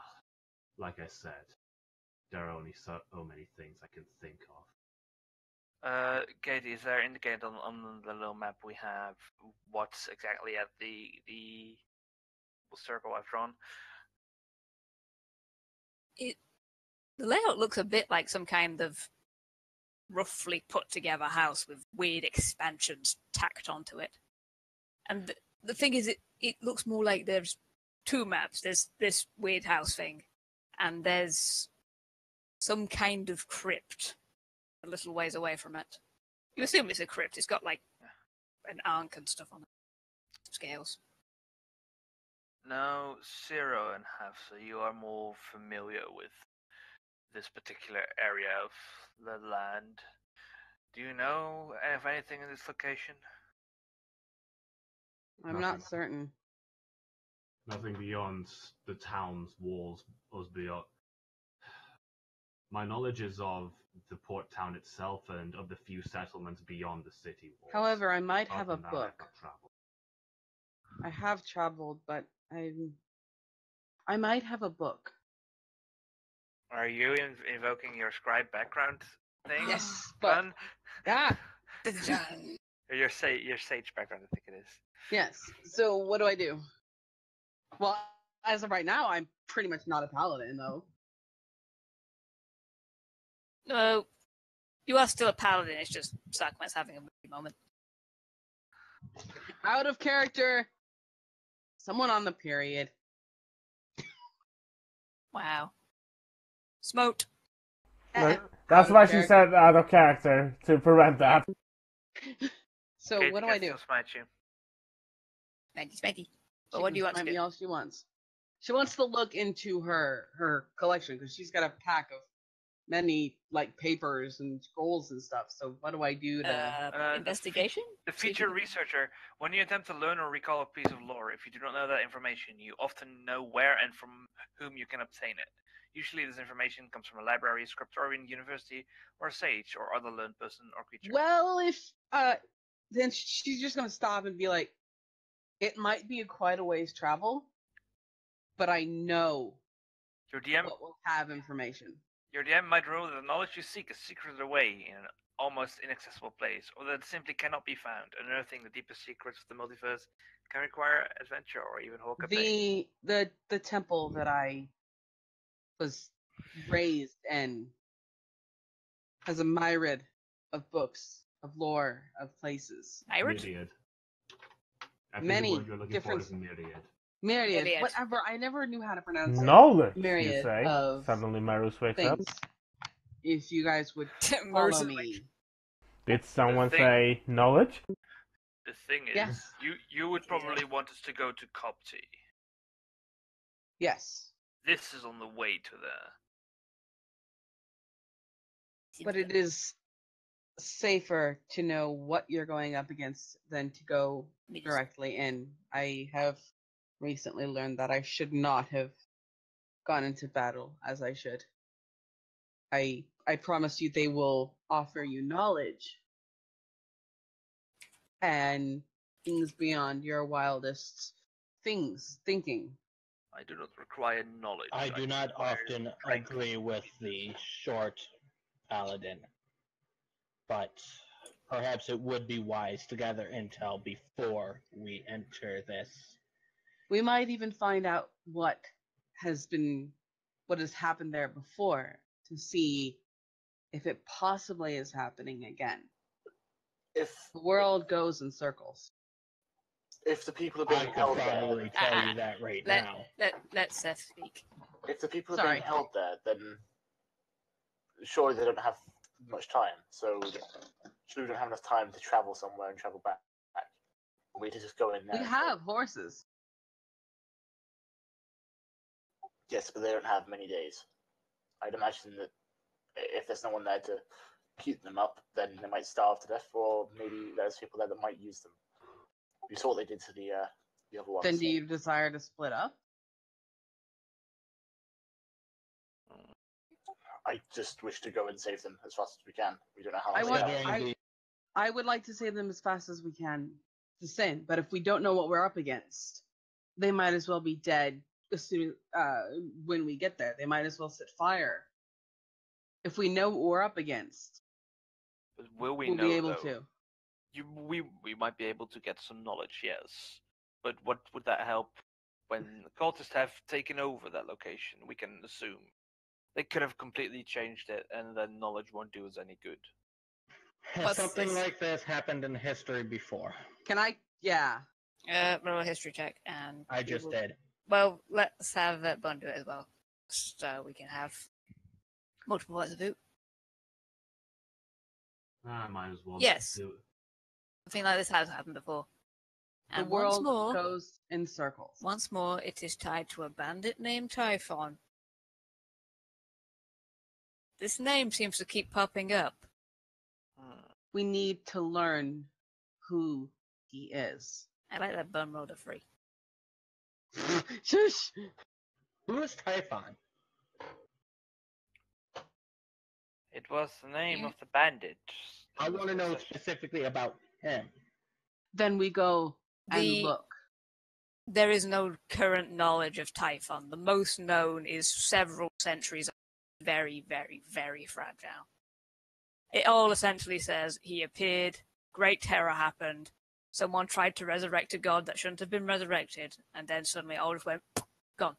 G: like I said, there are only so many things I can think of.
A: Katie, is there indicated on the little map we have what's exactly at the circle I've drawn?
B: The layout looks a bit like some kind of roughly put together house with weird expansions tacked onto it. And the thing is, it looks more like there's two maps. There's this weird house thing, and there's some kind of crypt a little ways away from it. You assume it's a crypt. It's got like an ankh and stuff on it. Scales.
A: Now, Zero and Hafsa, you are more familiar with this particular area of the land. Do you know of anything in this location?
D: I'm not certain.
G: Nothing beyond the town's walls, beyond. My knowledge is of the port town itself and of the few settlements beyond the city walls.
D: However, I might
G: Other
D: have a
G: than that,
D: book.
G: I've not traveled.
D: I have traveled, but I might have a book.
A: Are you invoking your scribe background thing?
D: Yes, but
A: Gun?
D: yeah.
F: Your sage background, I think it is.
D: Yes. So what do I do? Well, as of right now, I'm pretty much not a paladin, though.
B: No, you are still a paladin. It's just Sakman's having a moody moment.
D: Out of character. Someone on the period.
B: Wow. Smote.
C: That's why she said out of character, to prevent that.
D: So
F: Kate
D: what do I do?
F: Smite you.
B: Spanky. But what do you want to do?
D: All she wants. She wants to look into her collection because she's got a pack of many like papers and scrolls and stuff. So what do I do to
B: investigation?
F: The feature researcher, when you attempt to learn or recall a piece of lore, if you do not know that information, you often know where and from whom you can obtain it. Usually this information comes from a library, scriptorian, university, or a sage, or other learned person or creature.
D: Well, if then she's just gonna stop and be like, it might be quite a ways travel, but I know
F: your DM
D: will have information.
F: Your DM might rule that the knowledge you seek is secreted away in an almost inaccessible place, or that it simply cannot be found. Unearthing the deepest secrets of the multiverse can require adventure or even Hawk
D: the temple that I was raised in has a myriad of books, of lore, of places.
G: Myriad.
D: Many
G: different
D: myriad. Whatever. I never knew how to pronounce
C: knowledge.
D: Myriad
C: You say.
D: of
C: Suddenly, Marus wakes up.
D: If you guys would follow me.
C: Did someone say knowledge?
F: The thing is,
D: yes.
F: you would probably want us to go to Copti.
D: Yes.
F: This is on the way to there.
D: But it is safer to know what you're going up against than to go directly in. I have recently learned that I should not have gone into battle as I should. I promise you they will offer you knowledge and things beyond your wildest thinking.
F: I do not require knowledge.
E: I do not often agree with the short paladin, but perhaps it would be wise to gather intel before we enter this.
D: We might even find out what has happened there before to see if it possibly is happening again. If the world goes in circles.
H: If the people are being held there...
E: I could probably tell you that now.
B: Let Seth speak.
H: If the people are being held there, then surely they don't have much time. So surely we don't have enough time to travel somewhere and travel back. We just go in there.
D: We have horses.
H: Yes, but they don't have many days. I'd imagine that if there's no one there to keep them up, then they might starve to death, or maybe there's people there that might use them. You saw what they did to the other ones.
D: Then do you desire to split up?
H: I just wish to go and save them as fast as we can. We don't know how long
D: I would like to save them as fast as we can to Sin, but if we don't know what we're up against, they might as well be dead as soon when we get there. They might as well set fire. If we know what we're up against,
F: we'll
D: be able to.
F: We might be able to get some knowledge, yes. But what would that help when the cultists have taken over that location? We can assume they could have completely changed it, and then knowledge won't do us any good.
E: Has something like this happened in history before?
D: Can I? Yeah.
B: Roll a history check, and
E: I just did.
B: Well, let's have Bun do it as well, so we can have multiple points of view.
G: I might as well.
B: Yes. I think like this has happened before. And
D: the world goes in circles.
B: Once more, it is tied to a bandit named Typhon. This name seems to keep popping up.
D: We need to learn who he is.
B: I like that Bun rolled a 3.
D: Shush!
E: Who is Typhon?
F: It was the name of the bandit.
E: I want to know specifically about him.
D: Then we go and look.
B: There is no current knowledge of Typhon. The most known is several centuries old, very, very, very fragile. It all essentially says he appeared great terror happened. Someone tried to resurrect a god that shouldn't have been resurrected, and then suddenly all just went gone.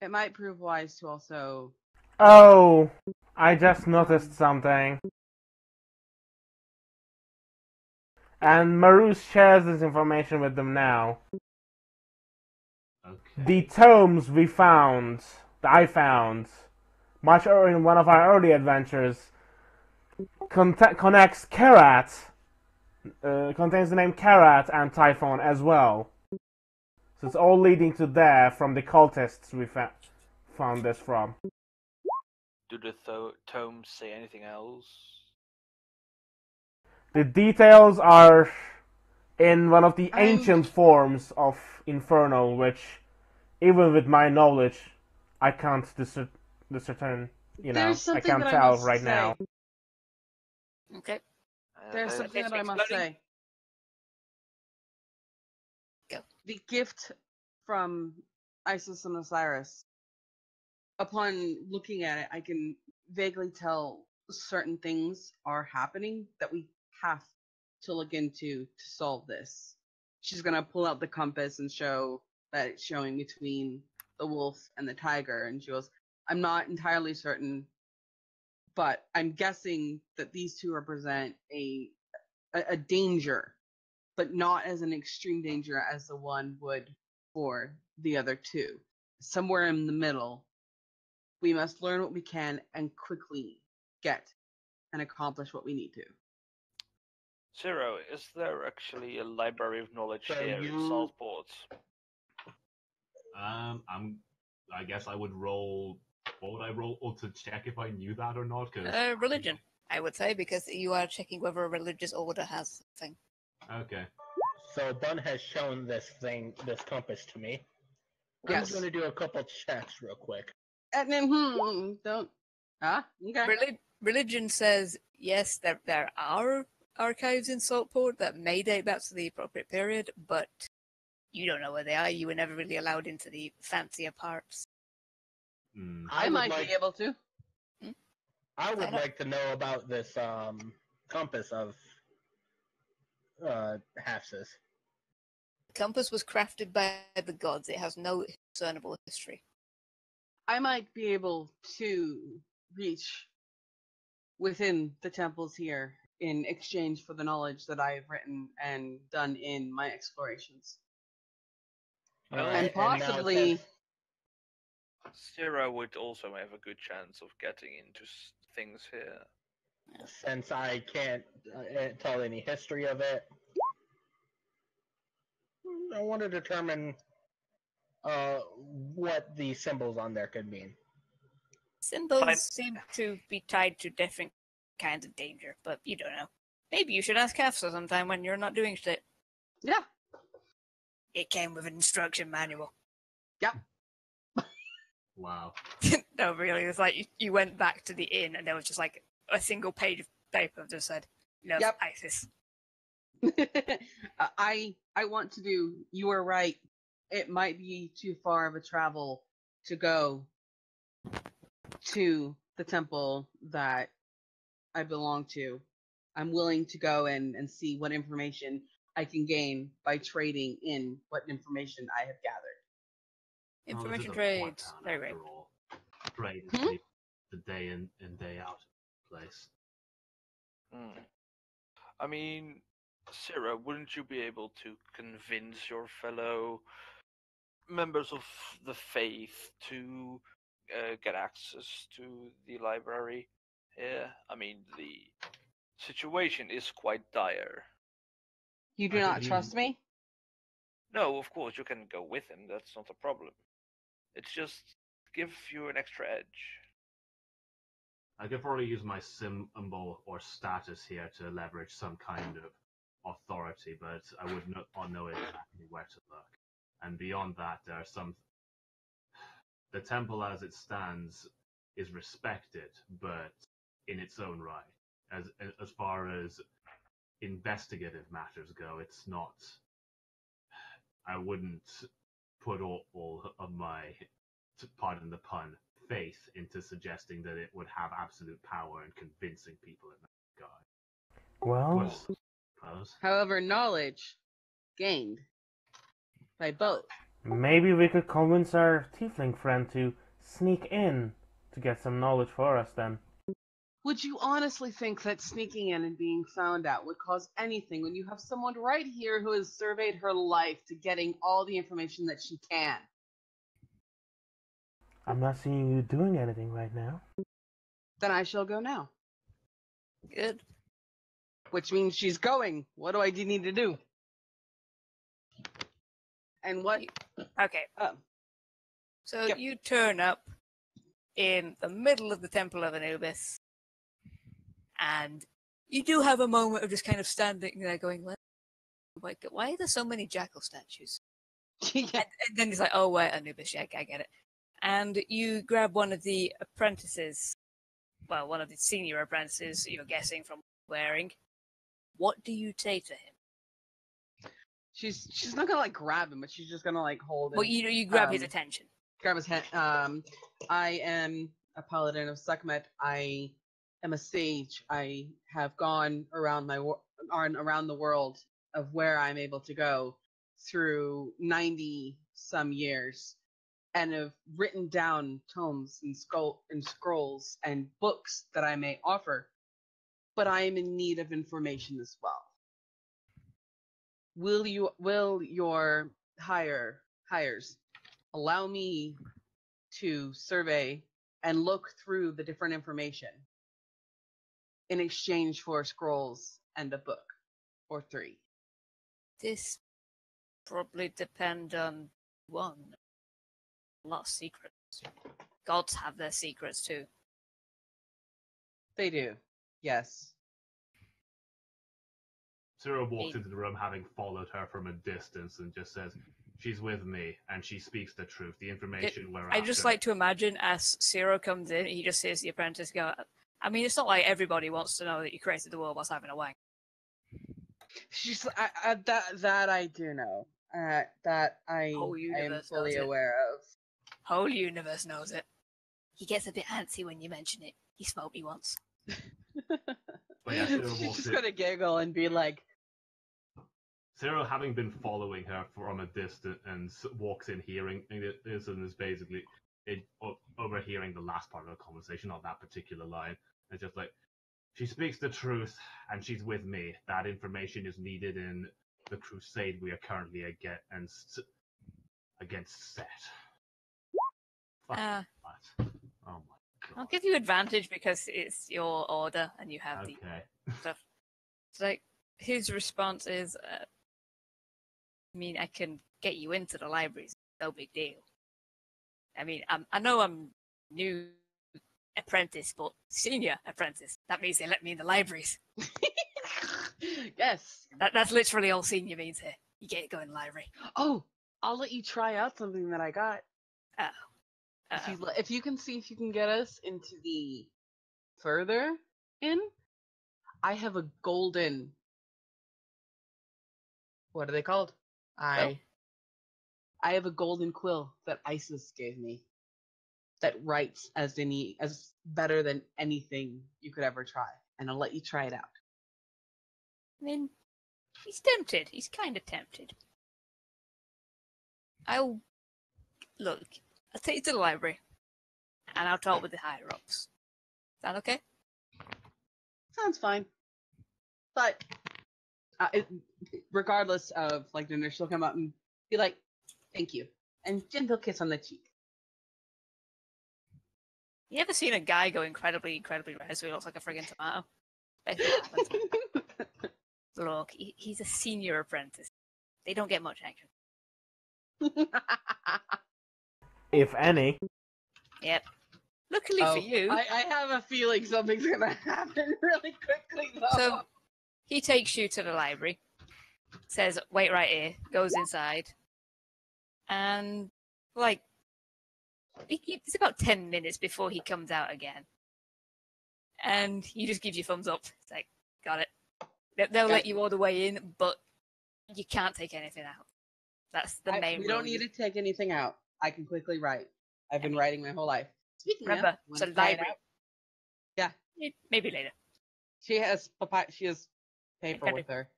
D: It might prove wise to also...
C: Oh, I just noticed something. And Marus shares this information with them now.
G: Okay.
C: The tomes that I found, much earlier in one of our early adventures, connects Karat, contains the name Karat and Typhon as well. So it's all leading to there from the cultists we found this from.
F: Do the tomes say anything else?
C: The details are in one of the ancient forms of Inferno, which, even with my knowledge, I can't discern. I can't tell right now.
B: Okay.
D: There's something that I must say.
B: Go.
D: The gift from Isis and Osiris. Upon looking at it, I can vaguely tell certain things are happening that we have to look into to solve this. She's gonna pull out the compass and show that it's showing between the wolf and the tiger, and she goes, I'm not entirely certain, but I'm guessing that these two represent a danger, but not as an extreme danger as the one would for the other two. Somewhere in the middle, we must learn what we can and quickly get and accomplish what we need to.
F: Zero, is there actually a library of knowledge here in Southport?
G: I guess I would roll. What would I roll to check if I knew that or not?
B: Religion, I would say, because you are checking whether a religious order has something.
G: Okay.
E: So Bun has shown this compass to me.
D: Yes.
E: I'm going to do a couple checks real quick.
D: And then, don't. Okay.
B: Religion says, yes, there are archives in Saltport that may date back to the appropriate period, but you don't know where they are. You were never really allowed into the fancier parts.
D: I might be able to.
E: I would like to know about this compass of Hafsa's.
B: The compass was crafted by the gods. It has no discernible history.
D: I might be able to reach within the temples here in exchange for the knowledge that I have written and done in my explorations. And possibly...
F: Zero would also have a good chance of getting into things here.
E: Since I can't tell any history of it, I want to determine what the symbols on there could mean.
B: Symbols seem to be tied to different kinds of danger, but you don't know. Maybe you should ask Hafsa sometime when you're not doing shit.
D: Yeah.
B: It came with an instruction manual.
D: Yep.
G: Wow.
B: No, really. It's like you went back to the inn and there was just like a single page of paper that just said, love Isis.
D: I want to do, you are right. It might be too far of a travel to go to the temple that I belong to. I'm willing to go and see what information I can gain by trading in what information I have gathered.
B: Information trades. Very great.
G: Trade the day in and day out place.
F: I mean, Sarah, wouldn't you be able to convince your fellow members of the faith to get access to the library here? I mean, the situation is quite dire.
D: You do not trust me?
F: No, of course, you can go with him. That's not a problem. It's just give you an extra edge.
G: I could probably use my symbol or status here to leverage some kind of authority, but I would not know exactly where to look. And beyond that, there are some... The temple as it stands is respected, but in its own right. As far as investigative matters go, it's not... I wouldn't put all of my, pardon the pun, faith into suggesting that it would have absolute power in convincing people in that regard.
C: Well,
D: however, knowledge gained by both.
C: Maybe we could convince our tiefling friend to sneak in to get some knowledge for us then.
D: Would you honestly think that sneaking in and being found out would cause anything when you have someone right here who has surveyed her life to getting all the information that she can?
C: I'm not seeing you doing anything right now.
D: Then I shall go now.
B: Good.
D: Which means she's going. What do I need to do? And what?
B: Okay. So yep. You turn up in the middle of the Temple of Anubis, and you do have a moment of just kind of standing there going, why are there so many jackal statues?
D: Yeah.
B: And then he's like, oh, wait, Anubis, yeah, I get it. And you grab one of the apprentices, well, one of the senior apprentices, you're guessing from wearing. What do you say to him?
D: She's not gonna like grab him, but she's just gonna like hold him.
B: Well, you grab his attention.
D: Grab his head. I am a paladin of Sekhmet. I am a sage. I have gone around around the world of where I'm able to go through 90 some years, and have written down tomes and scrolls and books that I may offer. But I am in need of information as well. Will your hires allow me to survey and look through the different information in exchange for scrolls and a book or 3?
B: This probably depend on one. A lot of secrets. Gods have their secrets too.
D: They do. Yes.
G: Cyril walks into the room having followed her from a distance and just says, she's with me and she speaks the truth. The information we're after.
B: I just like to imagine as Cyril comes in, he just hears the apprentice go, I mean, it's not like everybody wants to know that you created the world whilst having a wank.
D: She's that I do know. That I am fully aware of.
B: Whole universe knows it. He gets a bit antsy when you mention it. He smoked me once.
G: Yeah,
D: she's just gonna giggle and be like,
G: Cyril, having been following her from a distance, and walks in hearing this and is basically overhearing the last part of the conversation, not that particular line. It's just like, she speaks the truth and she's with me. That information is needed in the crusade we are currently against Set. Oh my God.
B: I'll give you advantage because it's your order and you have the stuff. So, like, his response is, I mean, I can get you into the libraries. No big deal. I mean, I know I'm new apprentice, but senior apprentice. That means they let me in the libraries.
D: Yes.
B: That's literally all senior means here. You get to go in the library.
D: Oh, I'll let you try out something that I got.
B: Oh.
D: If you can see if you can get us into the further in, I have a golden. What are they called? I have a golden quill that Isis gave me. That writes as better than anything you could ever try, and I'll let you try it out.
B: I mean, he's tempted. He's kind of tempted. I'll take you to the library, and I'll talk with the higher-ups. Sound okay?
D: Sounds fine. But regardless of like the nurse, she'll come up and be like, "Thank you," and gentle kiss on the cheek.
B: You ever seen a guy go incredibly red so he looks like a friggin' tomato? Look, he's a senior apprentice. They don't get much action.
C: If any.
B: Yep. Luckily for you.
D: I have a feeling something's gonna happen really quickly, though.
B: So, he takes you to the library, says, wait right here, goes inside, and, like, it's about 10 minutes before he comes out again. And he just gives you thumbs up. It's like, got it. They'll let you all the way in, but you can't take anything out. That's the main rule.
D: We don't need to take anything out. I can quickly write. I've been writing my whole life. Speaking
B: Remember,
D: of,
B: it's a
D: wanna try it
B: library.
D: out? Yeah.
B: Maybe later.
D: She has paper with her.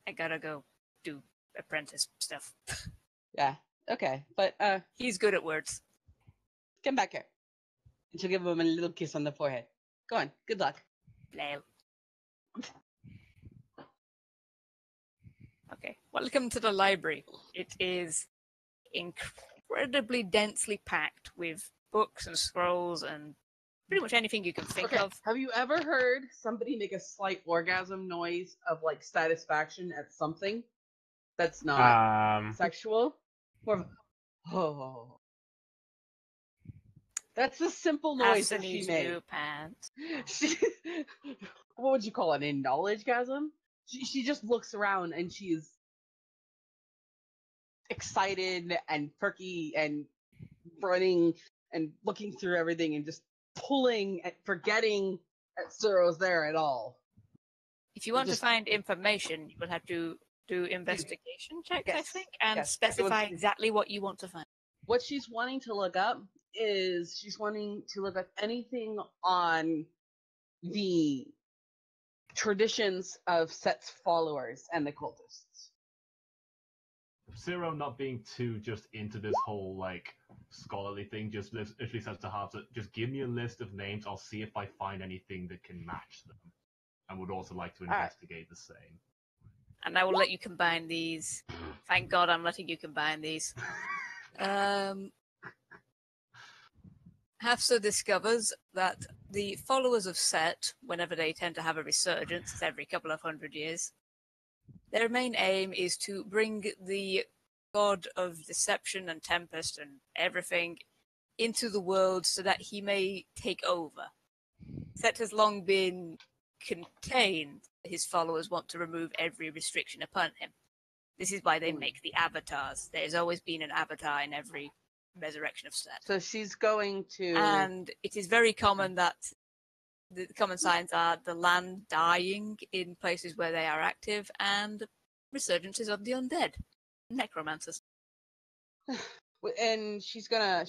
B: I gotta go do apprentice stuff.
D: Yeah. Okay. But
B: He's good at words.
D: come back here. And she'll give him a little kiss on the forehead. Go on. Good luck.
B: Blale. Okay. Welcome to the library. It is incredibly densely packed with books and scrolls and pretty much anything you can think of.
D: Have you ever heard somebody make a slight orgasm noise of like satisfaction at something that's not sexual? More of, oh. That's a simple noise that she made.
B: Pants.
D: What would you call it? An knowledgegasm? She just looks around and she's excited and perky and running and looking through everything and just pulling and forgetting that Suro's there at all.
B: If you want to find information, you will have to do investigation checks, I think, and specify exactly what you want to find.
D: What she's wanting to look up is she's wanting to look up anything on the traditions of Set's followers and the cultists.
G: Siro not being too just into this whole like scholarly thing, just literally says to Harper, just give me a list of names, I'll see if I find anything that can match them. And would also like to investigate the same.
B: And I will let you combine these. Thank God I'm letting you combine these. Hafsa discovers that the followers of Set, whenever they tend to have a resurgence, it's every couple of 100 years, their main aim is to bring the god of deception and tempest and everything into the world so that he may take over. Set has long been contained. His followers want to remove every restriction upon him. This is why they make the avatars. There's always been an avatar in every resurrection of Set.
D: So she's going to...
B: And it is very common that the common signs are the land dying in places where they are active and resurgences of the undead. Necromancers.
D: And she's gonna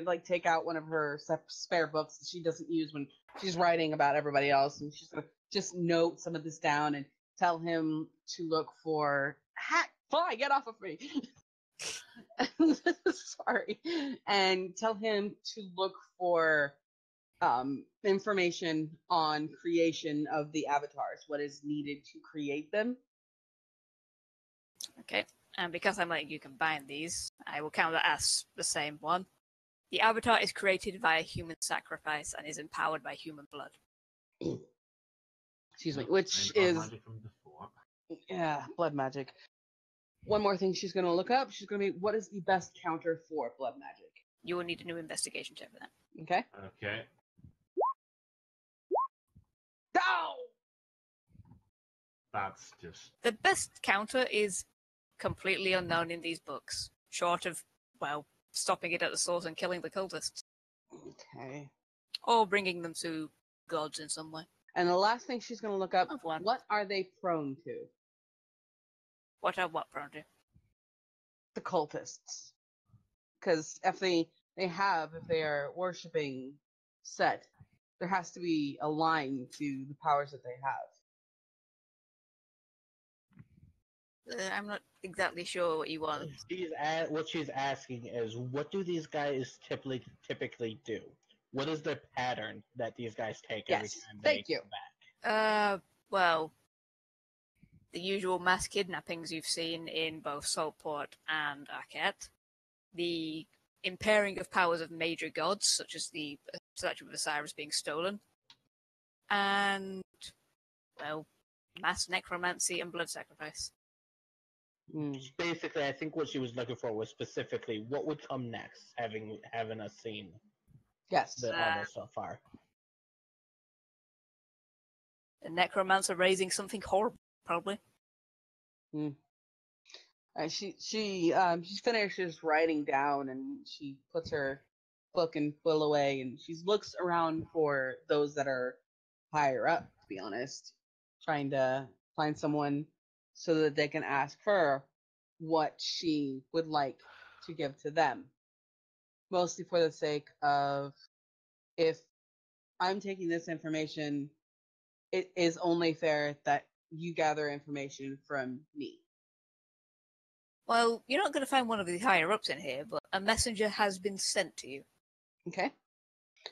D: like take out one of her spare books that she doesn't use when she's writing about everybody else, and she's gonna just note some of this down and tell him to look for fly, get off of me. Sorry. And tell him to look for information on creation of the avatars, what is needed to create them.
B: Okay, and because I'm letting you combine these, I will count that as the same one. The avatar is created via human sacrifice and is empowered by human blood.
D: Excuse me, which is... Yeah, blood magic. One more thing she's going to look up. She's going to be, what is the best counter for blood magic?
B: You will need a new investigation check for that.
D: Okay.
G: Okay.
D: Ow!
G: That's just...
B: The best counter is completely unknown in these books, short of, well, stopping it at the source and killing the cultists.
D: Okay.
B: Or bringing them to gods in some way.
D: And the last thing she's going to look up, what are they prone to?
B: What are what prone to?
D: The cultists. Because if they are worshipping Set, there has to be a line to the powers that they have.
B: I'm not exactly sure what you want.
E: What she's asking is, what do these guys typically do? What is the pattern that these guys take every time they come back?
B: Well, the usual mass kidnappings you've seen in both Saltport and Arquette, the impairing of powers of major gods, such as the statue of Osiris being stolen, and, well, mass necromancy and blood sacrifice.
E: Basically, I think what she was looking for was specifically what would come next, having us seen all so far.
B: The necromancer raising something horrible, probably.
D: She finishes writing down, and she puts her book and quill away, and she looks around for those that are higher up, to be honest, trying to find someone so that they can ask her what she would like to give to them. mostly for the sake of if I'm taking this information, it is only fair that you gather information from me.
B: Well, you're not going to find one of the higher ups in here, but a messenger has been sent to you.
D: Okay.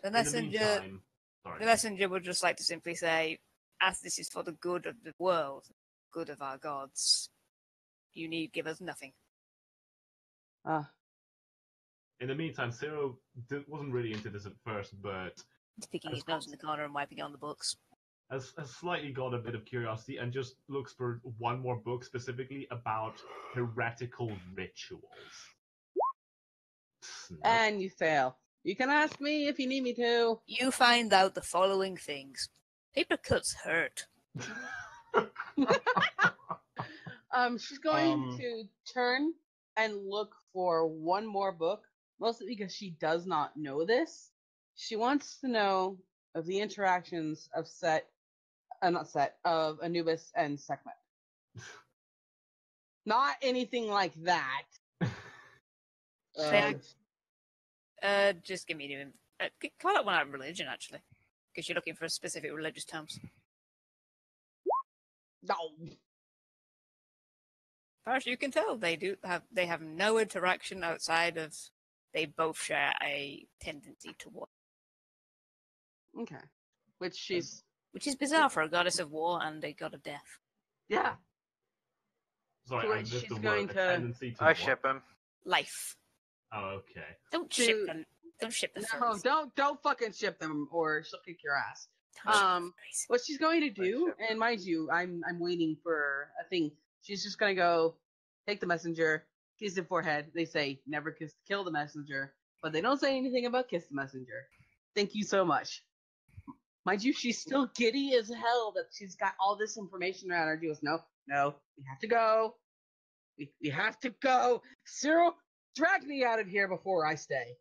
B: The messenger would just like to simply say, as this is for the good of the world, good of our gods, you need give us nothing.
G: In the meantime, Zero wasn't really into this at first, but
B: sticking his nose in the corner and wiping on the books.
G: Has slightly got a bit of curiosity and just looks for one more book specifically about heretical rituals.
D: And you fail. You can ask me if you need me to.
B: You find out the following things. Paper cuts hurt.
D: She's going to turn and look for one more book, mostly because she does not know this. She wants to know of the interactions of of Anubis and Sekhmet. Not anything like that.
B: Just give me call it one out of religion, actually, because you're looking for specific religious terms.
D: No.
B: As far as you can tell, they have no interaction outside of they both share a tendency to war.
D: Okay. Which is
B: bizarre for a goddess of war and a god of death.
D: Yeah.
G: Sorry,
D: So
G: I missed the
D: going
G: word.
D: to...
G: tendency to
F: I ship him.
B: Life.
G: Oh, okay.
B: Don't ship them. Don't ship the furries.
D: Don't fucking ship them, or she'll kick your ass. What she's going to do, and mind you, I'm waiting for a thing. She's just gonna go take the messenger, kiss the forehead. They say never kill the messenger, but they don't say anything about kiss the messenger. Thank you so much. Mind you, she's still giddy as hell that she's got all this information around her. She goes, no, we have to go. We have to go. Cyril, drag me out of here before I stay.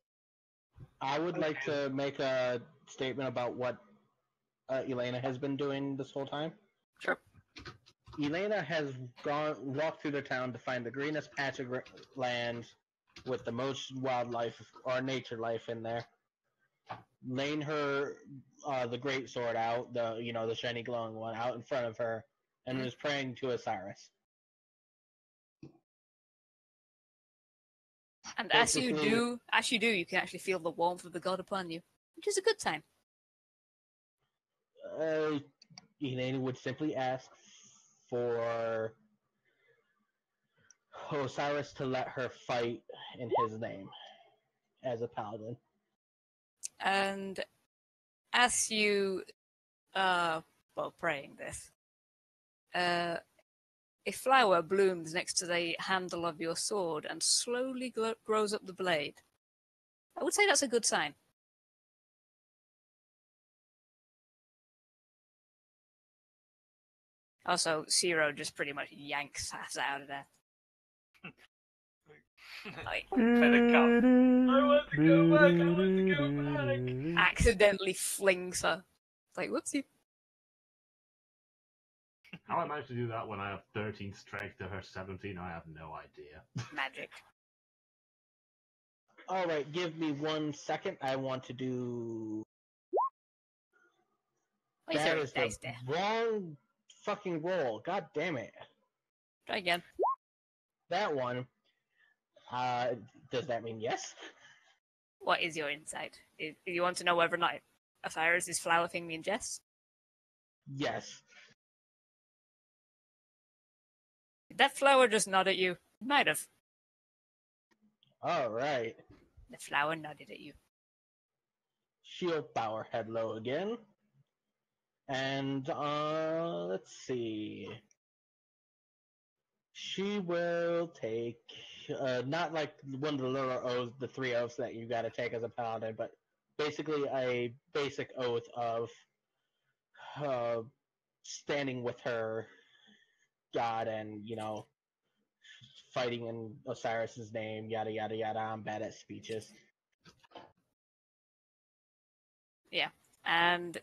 E: I would like to make a statement about what Elena has been doing this whole time.
B: Sure.
E: Elena has walked through the town to find the greenest patch of land with the most wildlife or nature life in there. Laying her the great sword out, the shiny glowing one out in front of her, and was praying to Osiris.
B: And as you do, you can actually feel the warmth of the god upon you, which is a good sign.
E: Elena would simply ask for Osiris to let her fight in his name as a paladin.
B: And as you praying this, a flower blooms next to the handle of your sword and slowly grows up the blade. I would say that's a good sign. Also, Zero just pretty much yanks us out of there.
F: I want to go back.
B: Accidentally flings her. Like, whoopsie.
G: How I managed to do that when I have 13 strength to her 17, I have no idea.
B: Magic.
E: Alright, give me 1 second. I want to do... That is the wrong fucking roll. God damn it.
B: Try again.
E: That one. Does that mean yes?
B: What is your insight? If you want to know whether or not Osiris' flower thing means yes?
E: Yes.
B: Did that flower just nod at you? It might have.
E: Alright.
B: The flower nodded at you.
E: Shield power head low again. And, let's see. She will take, not like one of the little oaths, the 3 oaths that you gotta take as a paladin, but basically a basic oath of standing with her god and, fighting in Osiris' name, yada yada yada. I'm bad at speeches.
B: Yeah, and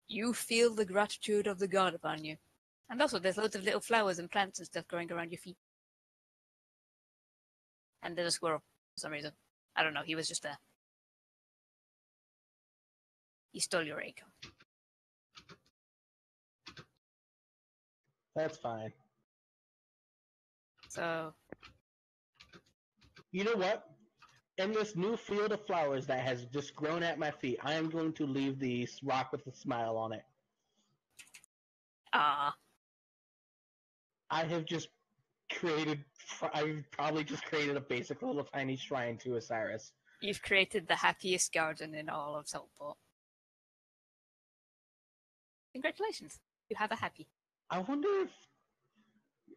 B: you feel the gratitude of the god upon you. And also, there's loads of little flowers and plants and stuff growing around your feet. And there's a squirrel, for some reason. I don't know. He was just there. He stole your acorn.
E: That's fine.
B: So.
E: You know what? In this new field of flowers that has just grown at my feet, I am going to leave the rock with a smile on it.
B: Ah.
E: I've probably just created a basic little tiny shrine to Osiris.
B: You've created the happiest garden in all of Saltport. Congratulations. You have a happy.
E: I wonder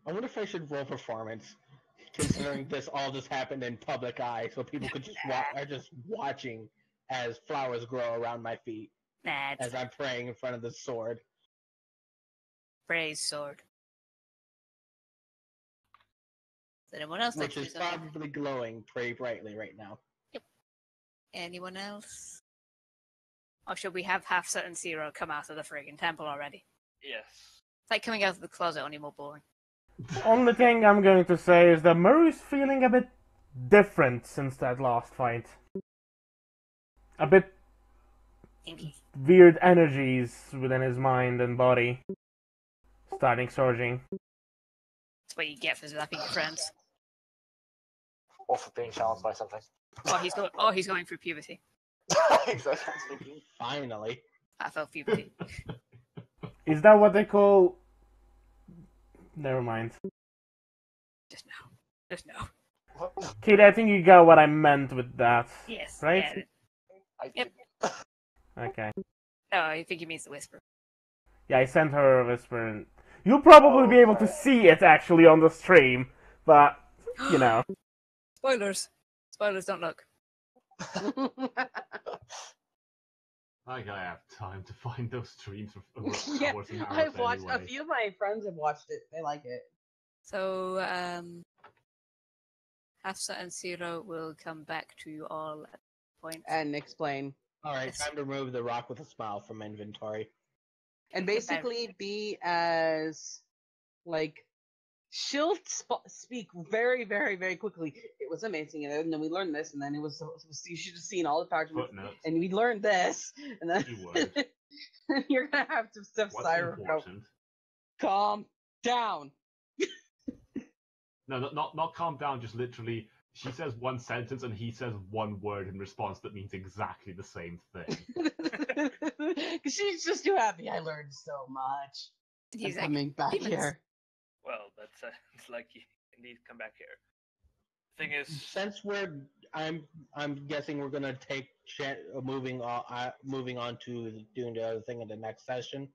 E: if I should roll performance, considering this all just happened in public eye, so people could just are just watching as flowers grow around my feet as I'm praying in front of the sword.
B: Praise sword. Does anyone else
E: Which is probably glowing pretty brightly right now.
B: Yep. Anyone else? Or should we have Hafsa and Zero come out of the friggin' temple already?
F: Yes.
B: It's like coming out of the closet, only more boring.
C: Only thing I'm going to say is that Maru's feeling a bit different since that last fight. A bit weird energies within his mind and body starting surging.
B: That's what you get for slapping your friends.
H: Or for being challenged by something.
B: Or he's going through puberty.
H: Exactly.
E: Finally.
B: I felt puberty.
C: Is that what they call... Never mind.
B: Just no.
C: Kid, I think you got what I meant with that.
B: Yes.
C: Right?
B: Yeah. Yep.
C: Okay.
B: No, I think he means the whisper.
C: Yeah, I sent her a whisper. And you'll probably be able to see it, actually, on the stream. But, you know.
B: Spoilers. Spoilers don't look.
G: I have time to find those streams for
D: Yeah,
G: hours and hours
D: I've watched.
G: anyway.
D: A few of my friends have watched it. They like it.
B: So, Hafsa and Zero will come back to you all at the point.
D: And explain.
E: Alright, time to remove the rock with a smile from inventory.
D: And basically be as, like, she'll speak very, very, very quickly. It was amazing, and then we learned this, and then it was, you should have seen all the parchments, and we learned this, and then you're gonna have to step Cyrus go, calm down.
G: No, not calm down, just literally, she says one sentence and he says one word in response that means exactly the same thing.
D: Because she's just too happy. I learned so much.
B: He's
D: like, coming back here.
F: Well, that's it's like you indeed come back here. Thing is,
E: since I'm guessing we're gonna take moving on to doing the other thing in the next session.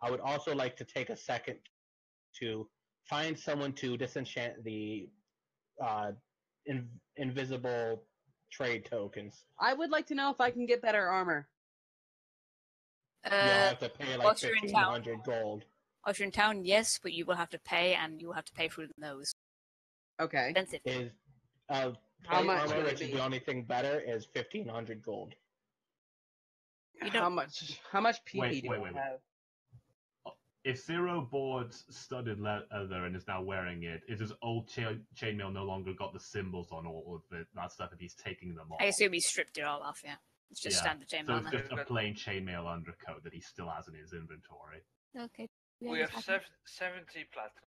E: I would also like to take a second to find someone to disenchant the invisible trade tokens.
D: I would like to know if I can get better armor.
E: You'll have to pay like 1,500 gold.
B: If you're in town, yes, but you will have to pay, and you will have to pay through the nose.
D: Okay.
B: Expensive.
E: How much armor, which is the only thing better, is 1,500 gold.
D: How much PP do I have?
G: If Zero bought studded leather and is now wearing it, is his old chainmail no longer got the symbols on all of that stuff, and he's taking them off?
B: I assume he stripped it all off, yeah. It's just standard chainmail.
G: So it's just a plain chainmail undercoat that he still has in his inventory.
B: Okay.
F: We have 70 platinum.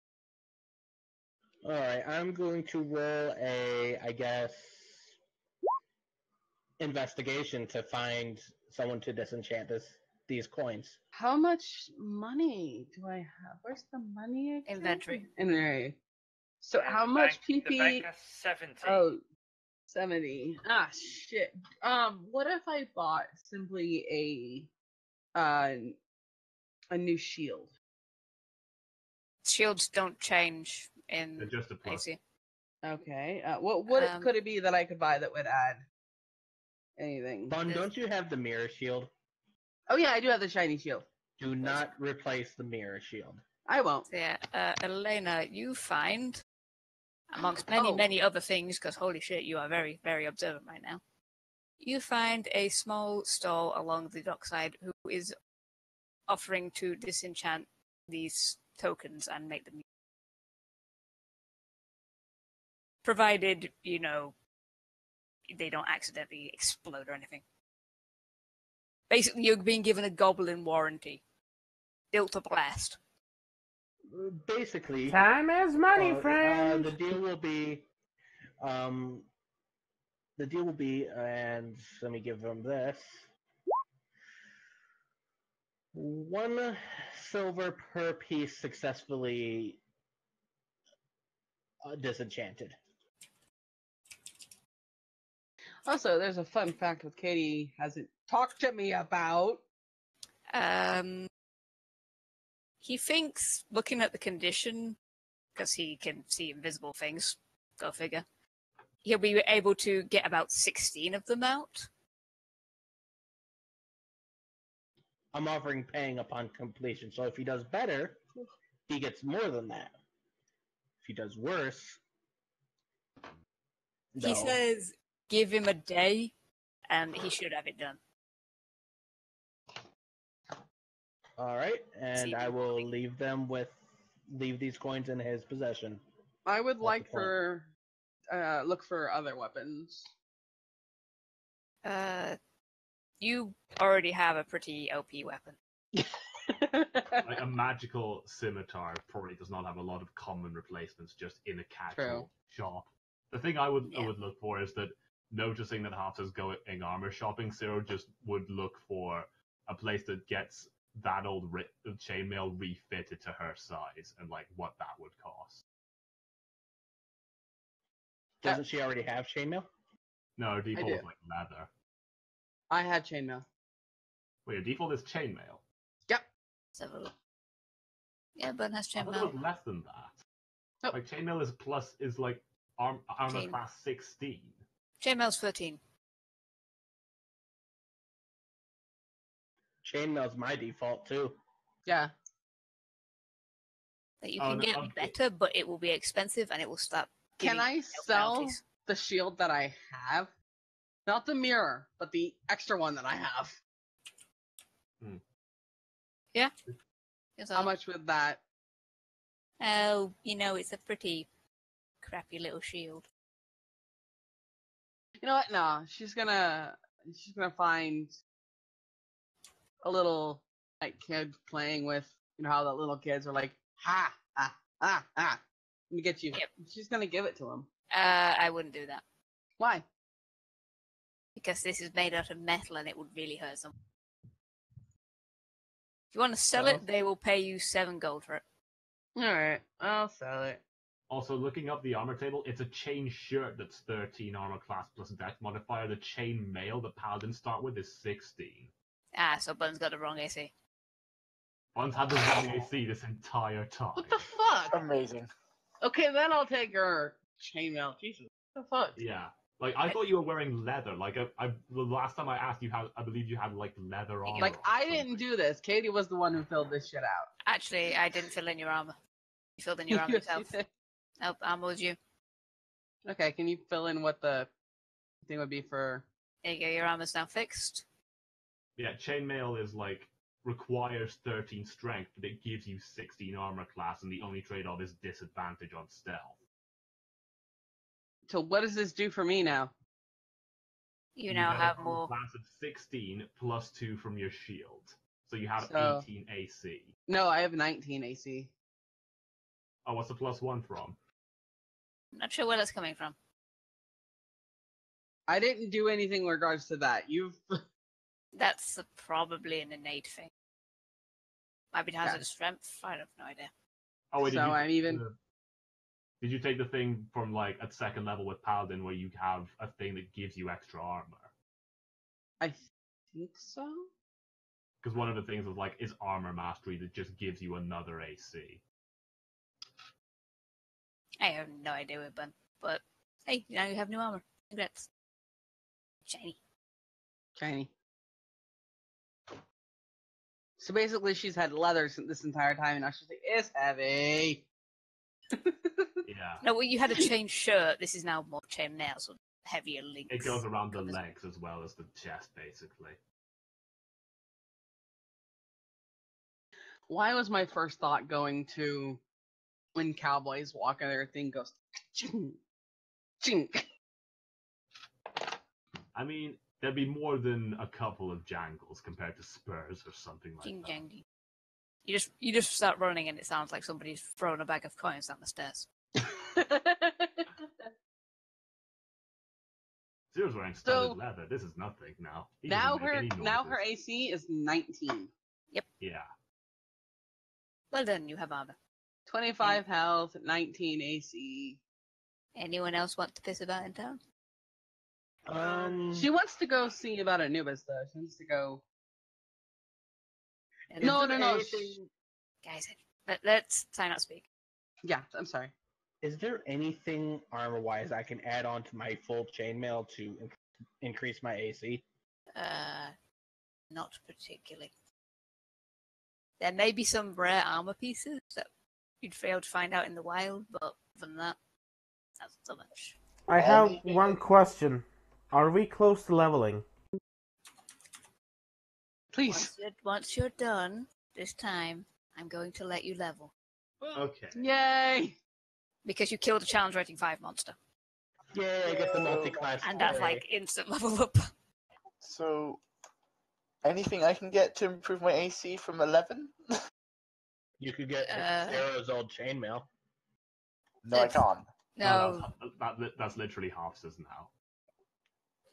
E: Alright, I'm going to roll I guess, investigation to find someone to disenchant these coins.
D: How much money do I have? Where's the money again?
B: Inventory.
D: So how much PP?
F: The bank has 70.
D: Oh, 70. Ah, shit. What if I bought simply a new shield?
B: Shields don't change in
G: They're just a plus.
B: AC.
D: Okay. What could it be that I could buy that would add anything?
E: Bun, don't you have the mirror shield?
D: Oh yeah, I do have the shiny shield.
E: Do not replace the mirror shield.
D: I won't.
B: Yeah, Elena, you find, amongst many other things, because holy shit, you are very, very observant right now, you find a small stall along the dockside who is offering to disenchant these tokens and make them. Provided, they don't accidentally explode or anything. Basically, you're being given a goblin warranty. Built to blast.
E: Basically,
C: time is money, friend.
E: The deal will be, and let me give them this. 1 silver per piece successfully disenchanted.
D: Also, there's a fun fact with Katie hasn't talked to me about.
B: He thinks, looking at the condition, because he can see invisible things, go figure, he'll be able to get about 16 of them out.
E: I'm offering paying upon completion, so if he does better, he gets more than that. If he does worse, no.
B: He says give him a day, and he should have it done.
E: All right, and I will leave these coins in his possession.
D: I would like for look for other weapons.
B: You already have a pretty OP weapon.
G: Like a magical scimitar probably does not have a lot of common replacements just in a casual shop. The thing I would look for is that, noticing that Hops is going armor shopping, Ciro just would look for a place that gets that old chainmail refitted to her size and like what that would cost.
E: Doesn't she already have chainmail?
G: No, her default is like leather.
D: I had chainmail.
G: Wait, your default is chainmail?
D: Yep.
B: Yeah, but has chainmail.
G: I thought it was less than that.
D: Nope.
G: Like chainmail is like armor class 16.
B: Chainmail's 13.
E: Chainmail's my default too.
D: Yeah.
B: That you can get better, but it will be expensive and it will stop.
D: Can I sell the shield that I have? Not the mirror, but the extra one that I have.
B: Yeah.
D: How much would that?
B: Oh, it's a pretty crappy little shield.
D: You know what? No, she's gonna find a little kid playing with. You know how the little kids are like, ha, ha, ha, ha. Let me get you. Yep. She's gonna give it to him.
B: I wouldn't do that.
D: Why?
B: Because this is made out of metal and it would really hurt them. If you want to sell it, they will pay you 7 gold for it.
D: Alright, I'll sell it.
G: Also, looking up the armor table, it's a chain shirt that's 13 armor class plus dex modifier. The chain mail that paladins start with is 16.
B: So Bun's got the wrong AC.
G: Bun's had the wrong AC this entire time.
D: What the fuck?
H: Amazing.
D: Okay, then I'll take her chainmail. Jesus, what the fuck?
G: Yeah. Like, I thought you were wearing leather. Like, the last time I asked you, I believe you had, like, leather armor.
D: Like, I didn't do this. Katie was the one who filled this shit out.
B: Actually, I didn't fill in your armor. You filled in your armor yourself. Nope, armor was you.
D: Okay, can you fill in what the thing would be for...
B: There you go, your armor's now fixed.
G: Yeah, chainmail is, like, requires 13 strength, but it gives you 16 armor class, and the only trade-off is disadvantage on stealth.
D: So what does this do for me now?
B: You now have more...
G: class of 16 plus 2 from your shield. So you have 18 AC.
D: No, I have 19 AC.
G: Oh, what's the plus 1 from?
B: Not sure where that's coming from.
D: I didn't do anything in regards to that.
B: That's probably an innate thing. Might be hazard strength. I have no idea.
G: Oh, wait,
D: so
G: did you take the thing from, like, at second level with Paladin where you have a thing that gives you extra armor?
D: I think so.
G: Because one of the things is armor mastery that just gives you another AC.
B: I have no idea what Ben, but hey, now you have new armor. Congrats. Shiny.
D: So basically, she's had leather this entire time, and now she's like, "It's heavy."
G: Yeah.
B: No, well, you had a chain shirt. This is now more chain nails, so heavier links.
G: It goes around the legs as well as the chest, basically.
D: Why was my first thought going to when cowboys walk and everything goes chink, chink?
G: I mean, there'd be more than a couple of jangles compared to spurs or something like
B: Ding
G: that.
B: dang ding. You just start running and it sounds like somebody's throwing a bag of coins down the stairs.
G: Zero's wearing studded leather. This is nothing now.
D: Now her AC is 19.
B: Yep.
G: Yeah.
B: Well done, you have armor.
D: 25 health, 19 AC.
B: Anyone else want to piss about in town?
D: She wants to go see about Anubis, though. She wants to go.
B: No.
E: Guys,
B: let's sign out speak.
D: Yeah, I'm sorry.
E: Is there anything armor-wise I can add on to my full chainmail to increase my AC?
B: Not particularly. There may be some rare armor pieces that you'd fail to find out in the wild, but other than that, that's so much.
C: I have one question. Are we close to leveling?
D: Please.
B: Once you're done this time, I'm going to let you level.
G: Okay.
D: Yay!
B: Because you killed a challenge rating 5 monster.
E: Yay, I get the multi-class.
B: And that's like instant level up.
H: So, anything I can get to improve my AC from 11?
E: You could get Sarah's old chainmail.
H: No, I can't.
B: No.
G: That's literally half as now.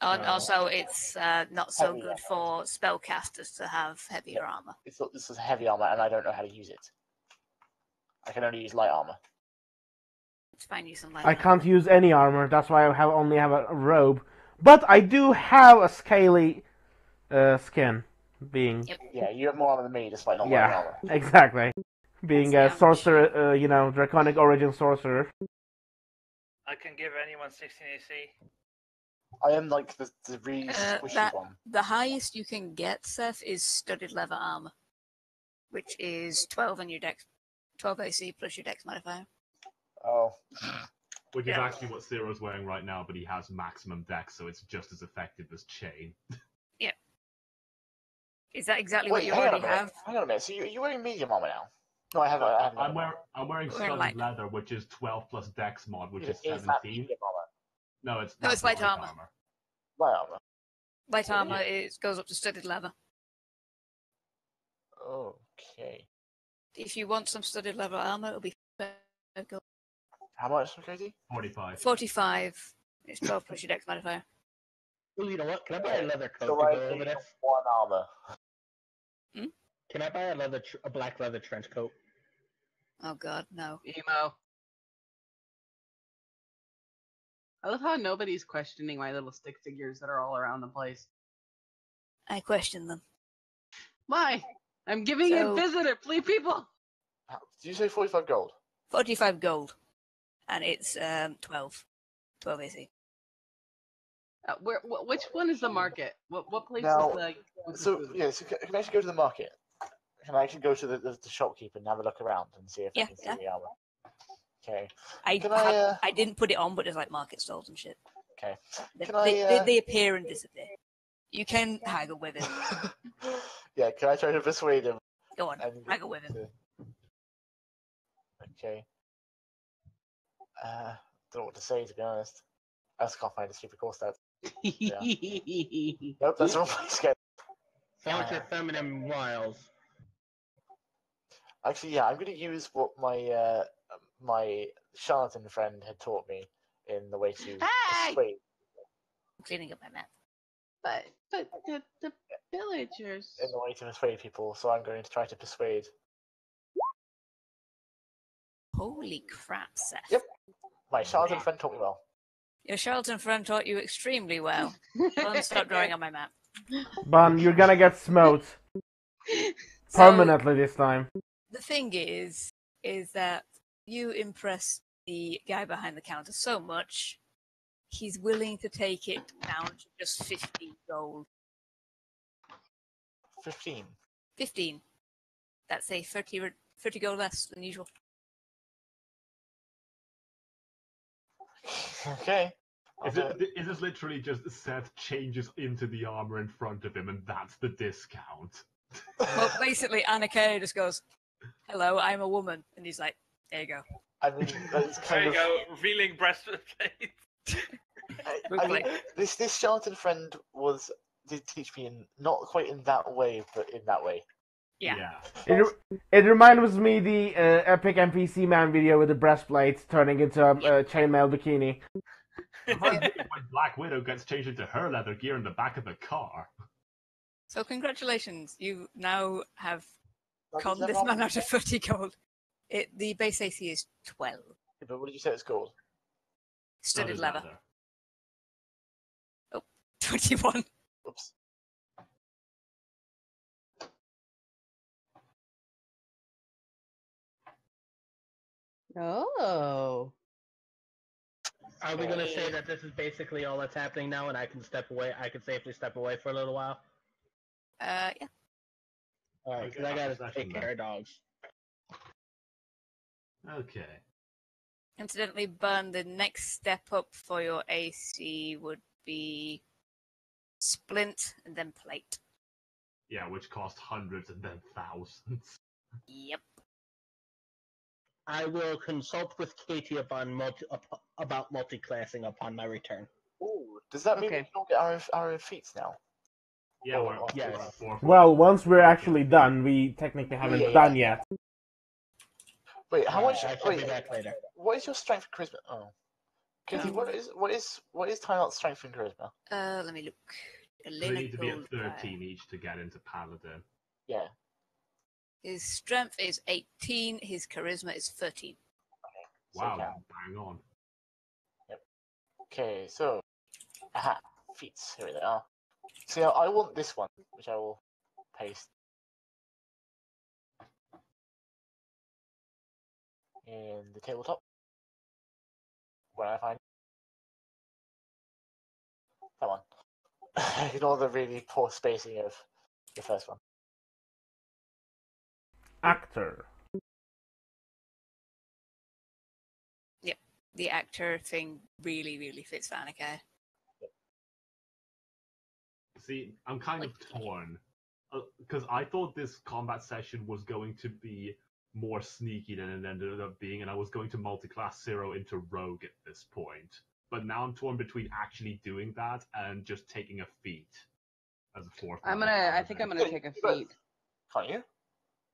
B: Also, it's not so good for spellcasters to have heavier armor.
H: This is heavy armor, and I don't know how to use it. I can only use light armor.
B: It's fine, use some light
C: I
B: armor.
C: can't use any armor. That's why I only have a robe. But I do have a scaly skin. Being
H: Yeah, you have more armor than me, despite not wearing armor.
C: Exactly. Being a sorcerer, draconic origin sorcerer.
F: I can give anyone 16 AC.
H: I am like the really squishy one.
B: The highest you can get, Seth, is studded leather armor, which is 12 on your dex, 12 AC plus your dex modifier.
H: Oh.
G: Which is actually what Ciro's wearing right now, but he has maximum dex, so it's just as effective as chain.
B: Yeah. Is that exactly what you already have?
H: Hang on a minute. So you're wearing medium armor now? No, I haven't.
G: I'm wearing studded leather, which is 12 plus dex mod, which is 17.
H: That medium armor?
G: No, it's
B: light armor.
H: Light armor.
B: Light armor goes up to studded leather.
H: Okay.
B: If you want some studded leather armor, it'll be gold.
H: How much, Katie?
G: 45.
B: 45. It's 12 plus your dex modifier.
E: Ooh, you know what? Can I buy a leather coat
H: So
E: to
H: I
E: go over
H: need
E: this?
H: 1 armor.
E: Can I buy a black leather trench coat?
B: Oh god, no.
D: Emo. I love how nobody's questioning my little stick figures that are all around the place.
B: I question them.
D: Why? I'm giving a visitor, please, people!
H: Did you say 45 gold?
B: 45 gold. And it's 12 AC.
D: Which one is the market? What place
H: Now,
D: is the...
H: so can I actually go to the market? Can I actually go to the shopkeeper and have a look around and see if I can see the armor? Okay.
B: I didn't put it on, but there's like market stalls and shit.
H: Okay.
B: They appear and disappear. You can haggle with him.
H: Yeah, can I try to persuade him?
B: Go on, haggle with him.
H: Okay. Don't know what to say, to be honest. I just can't find a stupid course stat. Yeah. Nope, that's the wrong place again.
E: Sounds like feminine wiles.
H: Actually, yeah, I'm going to use what my my charlatan friend had taught me in the way to persuade.
B: I'm cleaning up my map.
D: But the villagers...
H: In the way to persuade people, so I'm going to try to persuade.
B: Holy crap, Seth.
H: Yep. My charlatan friend taught me well.
B: Your charlatan friend taught you extremely well. Tell him to stop drawing on my map.
C: Bun, you're gonna get smote. Permanently this time.
B: The thing is that you impressed the guy behind the counter so much, he's willing to take it down to just 15 gold.
H: 15?
B: 15. That's a 30 gold less than usual.
H: Okay.
G: Is this literally just Seth changes into the armor in front of him and that's the discount?
B: Well, basically, Annika just goes, "Hello, I'm a woman," and he's like, "There you go."
H: I mean, that's kind
F: there you go, revealing breastplate.
H: I mean, this charlatan friend did teach me not quite in that way, but in that way.
B: Yeah.
C: It reminds me the epic NPC man video with the breastplates turning into a chainmail bikini.
G: When Black Widow gets changed into her leather gear in the back of the car.
B: So congratulations, you now have conned this man out of 30 gold. The base AC is 12.
H: Yeah, but what did you say it's called?
B: Studded leather. Oh, 21.
H: Oops.
D: Oh.
E: Are we going to say that this is basically all that's happening now, and I can step away? I can safely step away for a little while.
B: Yeah.
E: All right, because I got to take care of dogs.
G: Okay.
B: Incidentally, Burn, the next step up for your AC would be Splint and then Plate.
G: Yeah, which cost hundreds and then thousands.
B: Yep.
E: I will consult with Katie about multi-classing upon my return.
H: Ooh, does that mean we don't get our feats now?
G: Yeah,
E: yes.
C: Well, once we're actually done, we technically haven't done yet.
H: Wait, how much?
E: I can be back later.
H: What is your strength and charisma? Oh, Katie, what is Time Out's strength and charisma?
B: Let me look.
G: They need to be at 13 each to get into Paladin.
H: Yeah.
B: His strength is 18. His charisma is 13.
H: Okay.
G: Wow, bang on.
H: Yep. Okay, so feats. Here they are. So I want this one, which I will paste in the tabletop. Where I find that one. Ignore the really poor spacing of the first one.
C: Actor.
B: Yep, the actor thing really, really fits Vanica.
G: See, I'm kind of torn. Because I thought this combat session was going to be more sneaky than it ended up being, and I was going to multi-class Zero into Rogue at this point. But now I'm torn between actually doing that and just taking a feat as a fourth.
D: I think I'm gonna take a feat.
H: Can't you?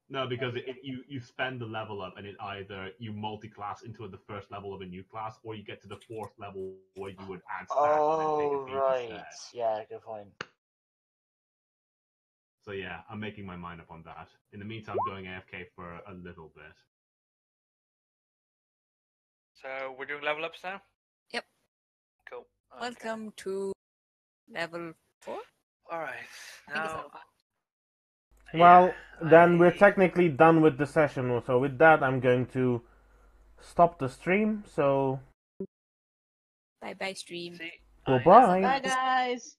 G: No, because you spend the level up, and it either you multi-class into the first level of a new class, or you get to the fourth level where you would add stats and take a feat
H: right.
G: instead.
H: Yeah, good point.
G: So yeah, I'm making my mind up on that. In the meantime, going AFK for a little bit.
F: So we're doing level ups now?
B: Yep.
F: Cool. Okay.
B: Welcome to level 4?
F: Alright. Now...
C: Well, then we're technically done with the session. So with that, I'm going to stop the stream. So
B: bye-bye stream.
F: See?
C: Goodbye.
D: Bye, guys.